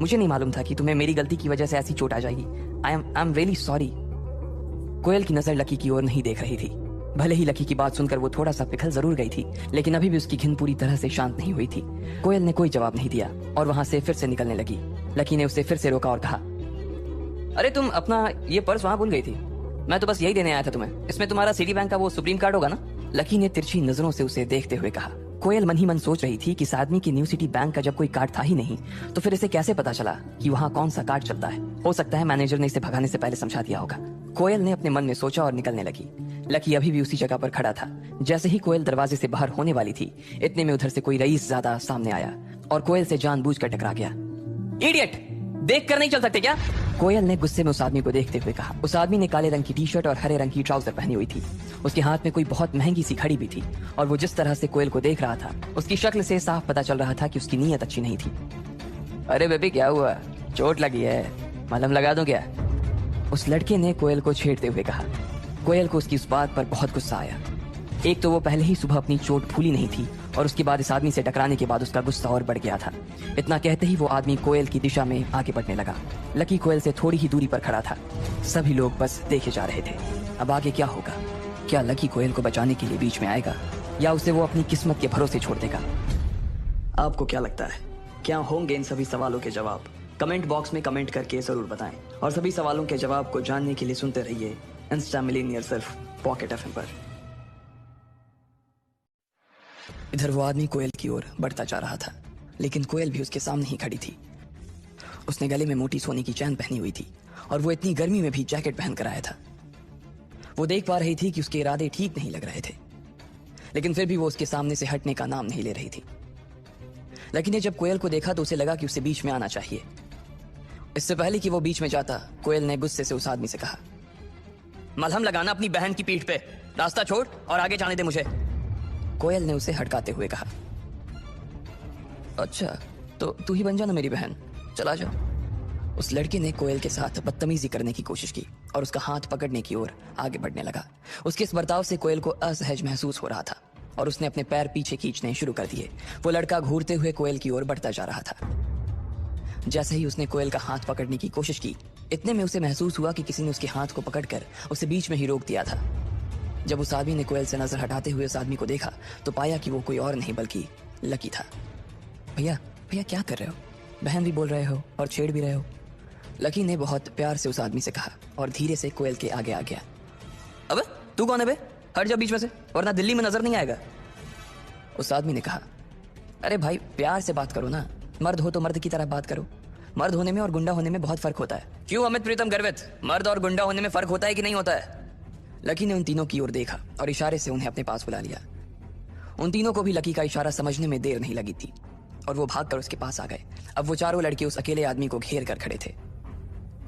मुझे नहीं मालूम था कि तुम्हें मेरी गलती की वजह से ऐसी चोट आ जाएगी। I am really sorry. Koyal की नजर लकी की ओर नहीं देख रही थी। भले ही लकी की बात सुनकर वो थोड़ा सा पिघल जरूर गई थी, लेकिन अभी भी उसकी घिन पूरी तरह से शांत नहीं हुई थी। कोयल ने कोई जवाब नहीं दिया और वहां से फिर से निकलने लगी। लकी ने उसे फिर से रोका और कहा, अरे तुम अपना ये पर्स वहां भूल गई थी, मैं तो बस यही देने आया था तुम्हें, इसमें तुम्हारा सिटी बैंक का वो सुप्रीम कार्ड होगा ना? लकी ने तिरछी नजरों से उसे देखते हुए कहा। कोयल मन ही मन सोच रही थी कि इस आदमी की न्यू सिटी बैंक का जब कोई कार्ड था ही नहीं, तो फिर इसे कैसे पता चला कि वहाँ कौन सा कार्ड चलता है? हो सकता है मैनेजर ने इसे भगाने से पहले समझा दिया होगा। कोयल ने अपने मन में सोचा और निकलने लगी। लकी अभी भी उसी जगह पर खड़ा था। जैसे ही कोयल दरवाजे से बाहर होने वाली थी, इतने में उधर से कोई रईस ज्यादा सामने आया और कोयल से जानबूझकर टकरा गया। इडियट, देख कर नहीं चल सकते क्या? कोयल ने गुस्से में उस आदमी को देखते हुए कहा। उस आदमी ने काले रंग की टी शर्ट और हरे रंग की ट्राउजर पहनी हुई थी। उसके हाथ में कोई बहुत महंगी सी घड़ी भी थी और वो जिस तरह से कोयल को देख रहा था, उसकी शक्ल से साफ पता चल रहा था कि उसकी नीयत अच्छी नहीं थी। अरे बेबी, क्या हुआ? चोट लगी है? मलहम लगा दूं क्या? उस लड़के ने कोयल को छेड़ते हुए कहा। कोयल को उसकी उस बात पर बहुत गुस्सा आया। एक तो वो पहले ही सुबह अपनी चोट भूली नहीं थी और उसके बाद इस आदमी से टकराने के बाद उसका गुस्सा और बढ़ गया था। इतना कहते ही वो आदमी कोयल की दिशा में आगे बढ़ने लगा। लकी कोयल से थोड़ी ही दूरी पर खड़ा था। सभी लोग बस देखे जा रहे थे। अब आगे क्या होगा? क्या लकी कोयल को बचाने के लिए बीच में आएगा या उसे वो अपनी किस्मत के भरोसे छोड़ देगा? आपको क्या लगता है, क्या होंगे इन सभी सवालों के जवाब? कमेंट बॉक्स में कमेंट करके जरूर बताएं और सभी सवालों के जवाब को जानने के लिए सुनते रहिए इंस्टा मिलीनियर सिर्फ पॉकेट एफएम पर। इधर वो आदमी कोयल की ओर बढ़ता जा रहा था, लेकिन कोयल भी उसके सामने ही खड़ी थी। उसने गले में मोटी सोने की चैन पहनी हुई थी और वो इतनी गर्मी में भी जैकेट पहन कर आया था। वो देख पा रही थी कि उसके इरादे ठीक नहीं लग रहे थे, लेकिन फिर भी वो उसके सामने से हटने का नाम नहीं ले रही थी। लकी ने जब कोयल को देखा तो उसे लगा कि उसे बीच में आना चाहिए। इससे पहले कि वो बीच में जाता, कोयल ने गुस्से से उस आदमी से कहा, मलहम लगाना अपनी बहन की पीठ पे, रास्ता छोड़ और आगे जाने दे मुझे। कोयल ने उसे हटकाते हुए कहा, अच्छा तो तू ही बन जा ना मेरी बहन, चला जा। उस लड़के ने कोयल के साथ बदतमीजी करने की कोशिश की और उसका हाथ पकड़ने की ओर आगे बढ़ने लगा। उसके इस बर्ताव से कोयल को असहज महसूस हो रहा था और उसने अपने पैर पीछे खींचने शुरू कर दिए। वो लड़का घूरते हुए कोयल की ओर बढ़ता जा रहा था। जैसे ही उसने कोयल का हाथ पकड़ने की कोशिश की, इतने में उसे महसूस हुआ कि किसी ने उसके हाथ को पकड़कर उसे बीच में ही रोक दिया था। जब उस आदमी ने कोयल से नजर हटाते हुए उस आदमी को देखा तो पाया कि वो कोई और नहीं बल्कि लकी था। भैया भैया क्या कर रहे हो? बहन भी बोल रहे हो और छेड़ भी रहे हो। लकी ने बहुत प्यार से उस आदमी से कहा और धीरे से कोयल के आगे आ गया। अबे तू कौन है बे? हट जा बीच में से, वरना दिल्ली में नजर नहीं आएगा। उस आदमी ने कहा, अरे भाई प्यार से बात करो ना, मर्द हो तो मर्द की तरह बात करो। मर्द होने में और गुंडा होने में बहुत फर्क होता है। क्यों अमित प्रीतम गर्वित, मर्द और गुंडा होने में फर्क होता है कि नहीं होता है? लकी ने उन तीनों की ओर देखा और इशारे से उन्हें अपने पास बुला लिया। उन तीनों को भी लकी का इशारा समझने में देर नहीं लगी थी और वो भागकर उसके पास आ गए। अब वो चारों लड़के उस अकेले आदमी को घेर कर खड़े थे।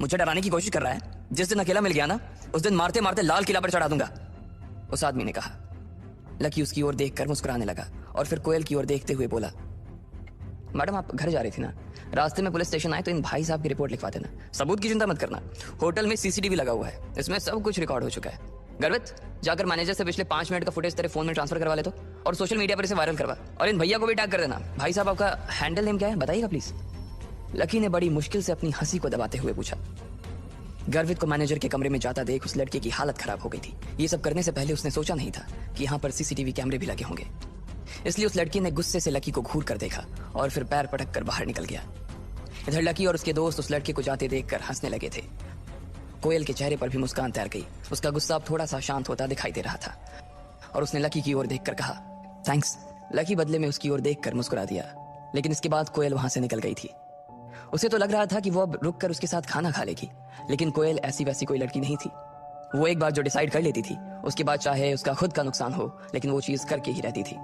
मुझे डराने की कोशिश कर रहा है? जिस दिन अकेला मिल गया ना, उस दिन मारते मारते लाल किला पर चढ़ा दूंगा, उस आदमी ने कहा। लकी उसकी ओर देखकर मुस्कुराने लगा और फिर कोयल की ओर देखते हुए बोला, मैडम आप घर जा रही थी ना, रास्ते में पुलिस स्टेशन आए तो इन भाई साहब की रिपोर्ट लिखवा देना। सबूत की चिंता मत करना, होटल में सीसीटीवी लगा हुआ है, इसमें सब कुछ रिकॉर्ड हो चुका है। गर्वित जाकर मैनेजर से पिछले 5 मिनट का फुटेज तेरे फोन में ट्रांसफर करवा ले तो, और सोशल मीडिया पर इसे वायरल करवा, और इन भैया को भी टैग कर देना। भाई साहब आपका हैंडल नेम क्या है बताइएगा प्लीज। लकी ने बड़ी मुश्किल से अपनी हंसी को दबाते हुए पूछा। गर्वित को मैनेजर के कमरे में जाता देख उस लड़के की हालत खराब हो गई थी। ये सब करने से पहले उसने सोचा नहीं था कि यहाँ पर सीसीटीवी कैमरे भी लगे होंगे। इसलिए उस लड़के ने गुस्से से लकी को घूर कर देखा और फिर पैर पटक कर बाहर निकल गया। इधर लकी और उसके दोस्त उस लड़के को जाते देखकर हंसने लगे थे। कोयल के चेहरे पर भी मुस्कान तैर गई। उसका गुस्सा अब थोड़ा सा शांत होता दिखाई दे रहा था और उसने लकी की ओर देखकर कहा, थैंक्स। लकी बदले में उसकी ओर देखकर मुस्कुरा दिया, लेकिन इसके बाद कोयल वहां से निकल गई थी। उसे तो लग रहा था कि वो अब रुक कर उसके साथ खाना खा लेगी, लेकिन कोयल ऐसी वैसी कोई लड़की नहीं थी। वो एक बार जो डिसाइड कर लेती थी, उसके बाद चाहे उसका खुद का नुकसान हो, लेकिन वो चीज करके ही रहती थी।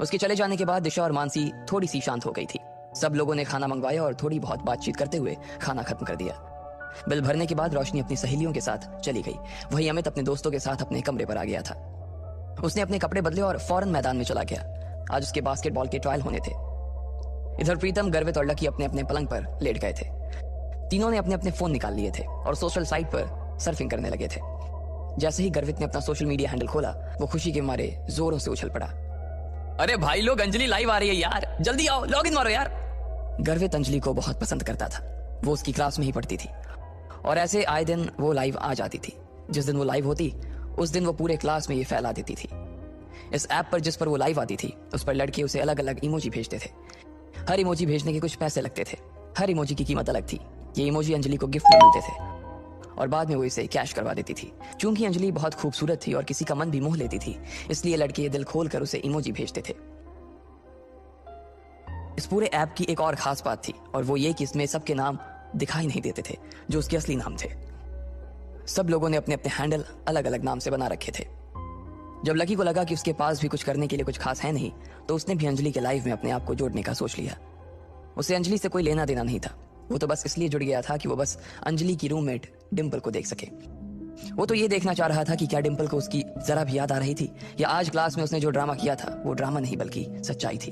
उसके चले जाने के बाद दिशा और मानसी थोड़ी सी शांत हो गई थी। सब लोगों ने खाना मंगवाया और थोड़ी बहुत बातचीत करते हुए खाना खत्म कर दिया। बिल भरने के बाद रोशनी अपनी सहेलियों के साथ चली गई। वहीं अमित अपने दोस्तों के साथ अपने कमरे पर आ गया था। उसने अपने कपड़े बदले और फौरन मैदान में चला गया। आज उसके बास्केटबॉल के ट्रायल होने थे। इधर प्रीतम, गर्वित और लकी अपने अपने पलंग पर लेट गए थे। तीनों ने अपने अपने फोन निकाल लिए थे और सोशल साइट पर सर्फिंग करने लगे थे। जैसे ही गर्वित ने अपना सोशल मीडिया हैंडल खोला, वो खुशी के मारे जोरों से उछल पड़ा। अरे भाई लोग, अंजलि लाइव आ रही है यार, जल्दी आओ, लॉग इन मारो यार। गर्वित अंजलि को बहुत पसंद करता था। वो उसकी क्लास में ही पढ़ती थी और ऐसे आए दिन वो लाइव आ जाती थी। जिस दिन वो लाइव होती, उस दिन वो पूरे क्लास में ये फैला देती थी। इस ऐप पर जिस पर वो लाइव आती थी, उस पर लड़के उसे अलग अलग इमोजी भेजते थे। हर इमोजी भेजने के कुछ पैसे लगते थे। हर इमोजी की कीमत अलग थी। ये इमोजी अंजलि को गिफ्ट में मिलते थे और बाद में वो इसे कैश करवा देती थी। चूंकि अंजलि बहुत खूबसूरत थी और किसी का मन भी मोह लेती थी, इसलिए लड़के ये दिल खोल कर उसे इमोजी भेजते थे। इस पूरे ऐप की एक और खास बात थी और वो ये कि इसमें सबके नाम दिखाई नहीं देते थे जो उसके असली नाम थे। सब लोगों ने अपने अपने हैंडल अलग अलग नाम से बना रखे थे। जब लकी को लगा कि उसके पास भी कुछ करने के लिए कुछ खास है नहीं, तो उसने भी अंजलि के लाइव में अपने आप को जोड़ने का सोच लिया। उसे अंजलि से कोई लेना देना नहीं था। वो तो बस इसलिए जुड़ गया था कि वो बस अंजलि की रूममेट डिंपल को देख सके। वो तो ये देखना चाह रहा था कि क्या डिंपल को उसकी जरा भी याद आ रही थी, या आज क्लास में उसने जो ड्रामा किया था वो ड्रामा नहीं बल्कि सच्चाई थी।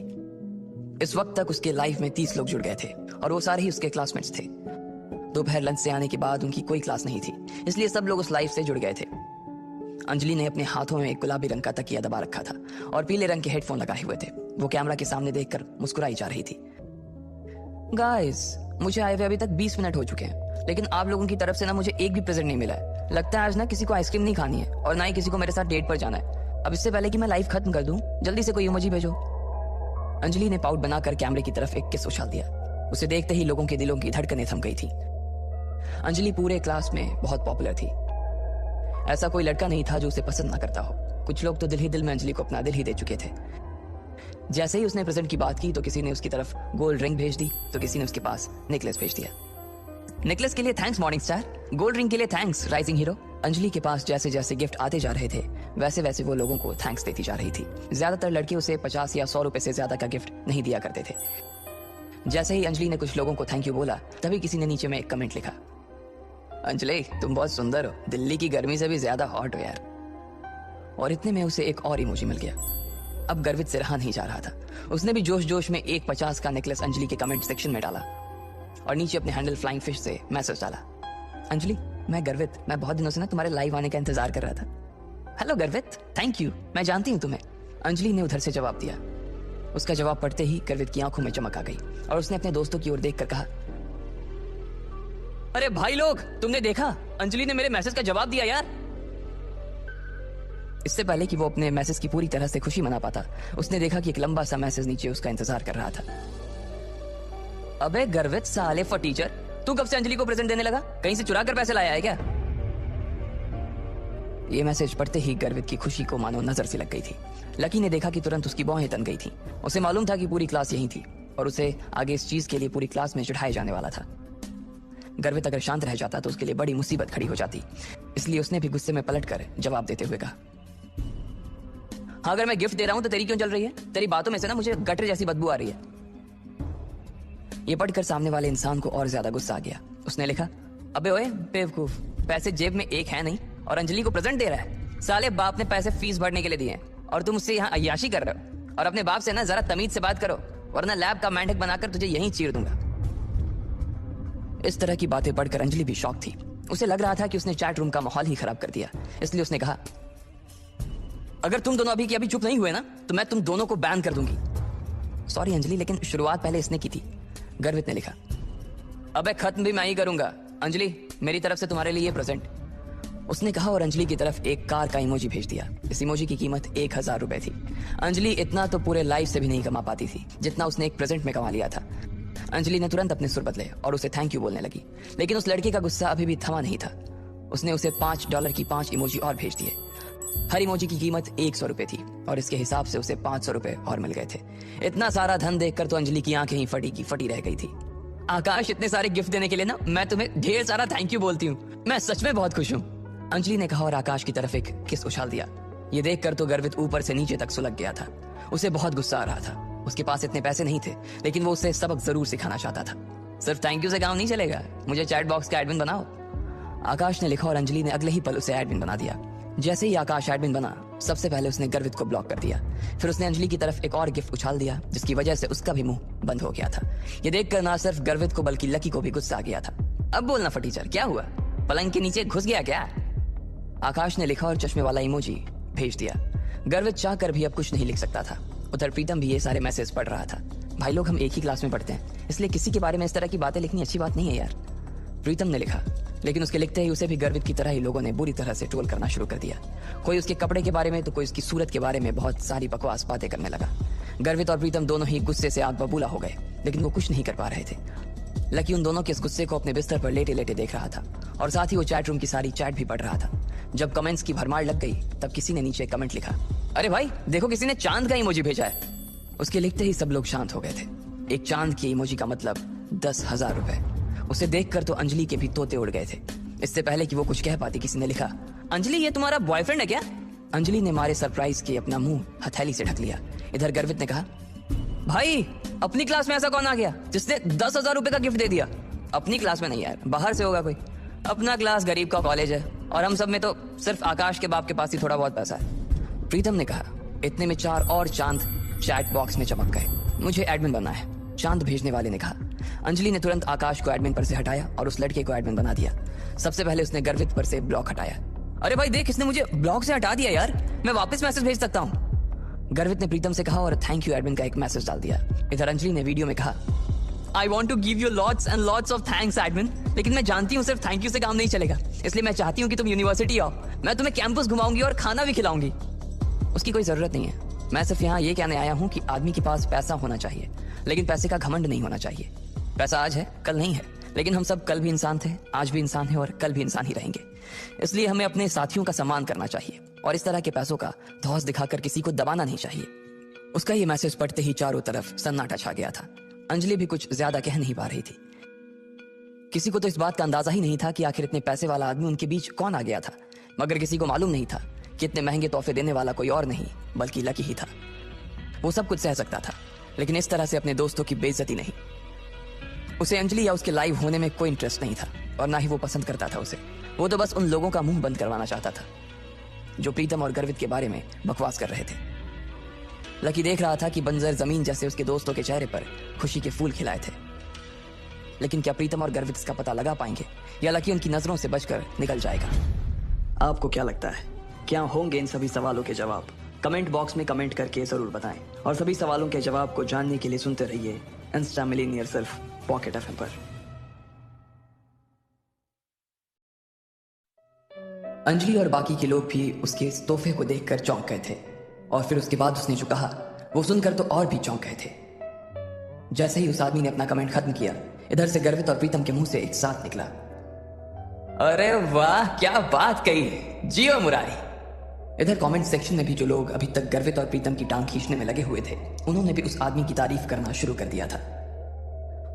इस वक्त तक उसके लाइफ में 30 लोग जुड़ गए थे और वो सारे ही उसके क्लासमेट्स थे। दोपहर लंच से आने के बाद उनकी कोई क्लास नहीं थी, इसलिए सब लोग उस लाइफ से जुड़ गए थे। अंजलि ने अपने हाथों में एक गुलाबी रंग का तकिया दबा रखा था और पीले रंग के हेडफोन लगाए हुए थे। वो कैमरा के सामने देखकर मुस्कुराई जा रही थी। गाइस, मुझे आए हुए अभी तक 20 मिनट हो चुके हैं, लेकिन आप लोगों की तरफ से ना मुझे एक भी प्रेजेंट नहीं मिला है। लगता है आज ना किसी को आइसक्रीम नहीं खानी है और ना ही किसी को मेरे साथ डेट पर जाना है। अब इससे पहले कि मैं लाइव खत्म कर दूं, जल्दी से कोई इमोजी भेजो। अंजलि ने पाउट बनाकर कैमरे की तरफ एक किस उछाल दिया। उसे देखते ही लोगों के दिलों की धड़कनें थम गई थी। अंजलि पूरे क्लास में बहुत पॉपुलर थी। ऐसा कोई लड़का नहीं था जो उसे पसंद ना करता हो। कुछ लोग तो दिल ही दिल में अंजलि को अपना दिल ही दे चुके थे। जैसे ही उसने प्रेजेंट की बात की तो किसी ने उसकी तरफ गोल्ड रिंग भेज दी, तो किसी ने उसके पास नेकलेस भेज दिया। नेकलेस के लिए thanks morning star, gold ring के लिए थैंक्स राइजिंग हीरो। अंजलि के पास जैसे जैसे गिफ्ट आते जा रहे थे वैसे वैसे वो लोगों को थैंक्स देती जा रही थी। ज्यादातर लड़के उसे 50 या 100 रुपए से ज्यादा का गिफ्ट नहीं दिया करते थे। जैसे ही अंजलि ने कुछ लोगों को थैंक यू बोला, तभी किसी ने नीचे में एक कमेंट लिखा, अंजलि तुम बहुत सुंदर हो, दिल्ली की गर्मी से भी ज्यादा हॉट हो यार। और इतने में उसे एक और इमोजी मिल गया। अब गर्वित से रहा नहीं जा रहा था। उसने भी जोश जोश में एक 50 का नेकलेस अंजलि के कमेंट सेक्शन में डाला और नीचे अपने हैंडल फ्लाइंग फिश से मैसेज डाला, अंजलि मैं गर्वित, मैं बहुत दिनों से ना तुम्हारे लाइव आने का इंतजार कर रहा था। हेलो गर्वित, थैंक यू, मैं जानती हूँ तुम्हें। अंजलि ने उधर से जवाब दिया। उसका जवाब पढ़ते ही गर्वित की आंखों में चमक आ गई और उसने अपने दोस्तों की ओर देखकर कहा, अरे भाई लोग, तुमने देखा, अंजलि ने मेरे मैसेज का जवाब दिया यार। इससे पहले कि वो अपने मैसेज की पूरी तरह से खुशी मना पाता, उसने देखा कि एक लंबा सा मैसेज नीचे उसका इंतजार कर रहा था। अबे गर्वित साले फटीचर, तू कब से अंजलि को प्रेजेंट देने लगा? कहीं से चुरा कर पैसे लाया है क्या? ये मैसेज पढ़ते ही गर्वित की खुशी को मानो नजर से लग गई थी। लकी ने देखा कि तुरंत उसकी बाहें तन गई थी। उसे मालूम था कि पूरी क्लास यहीं थी और उसे आगे इस चीज के लिए पूरी क्लास में चिढ़ाया जाने वाला था। गर्वित अगर शांत रह जाता तो उसके लिए बड़ी मुसीबत खड़ी हो जाती, इसलिए उसने भी गुस्से में पलटकर जवाब देते हुए कहा, हाँ अगर मैं गिफ्ट दे रहा हूं तो तेरी क्यों चल रही है? तेरी बातों में से ना मुझे गटर जैसी बदबू आ रही है। ये पढ़कर सामने वाले इंसान को और ज्यादा गुस्सा आ गया। उसने लिखा, अबे ओए बेवकूफ, पैसे जेब में एक है नहीं और अंजलि को प्रेजेंट दे रहा है। साले बाप ने पैसे फीस भरने के लिए दिए और तुम उससे यहाँ अय्याशी कर रहे हो। और अपने बाप से ना जरा तमीज से बात करो, वरना लैब का मेंढक बनाकर तुझे यहीं चीर दूंगा। इस तरह की बातें पढ़कर अंजलि भी शॉक थी। उसे लग रहा था कि उसने चैट रूम का माहौल ही खराब कर दिया। इसलिए उसने कहा, अगर तुम दोनों अभी की अभी चुप नहीं हुए ना तो मैं तुम दोनों को बैन कर दूंगी। सॉरी अंजलि, लेकिन शुरुआत पहले इसने की थी। गर्वित ने लिखा, अबे खत्म भी मैं ही करूंगा। अंजलि, मेरी तरफ से तुम्हारे लिए ये प्रेजेंट। उसने कहा और अंजलि की तरफ एक कार का इमोजी भेज दिया। इस इमोजी की कीमत 1000 रुपए थी। अंजलि इतना तो पूरे लाइफ से भी नहीं कमा पाती थी जितना उसने एक प्रेजेंट में कमा लिया था। अंजलि ने तुरंत अपने सुर बदले और उसे थैंक यू बोलने लगी, लेकिन उस लड़के का गुस्सा अभी भी थमा नहीं था। उसने उसे $5 की 5 इमोजी और भेज दिए। हर इमोजी की कीमत 100 रुपए थी और इसके हिसाब से उसे 500 रुपए और मिल गए थे। इतना सारा धन देखकर तो अंजलि की आंखें ही फटी की फटी रह गई थी। आकाश, इतने सारे गिफ्ट देने के लिए ना मैं तुम्हें ढेर सारा थैंक यू बोलती हूँ। मैं सच में बहुत खुश हूँ, अंजलि ने कहा और आकाश की तरफ एक किस उछाल दिया। ये देखकर तो गर्वित ऊपर से नीचे तक सुलग गया था। उसे बहुत गुस्सा आ रहा था। उसके पास इतने पैसे नहीं थे, लेकिन वो उसे सबक जरूर सिखाना चाहता था। सिर्फ थैंक यू से काम नहीं चलेगा, मुझे चैट बॉक्स का एडमिन बनाओ, आकाश ने लिखा और अंजलि ने अगले ही पल उसे एडमिन बना दिया। जैसे ही आकाश एडमिन बना, सबसे पहले उसने गर्वित को ब्लॉक कर दिया। फिर उसने अंजलि की तरफ एक और गिफ्ट उछाल दिया, जिसकी वजह से उसका भी मुंह बंद हो गया था। ये देखकर ना सिर्फ गर्वित को बल्कि लकी को भी गुस्सा आ गया था। अब बोलना फटीचर, क्या हुआ? पलंग के नीचे घुस गया क्या? आकाश ने लिखा और चश्मे वाला इमोजी भेज दिया। गर्वित चाहकर भी अब कुछ नहीं लिख सकता था। उधर प्रीतम भी ये सारे मैसेज पढ़ रहा था। भाई लोग, हम एक ही क्लास में पढ़ते हैं, इसलिए किसी के बारे में इस तरह की बातें लिखनी अच्छी बात नहीं है यार, प्रीतम ने लिखा। लेकिन उसके लिखते ही उसे भी गर्वित की तरह ही लोगों ने बुरी तरह से ट्रोल करना शुरू कर दिया। कोई उसके कपड़े के बारे में तो कोई उसकी सूरत के बारे में बहुत सारी बकवास बातें करने लगा। गर्वित और प्रीतम दोनों ही गुस्से से आग बबूला हो गए, लेकिन वो कुछ नहीं कर पा रहे थे। लकी उन दोनों के इस गुस्से को अपने बिस्तर पर लेटे लेटे देख रहा था और साथ ही वो चैट रूम की सारी चैट भी पढ़ रहा था। जब कमेंट्स की भरमार लग गई तब किसी ने नीचे कमेंट लिखा, अरे भाई देखो, किसी ने चांद का इमोजी भेजा है। उसके लिखते ही सब लोग शांत हो गए थे। एक चांद की इमोजी का मतलब 10,000 रुपए। उसे देखकर तो अंजलि के भी तोते उड़ गए थे। इससे पहले कि वो कुछ कह पाती, किसी ने लिखा, अंजलि ये तुम्हारा बॉयफ्रेंड है क्या? अंजलि ने मारे सरप्राइज के अपना मुंह हथेली से ढक लिया। इधर गर्वित ने कहा, भाई अपनी क्लास में ऐसा कौन आ गया जिसने 10,000 रुपए का गिफ्ट दे दिया? अपनी क्लास में नहीं यार, बाहर से होगा कोई। अपना क्लास गरीब का कॉलेज है और हम सब में तो सिर्फ आकाश के बाप के पास ही थोड़ा बहुत पैसा है, प्रीतम ने कहा। इतने में 4 और चांद चैट बॉक्स में चमक गए। मुझे एडमिन बनना है, चांद भेजने वाले ने कहा। अंजलि ने तुरंत आकाश को एडमिन पर से हटाया और उस लड़के को एडमिन बना दिया। सबसे पहले उसने गर्वित पर से ब्लॉक हटाया। अरे भाई देख, इसने मुझे ब्लॉक से हटा दिया यार, मैं वापस मैसेज भेज सकता हूँ। गर्वित ने प्रीतम से कहा और थैंक यू एडमिन का एक मैसेज डाल दिया। इधर अंजलि ने वीडियो में कहा, I want to give you lots and lots of thanks admin, लेकिन मैं जानती हूँ सिर्फ थैंक यू से काम नहीं चलेगा, इसलिए मैं चाहती हूँ कि तुम यूनिवर्सिटी आओ, मैं तुम्हें कैंपस घुमाऊंगी और खाना भी खिलाऊंगी। उसकी कोई जरूरत नहीं है, मैं सिर्फ यहाँ ये कहने आया हूँ कि आदमी के पास पैसा होना चाहिए, लेकिन पैसे का घमंड नहीं होना चाहिए। पैसा आज है कल नहीं है, लेकिन हम सब कल भी इंसान थे, आज भी इंसान है और कल भी इंसान ही रहेंगे। इसलिए हमें अपने साथियों का सम्मान करना चाहिए और इस तरह के पैसों का धौंस दिखाकर किसी को दबाना नहीं चाहिए। उसका ये मैसेज पढ़ते ही चारों तरफ सन्नाटा छा गया था। अंजलि भी कुछ ज्यादा कह नहीं पा रही थी। किसी को तो इस बात का अंदाजा ही नहीं था कि आखिर इतने पैसे वाला आदमी उनके बीच कौन आ गया था, मगर किसी को मालूम नहीं था कि इतने महंगे तोहफे देने वाला कोई और नहीं बल्कि लकी ही था। वो सब कुछ सह सकता था, लेकिन इस तरह से अपने दोस्तों की बेइज्जती नहीं। उसे अंजलि या उसके लाइव होने में कोई इंटरेस्ट नहीं था और ना ही वो पसंद करता था उसे। वो तो बस उन लोगों का मुंह बंद करवाना चाहता था जो प्रीतम और गर्वित के बारे में बकवास कर रहे थे। लकी देख रहा था कि बंजर जमीन जैसे उसके दोस्तों के चेहरे पर खुशी के फूल खिलाए थे, लेकिन क्या प्रीतम और गर्वित इसका पता लगा पाएंगे या लकी उनकी नजरों से बचकर निकल जाएगा? आपको क्या लगता है, क्या होंगे इन सभी सवालों के जवाब? कमेंट बॉक्स में कमेंट करके जरूर बताएं और सभी सवालों के जवाब को जानने के लिए सुनते रहिए इंस्टा मिलीनियर सिर्फ पॉकेट एफएम पर। अंजलि और बाकी के लोग भी उसके इस तोहफे को देखकर चौंक गए थे और फिर उसके बाद उसने जो कहा वो सुनकर तो और भी चौंक गए थे। जैसे ही उस आदमी ने अपना कमेंट खत्म किया, इधर से गर्वित और प्रीतम के मुंह से एक साथ निकला, अरे वाह क्या बात कही, जियो मुरारी। इधर कमेंट सेक्शन में भी जो लोग अभी तक गर्वित और प्रीतम की टांग खींचने में लगे हुए थे, उन्होंने भी उस आदमी की तारीफ करना शुरू कर दिया था।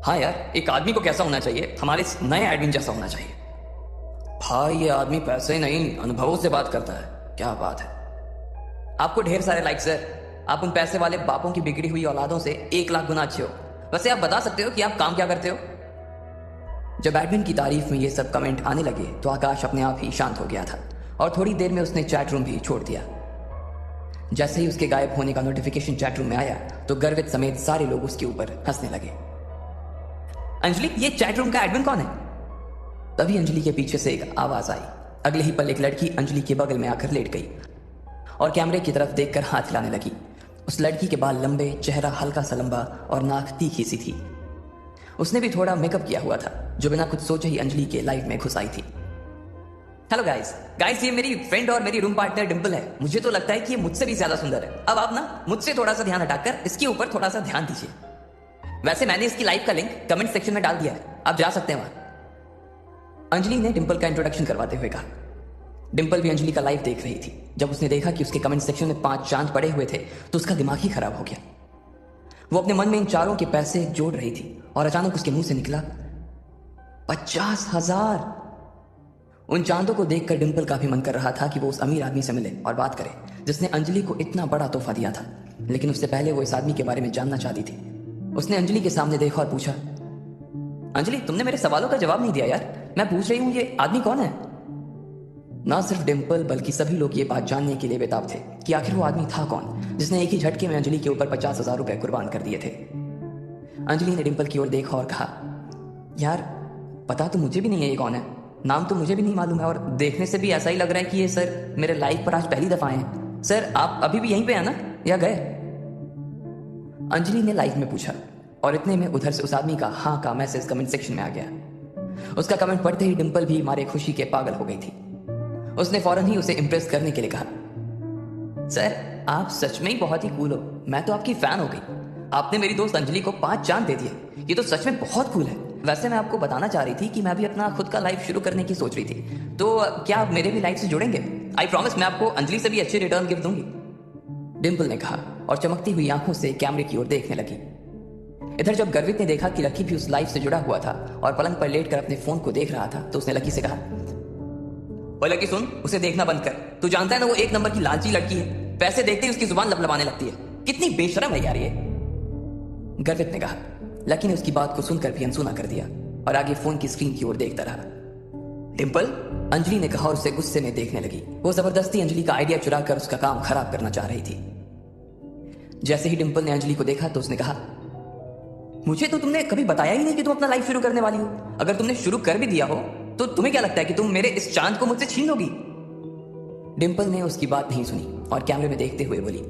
हाँ यार, एक आदमी को कैसा होना चाहिए, हमारे नए एडमिन जैसा होना चाहिए। भाई ये आदमी पैसे नहीं अनुभवों से बात करता है, क्या बात है। आपको ढेर सारे लाइक्स है, आप उन पैसे वाले बापों की बिगड़ी हुई औलादों से 1 लाख गुना अच्छे हो। वैसे आप बता सकते हो कि आप काम क्या करते हो? जब एडमिन की तारीफ में ये सब कमेंट आने लगे तो आकाश अपने आप ही शांत हो गया था और थोड़ी देर में उसने चैट रूम भी छोड़ दिया। जैसे ही उसके गायब होने का नोटिफिकेशन चैट रूम में आया तो गर्वित समेत सारे लोग उसके ऊपर हंसने लगे। अंजलि, ये चैट रूम का एडमिन कौन है? तभी अंजलि के पीछे से एक आवाज आई। अगले ही पल एक लड़की अंजलि के बगल में आकर लेट गई और कैमरे की तरफ देखकर हाथ हिलाने लगी। उस लड़की के बाल लंबे, चेहरा हल्का सा लंबा और नाक तीखी सी थी। उसने भी थोड़ा मेकअप किया हुआ था, जो बिना कुछ सोचे ही अंजलि के लाइफ में घुस आई थी। हेलो गाइस, ये मेरी फ्रेंड और मेरी रूम पार्टनर डिंपल है। मुझे तो लगता है कि ये मुझसे भी ज्यादा सुंदर है। अब आप ना मुझसे थोड़ा सा ध्यान हटाकर इसके ऊपर थोड़ा सा ध्यान दीजिए। वैसे मैंने इसकी लाइव का लिंक कमेंट सेक्शन में डाल दिया है, आप जा सकते हैं वहां। अंजलि ने डिंपल का इंट्रोडक्शन करवाते हुए कहा। डिंपल भी अंजलि का लाइव देख रही थी। जब उसने देखा कि उसके कमेंट सेक्शन में 5 चांद पड़े हुए थे तो उसका दिमाग ही खराब हो गया। वो अपने मन में इन चारों के पैसे जोड़ रही थी और अचानक उसके मुंह से निकला 50,000। उन चांदों को देखकर डिंपल का भी मन कर रहा था कि वो उस अमीर आदमी से मिले और बात करे जिसने अंजलि को इतना बड़ा तोहफा दिया था, लेकिन उससे पहले वो इस आदमी के बारे में जानना चाहती थी। उसने अंजलि के सामने देखा और पूछा, अंजलि तुमने मेरे सवालों का जवाब नहीं दिया यार, मैं पूछ रही हूं ये आदमी कौन है? ना सिर्फ डिंपल बल्कि सभी लोग ये बात जानने के लिए बेताब थे कि आखिर वो आदमी था कौन जिसने एक ही झटके में अंजलि के ऊपर 50,000 रुपए कुर्बान कर दिए थे। अंजलि ने डिंपल की ओर देखा और कहा, यार पता तो मुझे भी नहीं है ये कौन है, नाम तो मुझे भी नहीं मालूम है और देखने से भी ऐसा ही लग रहा है कि ये सर मेरे लाइफ पर आज पहली दफा आए हैं। सर आप अभी भी यहीं पे हैं ना या गए? अंजलि ने लाइव में पूछा और इतने में उधर से उस आदमी का हाँ का मैसेज कमेंट सेक्शन में आ गया। उसका कमेंट पढ़ते ही डिंपल भी मारे खुशी के पागल हो गई थी। उसने फौरन ही उसे इंप्रेस करने के लिए कहा, सर आप सच में ही बहुत ही कूल हो, मैं तो आपकी फैन हो गई। आपने मेरी दोस्त अंजलि को 5 चांद दे दिए, ये तो सच में बहुत कूल है। वैसे मैं आपको बताना चाह रही थी कि मैं भी अपना खुद का लाइफ शुरू करने की सोच रही थी, तो क्या आप मेरे भी लाइफ से जुड़ेंगे? आई प्रॉमिस मैं आपको अंजलि से भी अच्छे रिटर्न गिफ्ट दूंगी, डिंपल ने कहा और चमकती हुई आंखों से कैमरे की ओर देखने लगी। इधर जब गर्वित ने देखा कि लकी भी उस लाइफ से जुड़ा हुआ था और पलंग पर लेटकर अपने फोन को देख रहा था तो उसने लकी से कहा, ओए लकी सुन, उसे देखना बंद कर। तू जानता है ना वो 1 नंबर की लालची लड़की है, पैसे देखते ही उसकी जुबान लबलबाने लगती है। कितनी बेशरम है यार ये, गर्वित ने कहा। लकी ने उसकी बात को सुनकर भी अनसुना कर दिया और आगे फोन की स्क्रीन की ओर देखता रहा। डिंपल, अंजलि ने कहा और उसे गुस्से में देखने लगी। वो जबरदस्ती अंजलि का आइडिया चुराकर उसका काम खराब करना चाह रही थी। जैसे ही डिंपल ने अंजलि को देखा तो उसने कहा, मुझे तो तुमने कभी बताया ही नहीं कि तुम अपना लाइफ शुरू करने वाली हो। अगर तुमने शुरू कर भी दिया हो तो तुम्हें क्या लगता है कि तुम मेरे इस चांद को मुझसे छीन लोगी? डिम्पल ने उसकी बात नहीं सुनी और कैमरे में देखते हुए बोली,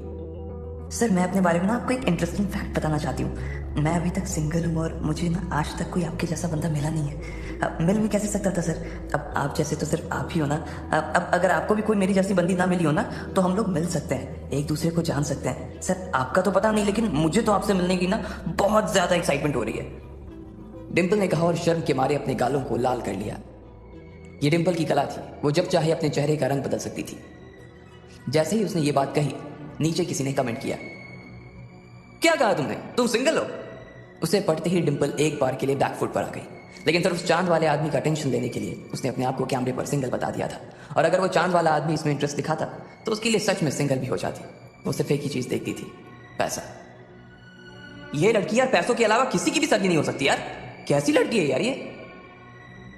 सर मैं अपने बारे में ना आपको एक इंटरेस्टिंग फैक्ट बताना चाहती हूँ। मैं अभी तक सिंगल हूँ और मुझे ना आज तक कोई आपके जैसा बंदा मिला नहीं है। अब मिल भी कैसे सकता था सर? अब आप जैसे तो सिर्फ आप ही हो ना। अब अगर आपको भी कोई मेरी जैसी बंदी ना मिली हो ना तो हम लोग मिल सकते हैं, एक दूसरे को जान सकते हैं। सर आपका तो पता नहीं, लेकिन मुझे तो आपसे मिलने की ना बहुत ज़्यादा एक्साइटमेंट हो रही है। डिम्पल ने कहा और शर्म के मारे अपने गालों को लाल कर लिया। ये डिम्पल की कला थी, वो जब चाहे अपने चेहरे का रंग बदल सकती थी। जैसे ही उसने ये बात कही, नीचे किसी ने कमेंट किया, क्या कहा तुमने, तुम सिंगल हो? उसे पढ़ते ही डिम्पल एक बार के लिए बैकफुट पर आ गई, लेकिन सिर्फ उस चांद वाले आदमी का टेंशन लेने के लिए उसने अपने आप को कैमरे पर सिंगल बता दिया था। और अगर वो चांद वाला आदमी इसमें इंटरेस्ट दिखाता तो उसके लिए सच में सिंगल भी हो जाती। वो सिर्फ एक ही चीज देखती थी, पैसा। ये लड़की यार पैसों के अलावा किसी की भी सगी नहीं हो सकती यार। कैसी लड़की है यार ये?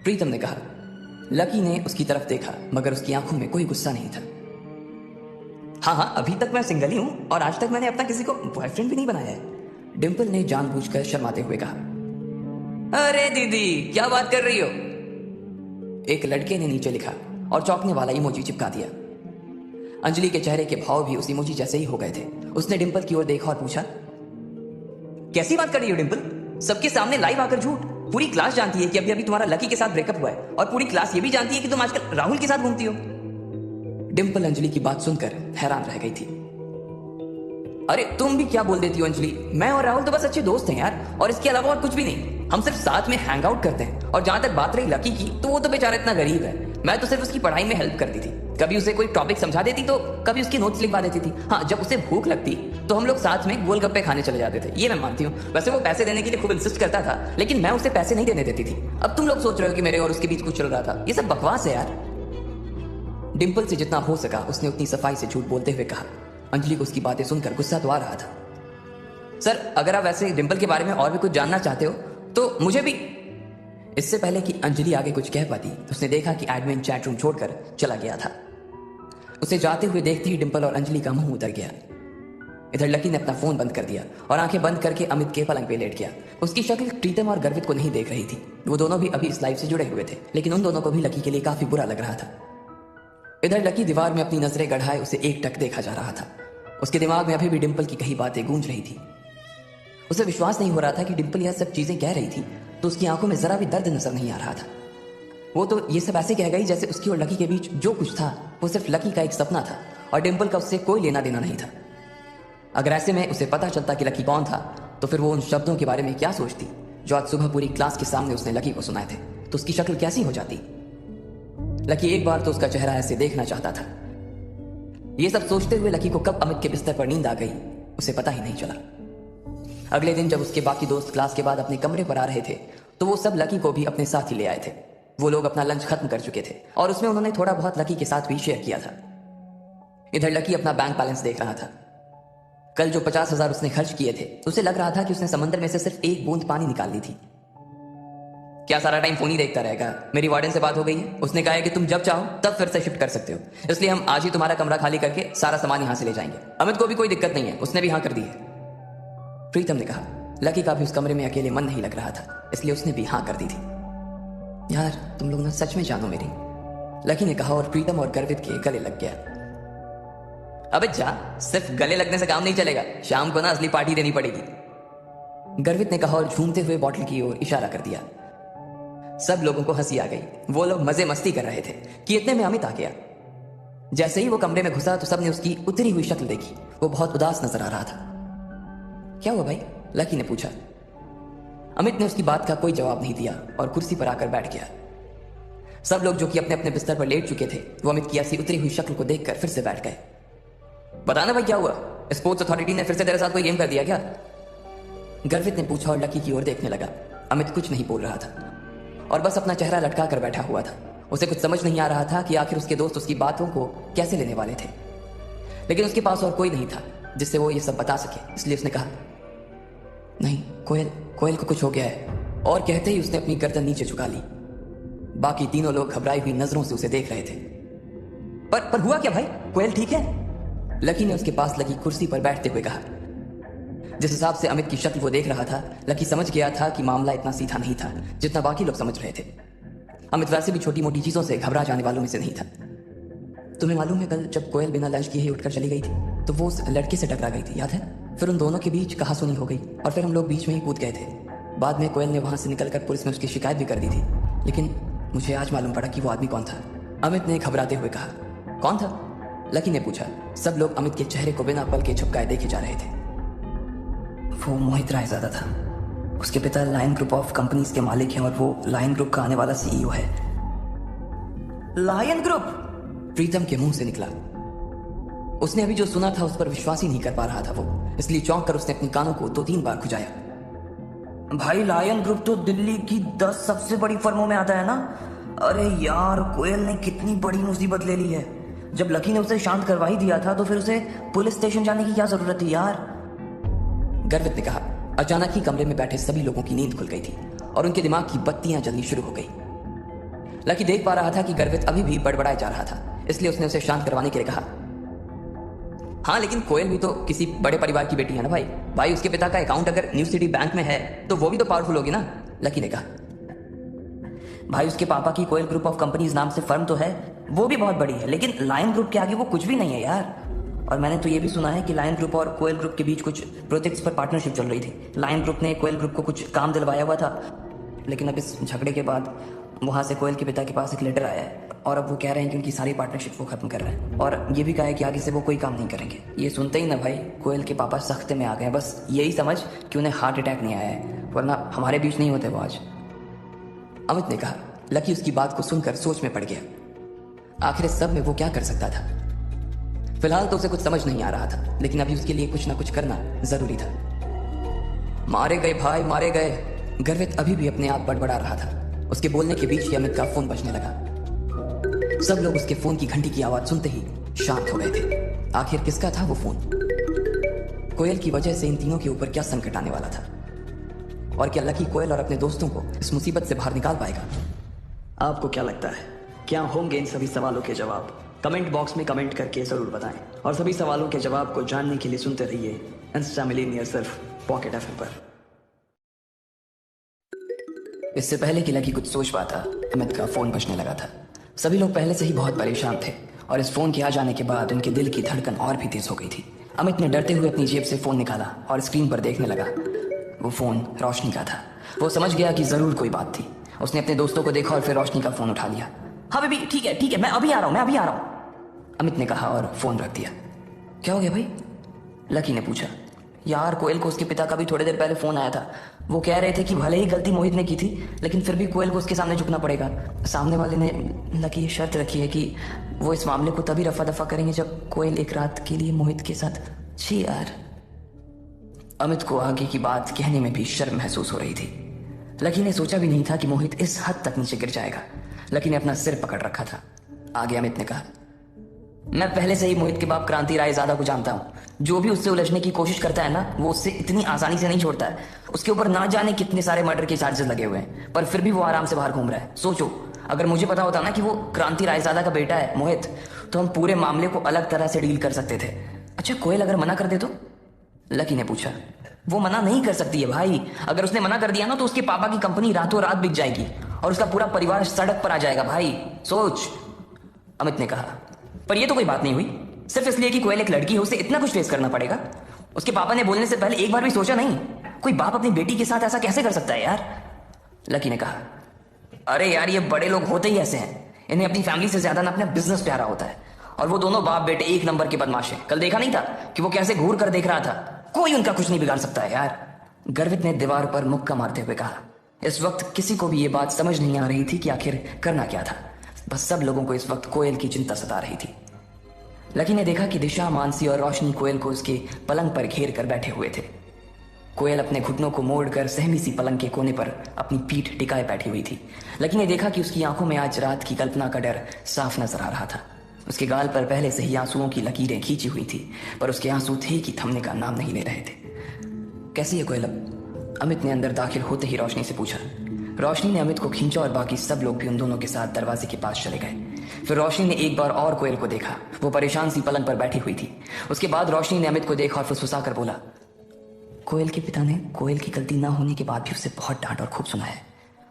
प्रीतम ने कहा। लकी ने उसकी तरफ देखा मगर उसकी आंखों में कोई गुस्सा नहीं था। हाँ, अभी तक मैं सिंगल ही हूं और आज तक मैंने अपना किसी को बॉयफ्रेंड भी नहीं बनाया है, डिम्पल ने जानबूझकर शर्माते हुए कहा। अरे दीदी क्या बात कर रही हो? एक लड़के ने नीचे लिखा और चौंकने वाला इमोजी चिपका दिया। अंजलि के चेहरे के भाव भी उस इमोजी जैसे ही हो गए थे। उसने डिम्पल की ओर देखा और पूछा, कैसी बात कर रही हो डिम्पल? सबके सामने लाइव आकर झूठ। पूरी क्लास जानती है कि अभी अभी तुम्हारा लकी के साथ ब्रेकअप हुआ है और पूरी क्लास ये भी जानती है कि तुम आजकल राहुल के साथ घूमती हो। डिम्पल अंजलि की बात सुनकर हैरान रह गई थी। अरे तुम भी क्या बोल देती हो अंजलि? मैं और राहुल तो बस अच्छे दोस्त हैं यार, और इसके अलावा और कुछ भी नहीं। हम सिर्फ साथ में हैंग आउट करते हैं। और जहां तक बात रही लकी की, तो वो तो बेचारा इतना गरीब है। मैं तो सिर्फ उसकी पढ़ाई में हेल्प करती थी। कभी उसे कोई टॉपिक समझा देती तो कभी उसकी नोट्स लिखवा देती थी। हाँ, जब उसे भूख लगती तो हम लोग साथ में गोलगप्पे खाने चले जाते थे। ये मैं मानती हूँ। वैसे वो पैसे देने के लिए खूब इंसिस्ट करता था, लेकिन मैं उसे पैसे नहीं देने देती थी। अब तुम लोग सोच रहे हो कि मेरे और उसके बीच कुछ चल रहा था। ये सब बकवास है यार। डिम्पल से जितना हो सका उसने उतनी सफाई से झूठ बोलते हुए कहा। अंजलि को उसकी बातें सुनकर गुस्सा तो आ रहा था। सर अगर आप वैसे डिम्पल के बारे में और भी कुछ जानना चाहते हो तो मुझे भी। इससे पहले कि अंजलि आगे कुछ कह पाती, उसने देखा कि एडमिन चैट रूम छोड़कर चला गया था। उसे जाते हुए देखते ही डिम्पल और अंजलि का मुंह उतर गया। इधर लकी ने अपना फोन बंद कर दिया और आंखें बंद करके अमित के पलंग पे लेट गया। उसकी शक्ल प्रीतम और गर्वित को नहीं देख रही थी। वो दोनों भी अभी इस लाइफ से जुड़े हुए थे, लेकिन उन दोनों को भी लकी के लिए काफी बुरा लग रहा था। इधर लकी दीवार में अपनी नजरें गढ़ाए उसे एकटक देखा जा रहा था। उसके दिमाग में अभी भी डिम्पल की कही बातें गूंज रही थी। उसे विश्वास नहीं हो रहा था कि डिम्पल यह सब चीजें कह रही थी तो उसकी आंखों में जरा भी दर्द नजर नहीं आ रहा था। वो तो ये सब ऐसे कह गई जैसे उसकी और लकी के बीच जो कुछ था वो सिर्फ लकी का एक सपना था और डिम्पल का उससे कोई लेना देना नहीं था। अगर ऐसे में उसे पता चलता कि लकी कौन था तो फिर वो उन शब्दों के बारे में क्या सोचती जो आज सुबह पूरी क्लास के सामने उसने लकी को सुनाए थे। तो उसकी शक्ल कैसी हो जाती? लकी एक बार तो उसका चेहरा ऐसे देखना चाहता था। ये सब सोचते हुए लकी को कब अमित के बिस्तर पर नींद आ गई उसे पता ही नहीं चला। अगले दिन जब उसके बाकी दोस्त क्लास के बाद अपने कमरे पर आ रहे थे तो वो सब लकी को भी अपने साथ ही ले आए थे। वो लोग अपना लंच खत्म कर चुके थे और उसमें उन्होंने थोड़ा बहुत लकी के साथ भी शेयर किया था। इधर लकी अपना बैंक बैलेंस देख रहा था। कल जो 50,000 उसने खर्च किए थे उसे लग रहा था कि उसने समंदर में से सिर्फ एक बूंद पानी निकाल ली थी। क्या सारा टाइम फोन ही देखता रहेगा? मेरी वार्डन से बात हो गई है, उसने कहा है कि तुम जब चाहो तब फिर से शिफ्ट कर सकते हो, इसलिए हम आज ही तुम्हारा कमरा खाली करके सारा सामान यहां से ले जाएंगे। अमित को भी कोई दिक्कत नहीं है, उसने भी हाँ कर दी है, प्रीतम ने कहा। लकी का भी उस कमरे में अकेले मन नहीं लग रहा था, इसलिए उसने भी हाँ कर दी थी। यार तुम लोग ना सच में जानो मेरी, लकी ने कहा और प्रीतम और गर्वित के गले लग गया। अबे जा, सिर्फ गले लगने से काम नहीं चलेगा, शाम को ना असली पार्टी देनी पड़ेगी, गर्वित ने कहा और झूमते हुए बॉटल की ओर इशारा कर दिया। सब लोगों को हंसी आ गई। वो लोग मजे मस्ती कर रहे थे कि इतने में अमित आ गया। जैसे ही वो कमरे में घुसा तो सबने उसकी उतरी हुई शक्ल देखी। वो बहुत उदास नजर आ रहा था। क्या हुआ भाई? लकी ने पूछा। अमित ने उसकी बात का कोई जवाब नहीं दिया और कुर्सी पर आकर बैठ गया। सब लोग जो कि अपने अपने बिस्तर पर लेट चुके थे वो अमित की ऐसी उतरी हुई शक्ल को देखकर फिर से बैठ गए। बताना भाई क्या हुआ? स्पोर्ट्स अथॉरिटी ने फिर से तेरे साथ कोई गेम कर दिया क्या? गर्वित ने पूछा और लकी की ओर देखने लगा। अमित कुछ नहीं बोल रहा था और बस अपना चेहरा लटका कर बैठा हुआ था। उसे कुछ समझ नहीं आ रहा था कि आखिर उसके दोस्त उसकी बातों को कैसे लेने वाले थे, लेकिन उसके पास और कोई नहीं था जिससे वो ये सब बता सके, इसलिए उसने कहा, नहीं कोयल को कुछ हो गया है, और कहते ही उसने अपनी गर्दन नीचे झुका ली। बाकी तीनों लोग घबराई हुई नजरों से उसे देख रहे थे। पर हुआ क्या भाई? कोयल ठीक है? लकी ने उसके पास लगी कुर्सी पर बैठते हुए कहा। जिस हिसाब से अमित की शक्ल वो देख रहा था, लकी समझ गया था कि मामला इतना सीधा नहीं था जितना बाकी लोग समझ रहे थे। अमित वैसे भी छोटी मोटी चीजों से घबरा जाने वालों में से नहीं था। तुम्हें मालूम है, कल जब कोयल बिना लंच किए ही उठकर चली गई थी तो वो उस लड़के से टकरा गई थी, याद है? फिर उन दोनों के बीच कहासुनी हो गई और फिर हम लोग बीच में ही कूद गए थे। बाद में कोयल ने वहां से निकलकर पुलिस में उसकी शिकायत भी कर दी थी, लेकिन मुझे आज मालूम पड़ा कि वो आदमी कौन था। अमित ने घबराते हुए कहा। कौन था? लकी ने पूछा। सब लोग अमित के चेहरे को बिना पल के झुकाए देखे जा रहे थे। वो मोहित रायजादा था। उसके पिता लायन ग्रुप ऑफ कंपनीज के मालिक हैं और वो लायन ग्रुप का आने वाला सीईओ है। Lion group? प्रीतम के मुंह से निकला। उसने अभी जो सुना था उस पर विश्वास ही नहीं कर पा रहा था वो, इसलिए चौंक कर उसने अपनी कानों को 2-3 बार खुजाया। भाई लायन ग्रुप तो दिल्ली की 10 सबसे बड़ी फर्मों में आता है ना। अरे यार, कोयल ने कितनी बड़ी मुसीबत ले ली है। जब लकी ने उसे शांत करवा ही दिया था तो फिर उसे पुलिस स्टेशन जाने की क्या जरूरत थी यार? गर्वित ने कहा। अचानक ही कमरे में बैठे सभी लोगों की नींद खुल गई थी और उनके दिमाग की बत्तियां जलनी शुरू हो गई। लकी देख पा रहा था कि गर्वित अभी भी बड़बड़ाए जा रहा था, इसलिए उसने उसे शांत करवाने के लिए कहा, हाँ लेकिन कोयल भी तो किसी बड़े परिवार की बेटी है ना भाई। उसके पिता का अकाउंट अगर न्यू सिटी बैंक में है तो वो भी तो पावरफुल होगी ना, लकी ने कहा। भाई उसके पापा की कोयल ग्रुप ऑफ कंपनीज नाम से फर्म तो है, वो भी बहुत बड़ी है, लेकिन लायन ग्रुप के आगे वो कुछ भी नहीं है यार। और मैंने तो ये भी सुना है कि लायन ग्रुप और कोयल ग्रुप के बीच कुछ प्रोजेक्ट्स पर पार्टनरशिप चल रही थी। लायन ग्रुप ने कोयल ग्रुप को कुछ काम दिलवाया हुआ था, लेकिन अब इस झगड़े के बाद वहां से कोयल के पिता के पास एक लेटर आया है और अब वो कह रहे हैं कि उनकी सारी पार्टनरशिप वो खत्म कर रहे हैं और ये भी कहा है कि आगे से वो कोई काम नहीं करेंगे। ये सुनते ही ना भाई कोयल के पापा सख्ते में आ गए। बस यही समझ कि उन्हें हार्ट अटैक नहीं आया है, वरना हमारे बीच नहीं होते वो आज, अमित ने कहा। लकी उसकी बात को सुनकर सोच में पड़ गया। आखिर इस सब में वो क्या कर सकता था? फिलहाल तो उसे कुछ समझ नहीं आ रहा था, लेकिन अभी उसके लिए कुछ ना कुछ करना जरूरी था। मारे गए भाई, मारे गए। गर्वित अभी भी अपने आप बड़बड़ा रहा था। उसके बोलने के बीच ही अमित का फोन बजने लगा। सब लोग उसके फोन की घंटी की आवाज सुनते ही शांत हो गए थे। आखिर किसका था वो फोन? कोयल की वजह से इन तीनों के ऊपर क्या संकट आने वाला था? और क्या लकी कोयल और अपने दोस्तों को इस मुसीबत से बाहर निकाल पाएगा? आपको क्या लगता है, क्या होंगे इन सभी सवालों के जवाब? कमेंट बॉक्स में कमेंट करके जरूर बताएं और सभी सवालों के जवाब को जानने के लिए सुनते रहिए इंस्टा मिलेनियर सिर्फ पॉकेट एफएम पर। इससे पहले कि लकी कुछ सोच पाता, अमित का फोन बजने लगा था। सभी लोग पहले से ही बहुत परेशान थे और इस फोन के आ जाने के बाद उनके दिल की धड़कन और भी तेज हो गई थी। अमित ने डरते हुए अपनी जेब से फोन निकाला और स्क्रीन पर देखने लगा। वो फोन रोशनी का था। वो समझ गया कि जरूर कोई बात थी। उसने अपने दोस्तों को देखा और फिर रोशनी का फोन उठा लिया। हाँ बेबी, ठीक है, मैं अभी आ रहा हूँ। अमित ने कहा और फोन रख दिया। क्या हो गया भाई? लकी ने पूछा। यार कोयल को उसके पिता का भी थोड़ी देर पहले फोन आया था। वो कह रहे थे कि भले ही गलती मोहित ने की थी, लेकिन फिर भी कोयल को उसके सामने झुकना पड़ेगा। सामने वाले ने लकी ये शर्त रखी है कि वो इस मामले को तभी रफा दफा करेंगे जब कोयल एक रात के लिए मोहित के साथ। छी यार। अमित को आगे की बात कहने में भी शर्म महसूस हो रही थी। लकी ने सोचा भी नहीं था कि मोहित इस हद तक नीचे गिर जाएगा। लकी ने अपना सिर पकड़ रखा था। आगे अमित ने कहा, मैं पहले से ही मोहित के बाप क्रांति रायजादा को जानता हूँ। जो भी उससे उलझने की कोशिश करता है ना, वो उससे इतनी आसानी से नहीं छोड़ता है। उसके ऊपर ना जाने कितने सारे मर्डर के चार्जेस लगे हुए हैं, पर फिर भी वो आराम से बाहर घूम रहा है। सोचो, अगर मुझे पता होता ना कि वो क्रांति रायजादा का बेटा है मोहित, तो हम पूरे मामले को अलग तरह से डील कर सकते थे। अच्छा, कोयल अगर मना कर दे तो? लकी ने पूछा। वो मना नहीं कर सकती है भाई। अगर उसने मना कर दिया ना तो उसके पापा की कंपनी रातों रात बिक जाएगी और उसका पूरा परिवार सड़क पर आ जाएगा भाई। सोच, अमित ने कहा। पर ये तो कोई बात नहीं हुई। सिर्फ इसलिए कि कोयल एक लड़की है, उसे इतना कुछ फेस करना पड़ेगा। उसके पापा ने बोलने से पहले एक बार भी सोचा नहीं? कोई बाप अपनी बेटी के साथ ऐसा कैसे कर सकता है यार? लकी ने कहा। अरे यार, ये बड़े लोग होते ही ऐसे हैं। इन्हें अपनी फैमिली से ज्यादा ना अपना बिजनेस प्यारा होता है। और वो दोनों बाप बेटे एक नंबर के बदमाश हैं। कल देखा नहीं था कि वो कैसे घूर कर देख रहा था? कोई उनका कुछ नहीं बिगाड़ सकता है यार। गर्वित ने दीवार पर मुक्का मारते हुए कहा। इस वक्त किसी को भी ये बात समझ नहीं आ रही थी कि आखिर करना क्या था। बस सब लोगों को इस वक्त कोयल की चिंता सता रही थी। लकी ने देखा कि दिशा, मानसी और रोशनी कोयल को उसके पलंग पर घेर कर बैठे हुए थे। कोयल अपने घुटनों को मोड़कर सहमी सी पलंग के कोने पर अपनी पीठ टिकाए बैठी हुई थी। लकी ने देखा कि उसकी आंखों में आज रात की कल्पना का डर साफ नजर आ रहा था। उसके गाल पर पहले से ही आंसुओं की लकीरें खींची हुई थी, पर उसके आंसू थे कि थमने का नाम नहीं ले रहे थे। कैसी है कोयल अब? अमित ने अंदर दाखिल होते ही रोशनी से पूछा। रोशनी ने अमित को खींचा और बाकी सब लोग भी उन दोनों के साथ दरवाजे के पास चले गए। फिर रोशनी ने एक बार और कोयल को देखा। वो परेशान सी पलंग पर बैठी हुई थी। उसके बाद रोशनी ने अमित को देखा और फुसफुसा कर बोला, कोयल के पिता ने कोयल की गलती ना होने के बाद भी उसे बहुत डांट और खूब सुनाया है।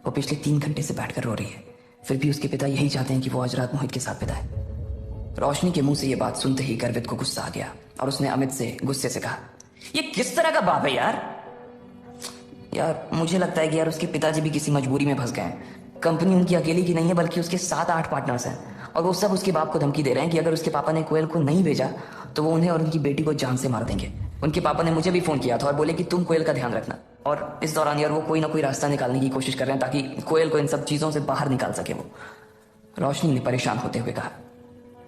वो पिछले 3 घंटे से बैठकर रो रही है, फिर भी उसके पिता यही चाहते हैं कि वो आज रात मोहित के साथ बिताए। रोशनी के मुंह से ये बात सुनते ही गर्वित को गुस्सा आ गया और उसने अमित से गुस्से से कहा, ये किस तरह का बाप है यार? यार मुझे लगता है कि यार उसके पिताजी भी किसी मजबूरी में फंस गए हैं। कंपनी उनकी अकेली की नहीं है, बल्कि उसके 7-8 पार्टनर्स हैं और वो सब उसके बाप को धमकी दे रहे हैं कि अगर उसके पापा ने कोयल को नहीं भेजा तो वो उन्हें और उनकी बेटी को जान से मार देंगे। उनके पापा ने मुझे भी फोन किया था और बोले कि तुम कोयल का ध्यान रखना, और इस दौरान यार वो कोई ना कोई रास्ता निकालने की कोशिश कर रहे हैं ताकि कोयल को इन सब चीजों से बाहर निकाल सके वो। रोशनी ने परेशान होते हुए कहा।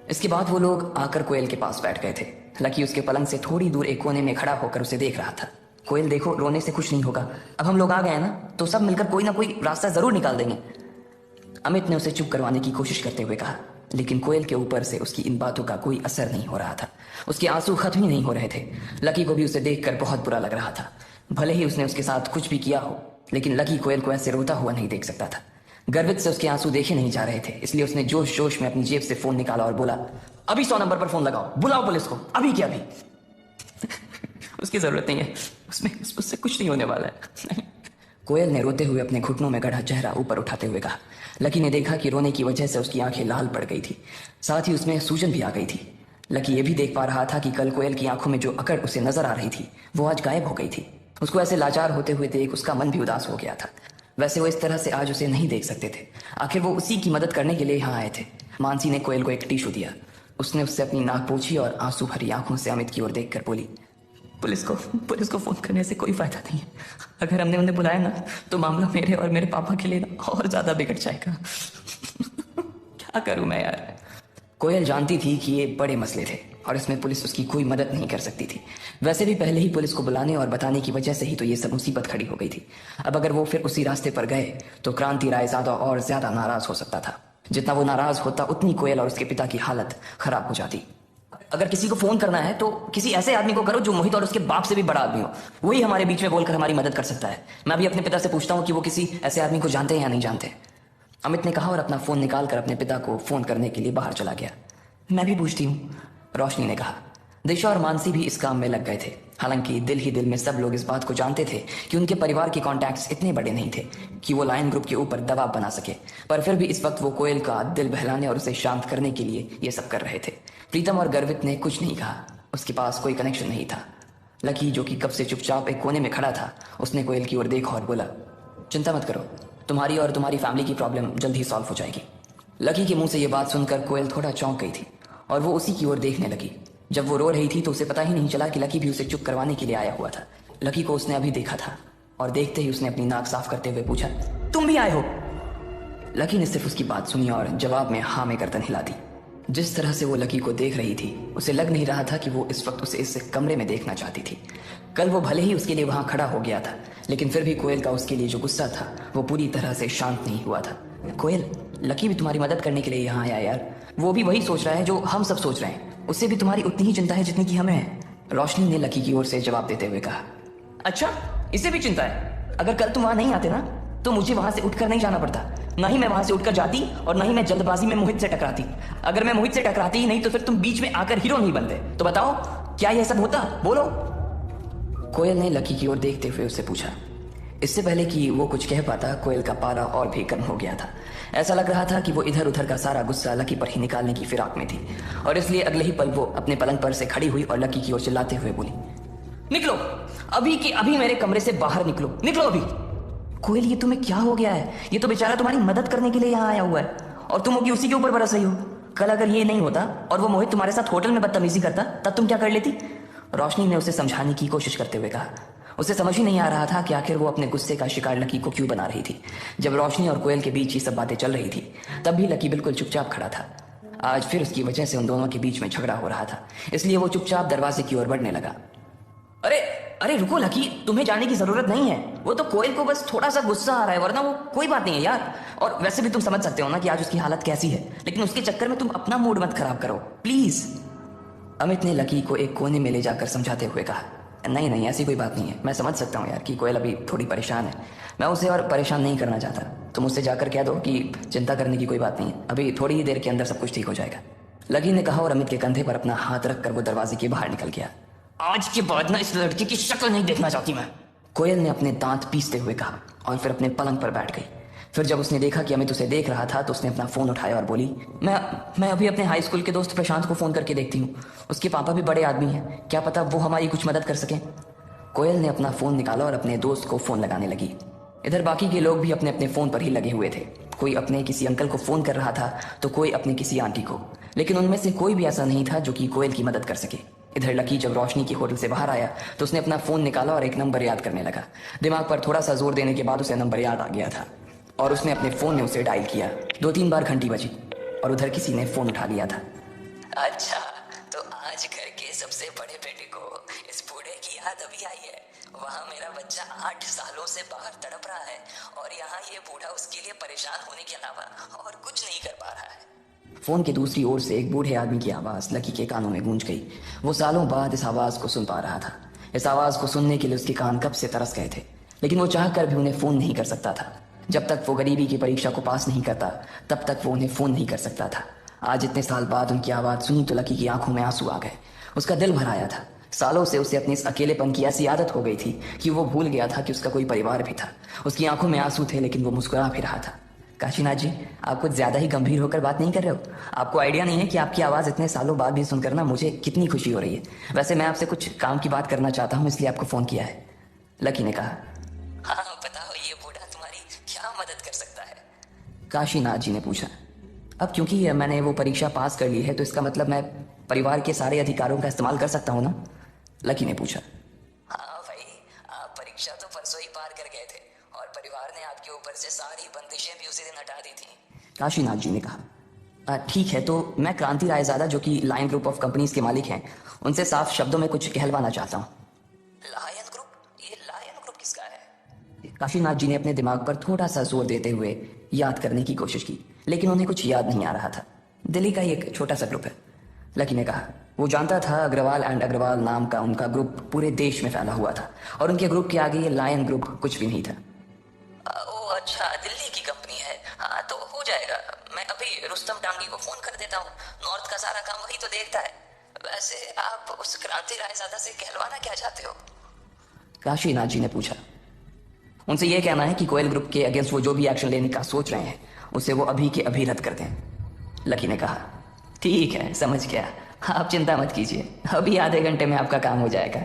इसके बाद वो लोग आकर कोयल के पास बैठ गए थे। लकी उसके पलंग से थोड़ी दूर एक कोने में खड़ा होकर उसे देख रहा था। कोयल देखो, रोने से कुछ नहीं होगा, अब हम लोग आ गए हैं ना, तो सब मिलकर कोई ना कोई रास्ता जरूर निकाल देंगे। अमित ने उसे चुप करवाने की कोशिश करते हुए कहा, लेकिन कोयल के ऊपर से उसकी इन बातों का कोई असर नहीं हो रहा था। उसके आंसू खत्म ही नहीं हो रहे थे। लकी को भी उसे देखकर बहुत बुरा लग रहा था। भले ही उसने उसके साथ कुछ भी किया हो, लेकिन लकी कोयल को ऐसे रोता हुआ नहीं देख सकता था। गर्वित से उसके आंसू देखे नहीं जा रहे थे, इसलिए उसने जोश जोश में अपनी जेब से फोन निकाला और बोला, अभी 100 नंबर पर फोन लगाओ, बुलाओ पुलिस को, अभी क्या अभी। उसकी जरूरत नहीं है, उससे कुछ नहीं होने वाला है। नहीं। कोयल ने रोते हुए अपने घुटनों में गढ़ा चेहरा ऊपर उठाते हुए कहा। लकी ने देखा कि रोने की वजह से उसकी आंखें लाल पड़ गई थी, साथ ही उसमें सूजन भी आ गई थी। लकी ये भी देख पा रहा था कि कल कोयल की आंखों में जो अकड़ उसे नजर आ रही थी वो आज गायब हो गई थी। उसको ऐसे लाचार होते हुए देख उसका मन भी उदास हो गया था। वैसे वो इस तरह से आज उसे नहीं देख सकते थे, आखिर वो उसी की मदद करने के लिए यहाँ आए थे। मानसी ने कोयल को एक टिश्यू दिया। उसने उससे अपनी नाक पोंछी और आंसू भरी आंखों से अमित की ओर देखकर बोली, पुलिस को फोन करने से कोई फायदा नहीं है। अगर हमने उन्हें बुलाया ना तो मामला मेरे और मेरे पापा के लिए ना और ज्यादा बिगड़ जाएगा। क्या करूं मैं यार। कोयल जानती थी कि ये बड़े मसले थे और इसमें पुलिस उसकी कोई मदद नहीं कर सकती थी। वैसे भी पहले ही पुलिस को बुलाने और बताने की वजह से ही तो ये सब मुसीबत खड़ी हो गई थी। अब अगर वो फिर उसी रास्ते पर गए तो क्रांति राय ज्यादा नाराज हो सकता था। जितना वो नाराज होता उतनी कोयल और उसके पिता की हालत खराब हो जाती। अगर किसी को फोन करना है तो किसी ऐसे आदमी को करो जो मोहित और उसके बाप से भी बड़ा आदमी हो, वही हमारे बीच में बोलकर हमारी मदद कर सकता है। मैं भी अपने पिता से पूछता हूँ कि वो किसी ऐसे आदमी को जानते हैं या नहीं जानते। अमित ने कहा और अपना फोन निकालकर अपने पिता को फोन करने के लिए बाहर चला गया। मैं भी पूछती हूँ, रोशनी ने कहा। दिशा और मानसी भी इस काम में लग गए थे। हालांकि दिल ही दिल में सब लोग इस बात को जानते थे कि उनके परिवार के कॉन्टैक्ट्स इतने बड़े नहीं थे कि वो लायन ग्रुप के ऊपर दबाव बना सके, पर फिर भी इस वक्त वो कोयल का दिल बहलाने और उसे शांत करने के लिए ये सब कर रहे थे। प्रीतम और गर्वित ने कुछ नहीं कहा, उसके पास कोई कनेक्शन नहीं था। लकी जो कि कब से चुपचाप एक कोने में खड़ा था, उसने कोयल की ओर देखा और बोला, चिंता मत करो, तुम्हारी और तुम्हारी फैमिली की प्रॉब्लम जल्द ही सॉल्व हो जाएगी। लकी के मुंह से ये बात सुनकर कोयल थोड़ा चौंक गई थी और वो उसी की ओर देखने लगी। जब वो रो रही थी तो उसे पता ही नहीं चला कि लकी भी उसे चुप करवाने के लिए आया हुआ था। लकी को उसने अभी देखा था और देखते ही उसने अपनी नाक साफ करते हुए पूछा, तुम भी आए हो? लकी ने सिर्फ उसकी बात सुनी और जवाब में हाँ में गर्दन हिला दी। जिस तरह से वो लकी को देख रही थी उसे लग नहीं रहा था कि वो इस वक्त उसे इस कमरे में देखना चाहती थी। कल वो भले ही उसके लिए वहां खड़ा हो गया था, लेकिन फिर भी कोयल का उसके लिए जो गुस्सा था वो पूरी तरह से शांत नहीं हुआ था। कोयल, लकी भी तुम्हारी मदद करने के लिए यहाँ आया यार। वो भी वही सोच रहा है जो हम सब सोच रहे हैं। उससे भी तुम्हारी उतनी ही चिंता है जितनी की हमें है। रोशनी ने लकी की ओर से जवाब देते हुए कहा, अच्छा इसे भी चिंता है? अगर कल तुम वहां नहीं आते ना तो मुझे वहां से उठकर नहीं जाना पड़ता, ना ही मैं वहां से उठकर जाती और ना ही मैं जल्दबाजी में मोहित से टकराती। अगर मैं मोहित से टकराती ही नहीं तो फिर तुम बीच में आकर हीरो नहीं बनते। तो बताओ क्या यह सब होता? बोलो। कोयल ने लकी की ओर देखते हुए उससे पूछा। इससे पहले कि वो कुछ कह पाता, कोयल का पारा और भी गर्म हो गया था। ऐसा लग रहा था कि वो इधर उधर का सारा गुस्सा लकी पर ही निकालने की फिराक में थी और इसलिए अगले ही पल वो अपने पलंग पर से खड़ी हुई और लकी की ओर चिल्लाते हुए बोली, निकलो अभी के अभी, मेरे कमरे से बाहर निकलो, निकलो अभी। कोयल, ये तुम्हें क्या हो गया है? ये तो बेचारा तुम्हारी मदद करने के लिए यहाँ आया हुआ है और तुम होगी उसी के ऊपर बरस रही हो। कल अगर ये नहीं होता और वो मोहित तुम्हारे साथ होटल में बदतमीजी करता तब तुम क्या कर लेती? रोशनी ने उसे समझाने की कोशिश करते हुए कहा। उसे समझ ही नहीं आ रहा था कि आखिर वो अपने गुस्से का शिकार लकी को क्यों बना रही थी। जब रोशनी और कोयल के बीच ये सब बातें चल रही थी तब भी लकी बिल्कुल चुपचाप खड़ा था। आज फिर उसकी वजह से उन दोनों के बीच में झगड़ा हो रहा था, इसलिए वो चुपचाप दरवाजे की ओर बढ़ने लगा। अरे अरे रुको लकी, तुम्हें जाने की जरूरत नहीं है। वो तो कोयल को बस थोड़ा सा गुस्सा आ रहा है, वरना वो कोई बात नहीं है यार। और वैसे भी तुम समझ सकते हो ना कि आज उसकी हालत कैसी है, लेकिन उसके चक्कर में तुम अपना मूड मत खराब करो प्लीज। अमित ने लकी को एक कोने में ले जाकर समझाते हुए कहा, नहीं नहीं ऐसी कोई बात नहीं है। मैं समझ सकता हूँ यार कि कोयल अभी थोड़ी परेशान है। मैं उसे और परेशान नहीं करना चाहता। तुम उससे जाकर कह दो कि चिंता करने की कोई बात नहीं है, अभी थोड़ी ही देर के अंदर सब कुछ ठीक हो जाएगा। लकी ने कहा और अमित के कंधे पर अपना हाथ रखकर वो दरवाजे के बाहर निकल गया। आज के बाद ना इस लड़के की शक्ल नहीं देखना चाहती मैं। कोयल ने अपने दांत पीसते हुए कहा और फिर अपने पलंग पर बैठ गई। फिर जब उसने देखा कि अमित उसे देख रहा था तो उसने अपना फोन उठाया और बोली, मैं अभी अपने हाई स्कूल के दोस्त प्रशांत को फोन करके देखती हूँ। उसके पापा भी बड़े आदमी हैं, क्या पता वो हमारी कुछ मदद कर सकें। कोयल ने अपना फोन निकाला और अपने दोस्त को फोन लगाने लगी। इधर बाकी के लोग भी अपने अपने फोन पर ही लगे हुए थे। कोई अपने किसी अंकल को फोन कर रहा था तो कोई अपने किसी आंटी को, लेकिन उनमें से कोई भी ऐसा नहीं था जो कि कोयल की मदद कर सके। इधर लकी जब रोशनी की होटल से बाहर आया तो उसने अपना फोन निकाला और एक नंबर याद करने लगा। दिमाग पर थोड़ा सा जोर देने के बाद उसे नंबर याद आ गया था और उसने अपने फोन में उसे डायल किया। 2-3 बार घंटी बजी और उधर किसी ने फोन उठा लिया था। अच्छा, तो आज घर के सबसे बड़े बेटे को इस बूढ़े की याद अभी आई है। वहाँ मेरा बच्चा 8 सालों से बाहर तड़प रहा है और यहाँ ये बूढ़ा उसके लिए परेशान होने के अलावा और कुछ नहीं कर पा रहा है। फोन की दूसरी ओर से एक बूढ़े आदमी की आवाज लकी के कानों में गूंज गई। वो सालों बाद इस आवाज को सुन पा रहा था। इस आवाज को सुनने के लिए उसके कान कब से तरस गए थे, लेकिन वो चाहकर भी उन्हें फोन नहीं कर सकता था। जब तक वो गरीबी की परीक्षा को पास नहीं करता तब तक वो उन्हें फोन नहीं कर सकता था। आज इतने साल बाद उनकी आवाज सुनी तो लकी की आंखों में आंसू आ गए। उसका दिल भर आया था। सालों से उसे अपने इस अकेलेपन की ऐसी आदत हो गई थी कि वो भूल गया था कि उसका कोई परिवार भी था। उसकी आंखों में आंसू थे लेकिन वो मुस्कुरा भी रहा था। काशीनाथ जी, आप कुछ ज्यादा ही गंभीर होकर बात नहीं कर रहे हो? आपको आइडिया नहीं है कि आपकी आवाज इतने सालों बाद भी सुनकर ना मुझे कितनी खुशी हो रही है। वैसे मैं आपसे कुछ काम की बात करना चाहता हूँ, इसलिए आपको फोन किया है। लकी ने कहा। हाँ बताओ, ये बूढ़ा तुम्हारी क्या मदद कर सकता है? काशीनाथ जी ने पूछा। अब क्योंकि मैंने वो परीक्षा पास कर ली है तो इसका मतलब मैं परिवार के सारे अधिकारों का इस्तेमाल कर सकता हूँ ना? लकी ने पूछा। हाँ भाई, आप परीक्षा तो परसों ही पार कर गए थे और परिवार ने आपके ऊपर से सारी बंदिशें भी उसी दिन हटा दी थी। काशीनाथ जी ने कहा। ठीक है, तो मैं क्रांति रायजादा जो कि लायन ग्रुप ऑफ कंपनीज के मालिक हैं, उनसे साफ शब्दों में कुछ कहलवाना चाहता हूँ। Lion group? ये लायन ग्रुप किसका है? काशीनाथ जी ने अपने दिमाग पर थोड़ा सा जोर देते हुए याद करने की कोशिश की, लेकिन उन्हें कुछ याद नहीं आ रहा था। दिल्ली का ही एक छोटा सा ग्रुप है। लकी ने कहा। वो जानता था अग्रवाल एंड अग्रवाल नाम का उनका ग्रुप पूरे देश में फैला हुआ था और उनके ग्रुप के आगे ये लायन ग्रुप कुछ भी नहीं था। ओ अच्छा, दिल्ली की कंपनी है। हाँ तो हो जाएगा। मैं अभी रुस्तम टांगी को फोन कर देता हूँ, नॉर्थ का सारा काम वही तो देखता है। वैसे आप उस क्रांति रायजादा से कहलवाना क्या चाहते हो? काशीनाथ जी ने पूछा। उनसे यह कहना है कि कोयल ग्रुप के अगेंस्ट वो जो भी एक्शन लेने का सोच रहे हैं उसे वो अभी के अभी रद्द कर दें। लकी ने कहा। ठीक है, समझ गया, आप चिंता मत कीजिए, अभी आधे घंटे में आपका काम हो जाएगा।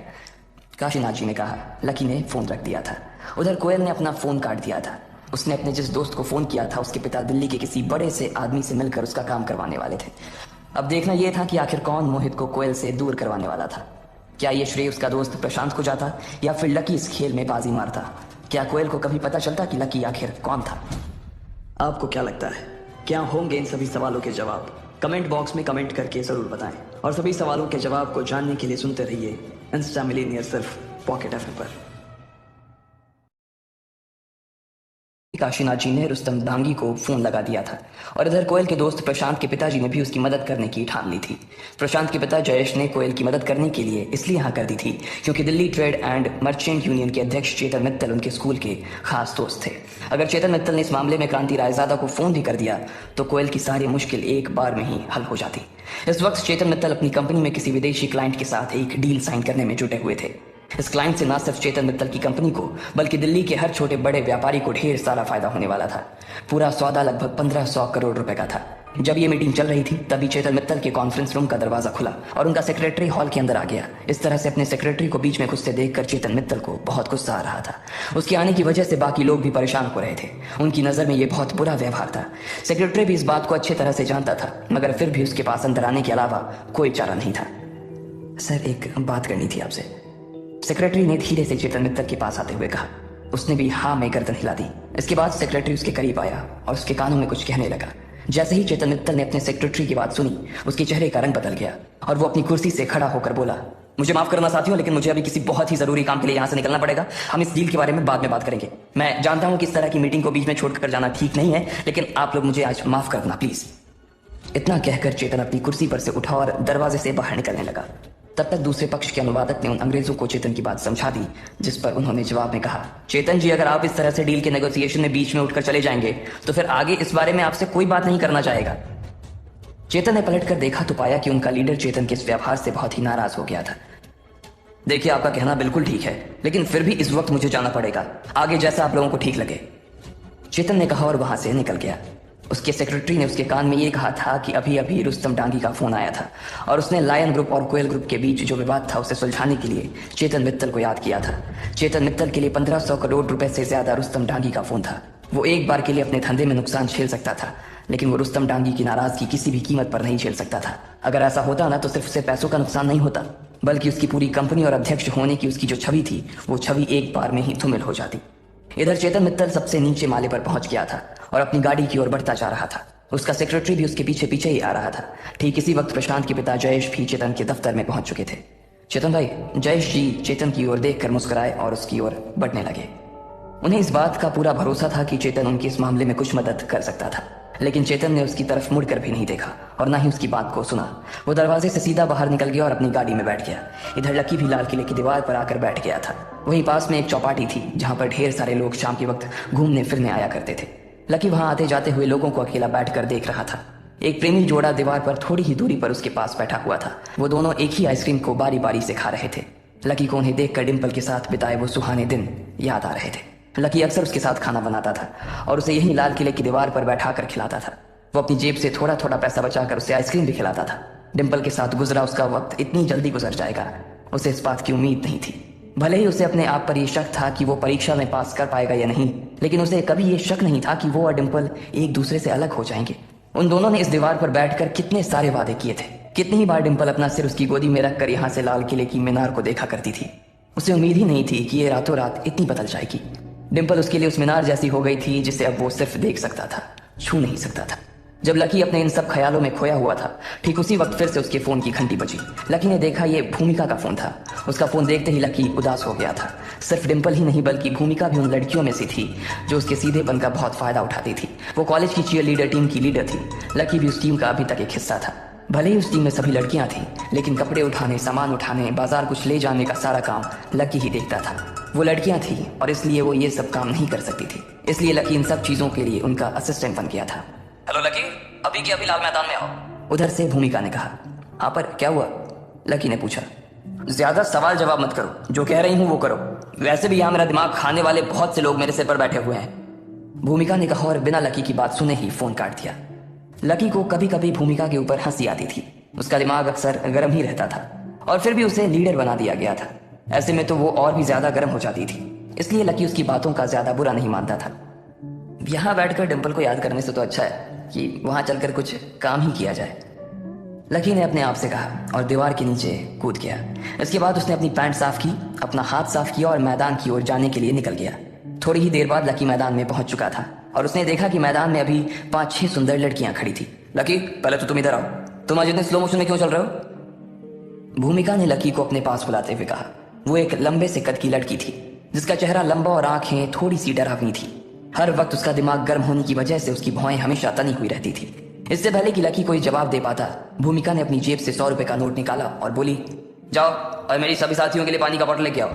काशीनाथ जी ने कहा। लकी ने फोन रख दिया था। उधर कोयल ने अपना फोन काट दिया था। उसने अपने जिस दोस्त को फोन किया था उसके पिता दिल्ली के किसी बड़े से आदमी से मिलकर उसका काम करवाने वाले थे। अब देखना यह था कि आखिर कौन मोहित को कोयल से दूर करवाने वाला था। क्या ये श्रेय उसका दोस्त प्रशांत को जाता या फिर लकी इस खेल में बाजी मारता? क्या कोयल को कभी पता चलता कि लकी आखिर कौन था? आपको क्या लगता है, क्या होंगे इन सभी सवालों के जवाब? कमेंट बॉक्स में कमेंट करके जरूर बताएं और सभी सवालों के जवाब को जानने के लिए सुनते रहिए इंस्टा मिलीनियर सिर्फ पॉकेट एफएम पर। काशीनाथ जी ने रुस्तम डांगी को फोन लगा दिया था और इधर कोयल के दोस्त प्रशांत के पिताजी ने भी उसकी मदद करने की ठान ली थी। प्रशांत के पिता जयेश ने कोयल की मदद करने के लिए इसलिए हाँ कर दी थी क्योंकि Delhi trade and merchant union के अध्यक्ष चेतन मित्तल उनके स्कूल के खास दोस्त थे। अगर चेतन मित्तल ने इस मामले में क्रांति रायजादा को फोन भी कर दिया तो कोयल की सारी मुश्किल एक बार में ही हल हो जाती। इस वक्त चेतन मित्तल अपनी कंपनी में किसी विदेशी क्लाइंट के साथ एक डील साइन करने में जुटे हुए थे। इस क्लाइंट से न सिर्फ चेतन मित्तल की कंपनी को बल्कि दिल्ली के हर छोटे बड़े व्यापारी को ढेर सारा फायदा होने वाला था। पूरा सौदा लगभग 1500 करोड़ रुपए का था। जब ये मीटिंग चल रही थी तभी चेतन मित्तल के कॉन्फ्रेंस रूम का दरवाजा खुला और उनका सेक्रेटरी हॉल के अंदर आ गया। इस तरह से अपने सेक्रेटरी को बीच में घुसते देखकर चेतन मित्तल को बहुत गुस्सा आ रहा था। उसके आने की वजह से बाकी लोग भी परेशान हो रहे थे। उनकी नजर में ये बहुत बुरा व्यवहार था। सेक्रेटरी भी इस बात को अच्छी तरह से जानता था, मगर फिर भी उसके पास अंदर आने के अलावा कोई चारा नहीं था। सर, एक बात करनी थी आपसे, सेक्रेटरी ने धीरे से चेतन मित्तल के पास आते हुए कहा। उसने भी हाँ में गर्दन हिला दी। इसके बाद सेक्रेटरी उसके करीब आया और उसके कानों में कुछ कहने लगा। जैसे ही चेतन मित्तल ने अपने सेक्रेटरी की बात सुनी उसके चेहरे का रंग बदल गया और वो अपनी कुर्सी से खड़ा होकर बोला, मुझे माफ करना साथियों, लेकिन मुझे अभी किसी बहुत ही जरूरी काम के लिए यहाँ से निकलना पड़ेगा। हम इस डील के बारे में बाद में बात करेंगे। मैं जानता हूँ कि इस तरह की मीटिंग को बीच में छोड़कर जाना ठीक नहीं है, लेकिन आप लोग मुझे आज माफ कर देना प्लीज। इतना कहकर चेतन अपनी कुर्सी पर से उठा और दरवाजे से बाहर निकलने लगा। तब तक दूसरे पक्ष के अनुवादक ने उन अंग्रेजों को चेतन की बात समझा दी, जिस पर उन्होंने जवाब में कहा, चेतन जी, अगर आप इस तरह से डील के नेगोशिएशन में बीच में उठकर चले जाएंगे तो फिर आगे इस बारे में आपसे कोई बात नहीं करना चाहेगा। चेतन ने पलटकर देखा तो पाया कि उनका लीडर चेतन के इस व्यवहार से बहुत ही नाराज हो गया था। देखिए, आपका कहना बिल्कुल ठीक है, लेकिन फिर भी इस वक्त मुझे जाना पड़ेगा, आगे जैसा आप लोगों को ठीक लगे, चेतन ने कहा और वहां से निकल गया। उसके सेक्रेटरी ने उसके कान में ये कहा था कि अभी अभी रुस्तम डांगी का फोन आया था और उसने लायन ग्रुप और कोयल ग्रुप के बीच जो विवाद था उसे सुलझाने के लिए चेतन मित्तल को याद किया था। चेतन मित्तल के लिए 1500 करोड़ रुपए से ज्यादा रुस्तम डांगी का फोन था। वो एक बार के लिए अपने धंधे में नुकसान झेल सकता था, लेकिन वो रुस्तम डांगी की नाराजगी किसी भी कीमत पर नहीं झेल सकता था। अगर ऐसा होता ना तो सिर्फ उसे पैसों का नुकसान नहीं होता, बल्कि उसकी पूरी कंपनी और अध्यक्ष होने की उसकी जो छवि थी वो छवि एक बार में ही धूमिल हो जाती। इधर चेतन मित्तल सबसे नीचे माले पर पहुंच गया था और अपनी गाड़ी की ओर बढ़ता जा रहा था। उसका सेक्रेटरी भी उसके पीछे पीछे ही आ रहा था। ठीक इसी वक्त प्रशांत के पिता जयेश भी चेतन के दफ्तर में पहुंच चुके थे। चेतन भाई, जयेश जी चेतन की ओर देखकर मुस्कुराए और उसकी ओर बढ़ने लगे। उन्हें इस बात का पूरा भरोसा था कि चेतन उनकी इस मामले में कुछ मदद कर सकता था, लेकिन चेतन ने उसकी तरफ मुड़कर भी नहीं देखा और ना ही उसकी बात को सुना। वो दरवाजे से सीधा बाहर निकल गया और अपनी गाड़ी में बैठ गया। इधर लकी भी लाल किले की दीवार पर आकर बैठ गया था। वहीं पास में एक चौपाटी थी जहां पर ढेर सारे लोग शाम के वक्त घूमने फिरने आया करते थे। लकी वहां आते जाते हुए लोगों को अकेला बैठकर देख रहा था। एक प्रेमी जोड़ा दीवार पर थोड़ी ही दूरी पर उसके पास बैठा हुआ था। वो दोनों एक ही आइसक्रीम को बारी बारी से खा रहे थे। लकी को उन्हें देखकर डिम्पल के साथ बिताए वो सुहाने दिन याद आ रहे थे। लकी अक्सर उसके साथ खाना बनाता था और उसे यही लाल किले की दीवार पर बैठा कर खिलाता था। वो अपनी जेब से थोड़ा थोड़ा पैसा बचाकर उसे आइसक्रीम भी खिलाता था। डिम्पल के साथ गुजरा उसका वक्त इतनी जल्दी गुजर जाएगा, उसे इस बात की उम्मीद नहीं थी। भले ही उसे अपने आप पर यह शक था कि वो परीक्षा में पास कर पाएगा या नहीं, लेकिन उसे कभी ये शक नहीं था कि वो और डिम्पल एक दूसरे से अलग हो जाएंगे। उन दोनों ने इस दीवार पर बैठकर कितने सारे वादे किए थे। कितनी ही बार डिम्पल अपना सिर उसकी गोदी में रखकर यहाँ से लाल किले की मीनार को देखा करती थी। उसे उम्मीद ही नहीं थी कि ये रातों रात इतनी बदल जाएगी। डिम्पल उसके लिए उस मीनार जैसी हो गई थी जिसे अब वो सिर्फ देख सकता था, छू नहीं सकता था। जब लकी अपने इन सब ख्यालों में खोया हुआ था, ठीक उसी वक्त फिर से उसके फोन की घंटी बजी। लकी ने देखा ये भूमिका का फोन था। उसका फोन देखते ही लकी उदास हो गया था। सिर्फ डिम्पल ही नहीं बल्कि भूमिका भी उन लड़कियों में से थी जो उसके सीधेपन का बहुत फायदा उठाती थी। वो कॉलेज की चीयर लीडर टीम की लीडर थी। लकी भी उस टीम का अभी तक एक हिस्सा था। भले ही उस टीम में सभी लड़कियां थीं, लेकिन कपड़े उठाने, सामान उठाने, बाजार कुछ ले जाने का सारा काम लकी ही देखता था। वो लड़कियां थीं और इसलिए वो ये सब काम नहीं कर सकती थी। इसलिए लकी इन सब चीजों के लिए उनका असिस्टेंट बन गया था। हेलो लकी, अभी के अभी लाल मैदान में आओ, उधर से भूमिका ने कहा। हाँ, पर क्या हुआ? लकी ने पूछा। ज्यादा सवाल जवाब मत करो, जो कह रही हूँ वो करो। वैसे भी यहाँ मेरा दिमाग खाने वाले बहुत से लोग मेरे सिर पर बैठे हुए हैं, भूमिका ने कहा और बिना लकी की बात सुने ही फोन काट दिया। लकी को कभी कभी भूमिका के ऊपर हंसी आती थी। उसका दिमाग अक्सर गर्म ही रहता था और फिर भी उसे लीडर बना दिया गया था। ऐसे में तो वो और भी ज्यादा गर्म हो जाती थी, इसलिए लकी उसकी बातों का ज्यादा बुरा नहीं मानता था। यहाँ बैठकर डिम्पल को याद करने से तो अच्छा है कि वहां चलकर कुछ काम ही किया जाए, लकी ने अपने आप से कहा और दीवार के नीचे कूद गया। इसके बाद उसने अपनी पैंट साफ की, अपना हाथ साफ किया और मैदान की ओर जाने के लिए निकल गया। थोड़ी ही देर बाद लकी मैदान में पहुंच चुका था और उसने देखा कि मैदान में अभी 5-6 सुंदर लड़कियां खड़ी थी। लकी, पहले तो तुम इधर आओ। तुम आज इतने स्लो मोशन में क्यों चल रहे हो? भूमिका ने लकी को अपने पास बुलाते हुए कहा। वो एक लंबे से कद की लड़की थी जिसका चेहरा लंबा और आंखें थोड़ी सी डरावनी थी। हर वक्त उसका दिमाग गर्म होने की वजह से उसकी भौहें हमेशा तनी हुई रहती थी। इससे पहले कि लकी कोई जवाब दे पाता, भूमिका ने अपनी जेब से 100 रुपए का नोट निकाला और बोली, जाओ और मेरी सभी साथियों के लिए पानी का बोतल लेके आओ।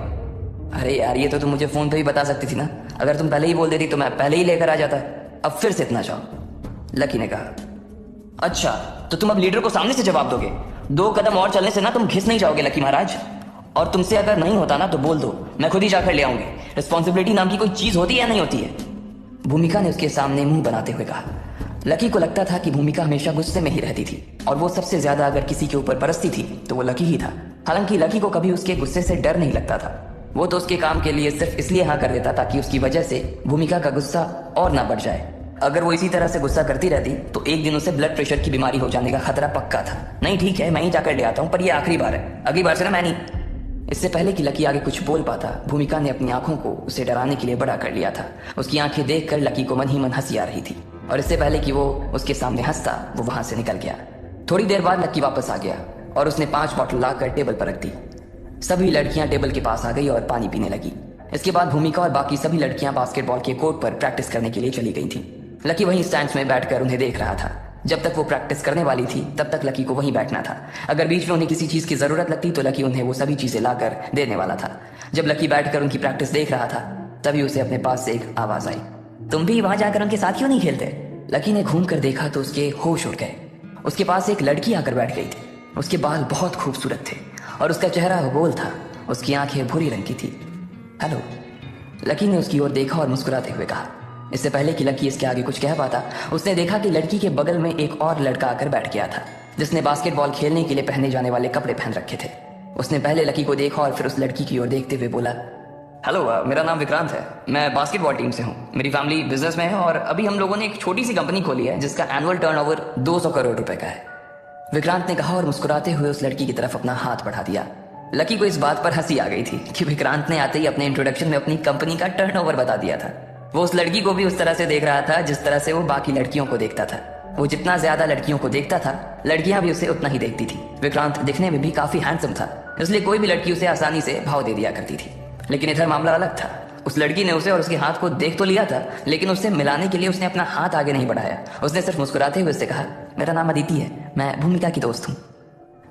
अरे यार, ये तो तुम मुझे फोन पे भी बता सकती थी ना। अगर तुम पहले ही बोल देती तो मैं पहले ही लेकर आ जाता। अब फिर से इतना चाहो, लकी ने कहा। अच्छा, तो तुम अब लीडर को सामने से जवाब दोगे? 2 कदम और चलने से ना तुम घिस नहीं जाओगे लकी महाराज। और तुमसे अगर नहीं होता ना तो बोल दो, मैं खुद ही जाकर ले आऊंगी। रिस्पॉन्सिबिलिटी नाम की कोई चीज होती है या नहीं होती है? भूमिका ने उसके सामने मुंह बनाते हुए कहा। लकी को लगता था कि भूमिका हमेशा गुस्से में ही रहती थी और वो सबसे ज्यादा अगर किसी के ऊपर बरसती थी तो वो लकी ही था। हालांकि लकी को कभी उसके गुस्से से डर नहीं लगता था। वो तो उसके काम के लिए सिर्फ इसलिए हाँ कर देता ताकि उसकी वजह से भूमिका का गुस्सा और ना बढ़ जाए। अगर वो इसी तरह से गुस्सा करती रहती तो एक दिन उसे ब्लड प्रेशर की बीमारी हो जाने का खतरा पक्का था। नहीं ठीक है, मैं ही जाकर ले आता हूँ, पर ये आखिरी बार है, अगली बार से ना मैं नहीं। इससे पहले कि लकी आगे कुछ बोल पाता, भूमिका ने अपनी आंखों को उसे डराने के लिए बड़ा कर लिया था। उसकी आंखें देखकर लकी को मन ही मन हंसी आ रही थी और इससे पहले कि वो उसके सामने हंसता, वो वहां से निकल गया। थोड़ी देर बाद लकी वापस आ गया और उसने 5 बॉटल लाकर टेबल पर रख दी। सभी लड़कियां टेबल के पास आ गई और पानी पीने लगी। इसके बाद भूमिका और बाकी सभी लड़कियां बास्केटबॉल के कोर्ट पर प्रैक्टिस करने के लिए चली गई थी। लकी वहीं स्टैंड्स में बैठकर उन्हें देख रहा था। जब तक वो प्रैक्टिस करने वाली थी तब तक लकी को वहीं बैठना था। अगर बीच में उन्हें किसी चीज की जरूरत लगती तो लकी उन्हें वो सभी चीजें लाकर देने वाला था। जब लकी बैठकर उनकी प्रैक्टिस देख रहा था तभी उसे अपने पास से एक आवाज आई, तुम भी वहां जाकर उनके साथ क्यों नहीं खेलते? लकी ने घूम कर देखा तो उसके होश उड़ गए। उसके पास एक लड़की आकर बैठ गई थी। उसके बाल बहुत खूबसूरत थे और उसका चेहरा गोल था उसकी आंखें भूरी रंग की थी। हेलो, लकी ने उसकी ओर देखा और मुस्कुराते हुए कहा। इससे पहले कि लकी इसके आगे कुछ कह पाता, उसने देखा कि लड़की के बगल में एक और लड़का आकर बैठ गया था, जिसने बास्केटबॉल खेलने के लिए पहने जाने वाले कपड़े पहन रखे थे। उसने पहले लकी को देखा और फिर उस लड़की की ओर देखते हुए बोला, हेलो, मेरा नाम विक्रांत है। मैं बास्केटबॉल टीम से हूँ। मेरी फैमिली बिजनेस में है और अभी हम लोगों ने एक छोटी सी कंपनी खोली है जिसका एनुअल टर्नओवर 200 करोड़ रुपए का है। विक्रांत ने कहा और मुस्कुराते हुए उस लड़की की तरफ अपना हाथ बढ़ा दिया। लकी को इस बात पर हंसी आ गई थी कि विक्रांत ने आते ही अपने इंट्रोडक्शन में अपनी कंपनी का टर्नओवर बता दिया था। वो उस लड़की को भी उस तरह से देख रहा था जिस तरह से वो बाकी लड़कियों को देखता था। वो जितना ज्यादा लड़कियों को देखता था, लड़कियां भी उसे उतना ही देखती थी। विक्रांत दिखने में भी काफी हैंडसम था, इसलिए कोई भी लड़की उसे आसानी से भाव दे दिया करती थी। लेकिन इधर मामला अलग था। उस लड़की ने उसे और उसके हाथ को देख तो लिया था, लेकिन उससे मिलाने के लिए उसने अपना हाथ आगे नहीं बढ़ाया। उसने सिर्फ मुस्कुराते हुए उससे कहा, मेरा नाम अदिति है, मैं भूमिका की दोस्त हूँ।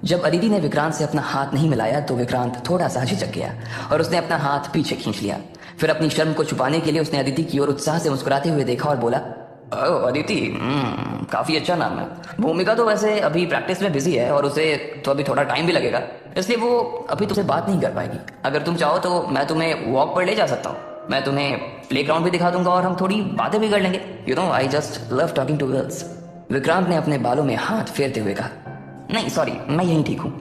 जब अदिति ने विक्रांत से अपना हाथ नहीं मिलाया तो विक्रांत थोड़ा सा झिझक गया और उसने अपना हाथ पीछे खींच लिया। फिर अपनी शर्म को छुपाने के लिए उसने अदिति की ओर उत्साह से मुस्कुराते हुए देखा और बोला, ओह अदिति, काफी अच्छा नाम है। भूमिका तो वैसे अभी प्रैक्टिस में बिजी है और उसे तो अभी थोड़ा टाइम भी लगेगा, इसलिए वो अभी तुमसे बात नहीं कर पाएगी। अगर तुम चाहो तो मैं तुम्हें वॉक पर ले जा सकता हूँ। मैं तुम्हें प्लेग्राउंड भी दिखा दूंगा और हम थोड़ी बातें भी कर लेंगे। You know, I just love talking to girls. Vikrant ने अपने बालों में हाथ फेरते हुए कहा, नहीं सॉरी, मैं यहीं ठीक हूँ।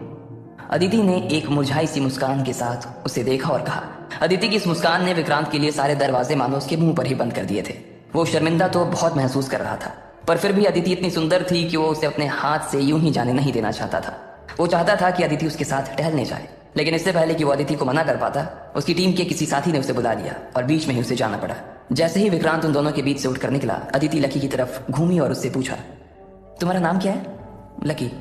अदिति ने एक मुरझाई सी मुस्कान के साथ उसे देखा और कहा। अदिति की इस मुस्कान ने विक्रांत के लिए सारे दरवाजे मानो उसके मुंह पर ही बंद कर दिए थे। वो शर्मिंदा तो बहुत महसूस कर रहा था, पर फिर भी अदिति इतनी सुंदर थी कि वो उसे अपने हाथ से यूं ही जाने नहीं देना चाहता था। वो चाहता था कि अदिति उसके साथ टहलने जाए, लेकिन इससे पहले कि वो अदिति को मना कर पाता, उसकी टीम के किसी साथी ने उसे बुला लिया और बीच में ही उसे जाना पड़ा। जैसे ही विक्रांत उन दोनों के बीच से उठकर निकला, अदिति लकी की तरफ घूमी और उससे पूछा, तुम्हारा नाम क्या है? लकी।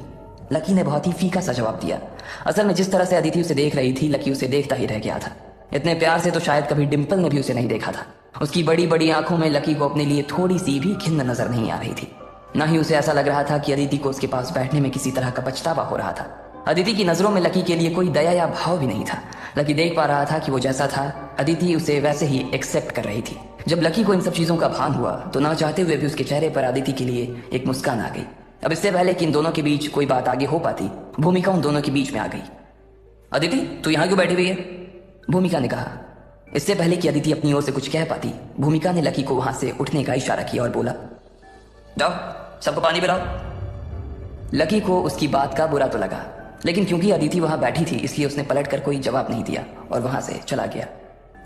लकी ने बहुत ही फीका सा जवाब दिया। असल में जिस तरह से अदिति उसे देख रही थी, लकी उसे देखता ही रह गया था। इतने प्यार से तो शायद कभी डिम्पल ने भी उसे नहीं देखा था। उसकी बड़ी बड़ी आंखों में लकी को अपने लिए थोड़ी सी भी खिन्न नजर नहीं आ रही थी। ना ही उसे ऐसा लग रहा था कि अदिति को उसके पास बैठने में किसी तरह का पछतावा हो रहा था। अदिति की नजरों में लकी के लिए कोई दया या भाव भी नहीं था। लकी देख पा रहा था कि वो जैसा था, अदिति उसे वैसे ही एक्सेप्ट कर रही थी। जब लकी को इन सब चीजों का भान हुआ तो ना चाहते हुए भी उसके चेहरे पर अदिति के लिए एक मुस्कान आ गई। अब इससे पहले कि इन दोनों के बीच कोई बात आगे हो पाती, भूमिका उन दोनों के बीच में आ गई। अदिति, तू यहाँ क्यों बैठी हुई है? भूमिका ने कहा। इससे पहले कि अदिति अपनी ओर से कुछ कह पाती, भूमिका ने लकी को वहां से उठने का इशारा किया और बोला, जाओ सबको पानी पिलाओ। लकी को उसकी बात का बुरा तो लगा, लेकिन क्योंकि अदिति वहां बैठी थी इसलिए उसने पलटकर कोई जवाब नहीं दिया और वहां से चला गया।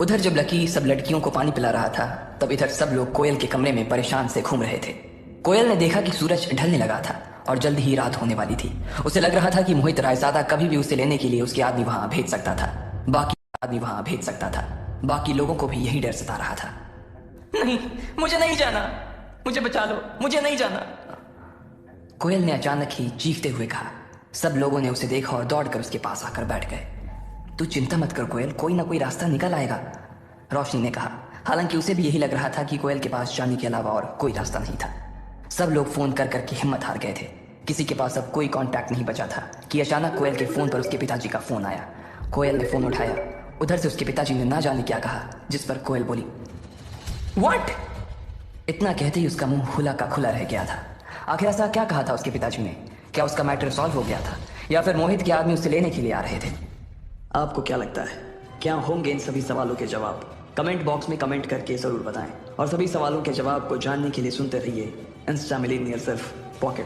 उधर जब लकी सब लड़कियों को पानी पिला रहा था, तब इधर सब लोग कोयल के कमरे में परेशान से घूम रहे थे। कोयल ने देखा कि सूरज ढलने लगा था और जल्द ही रात होने वाली थी। उसे लग रहा था कि मोहित रायजादा कभी भी उसे लेने के लिए उसके आदमी वहां भेज सकता था। बाकी लोगों को भी यही डर सता रहा था। नहीं, मुझे नहीं जाना, मुझे बचा लो, मुझे नहीं जाना। कोयल ने अचानक ही चीखते हुए कहा। सब लोगों ने उसे देखा और दौड़कर उसके पास आकर बैठ गए। तू चिंता मत कर कोयल, कोई ना कोई रास्ता निकल आएगा, रोशनी ने कहा। हालांकि उसे भी यही लग रहा था कि कोयल के पास जाने के अलावा और कोई रास्ता नहीं था। सब लोग फोन कर करके हिम्मत हार गए थे। किसी के पास अब कोई कांटेक्ट नहीं बचा था कि अचानक कोयल के फोन पर उसके पिताजी का फोन आया। कोयल ने फोन उठाया। उधर से उसके पिताजी ने ना जाने क्या कहा, जिस पर कोयल बोली, व्हाट? इतना कहते ही उसका मुंह खुला का खुला रह गया था। आखिर ऐसा क्या कहा था उसके पिताजी ने? क्या उसका मैटर सॉल्व हो गया था या फिर मोहित के आदमी उसे लेने के लिए आ रहे थे? आपको क्या लगता है, क्या होंगे इन सभी सवालों के जवाब? कमेंट बॉक्स में कमेंट करके जरूर बताएं और सभी सवालों के जवाब को जानने के लिए सुनते रहिए इंस्टा मिलेनियर सिर्फ पॉकेट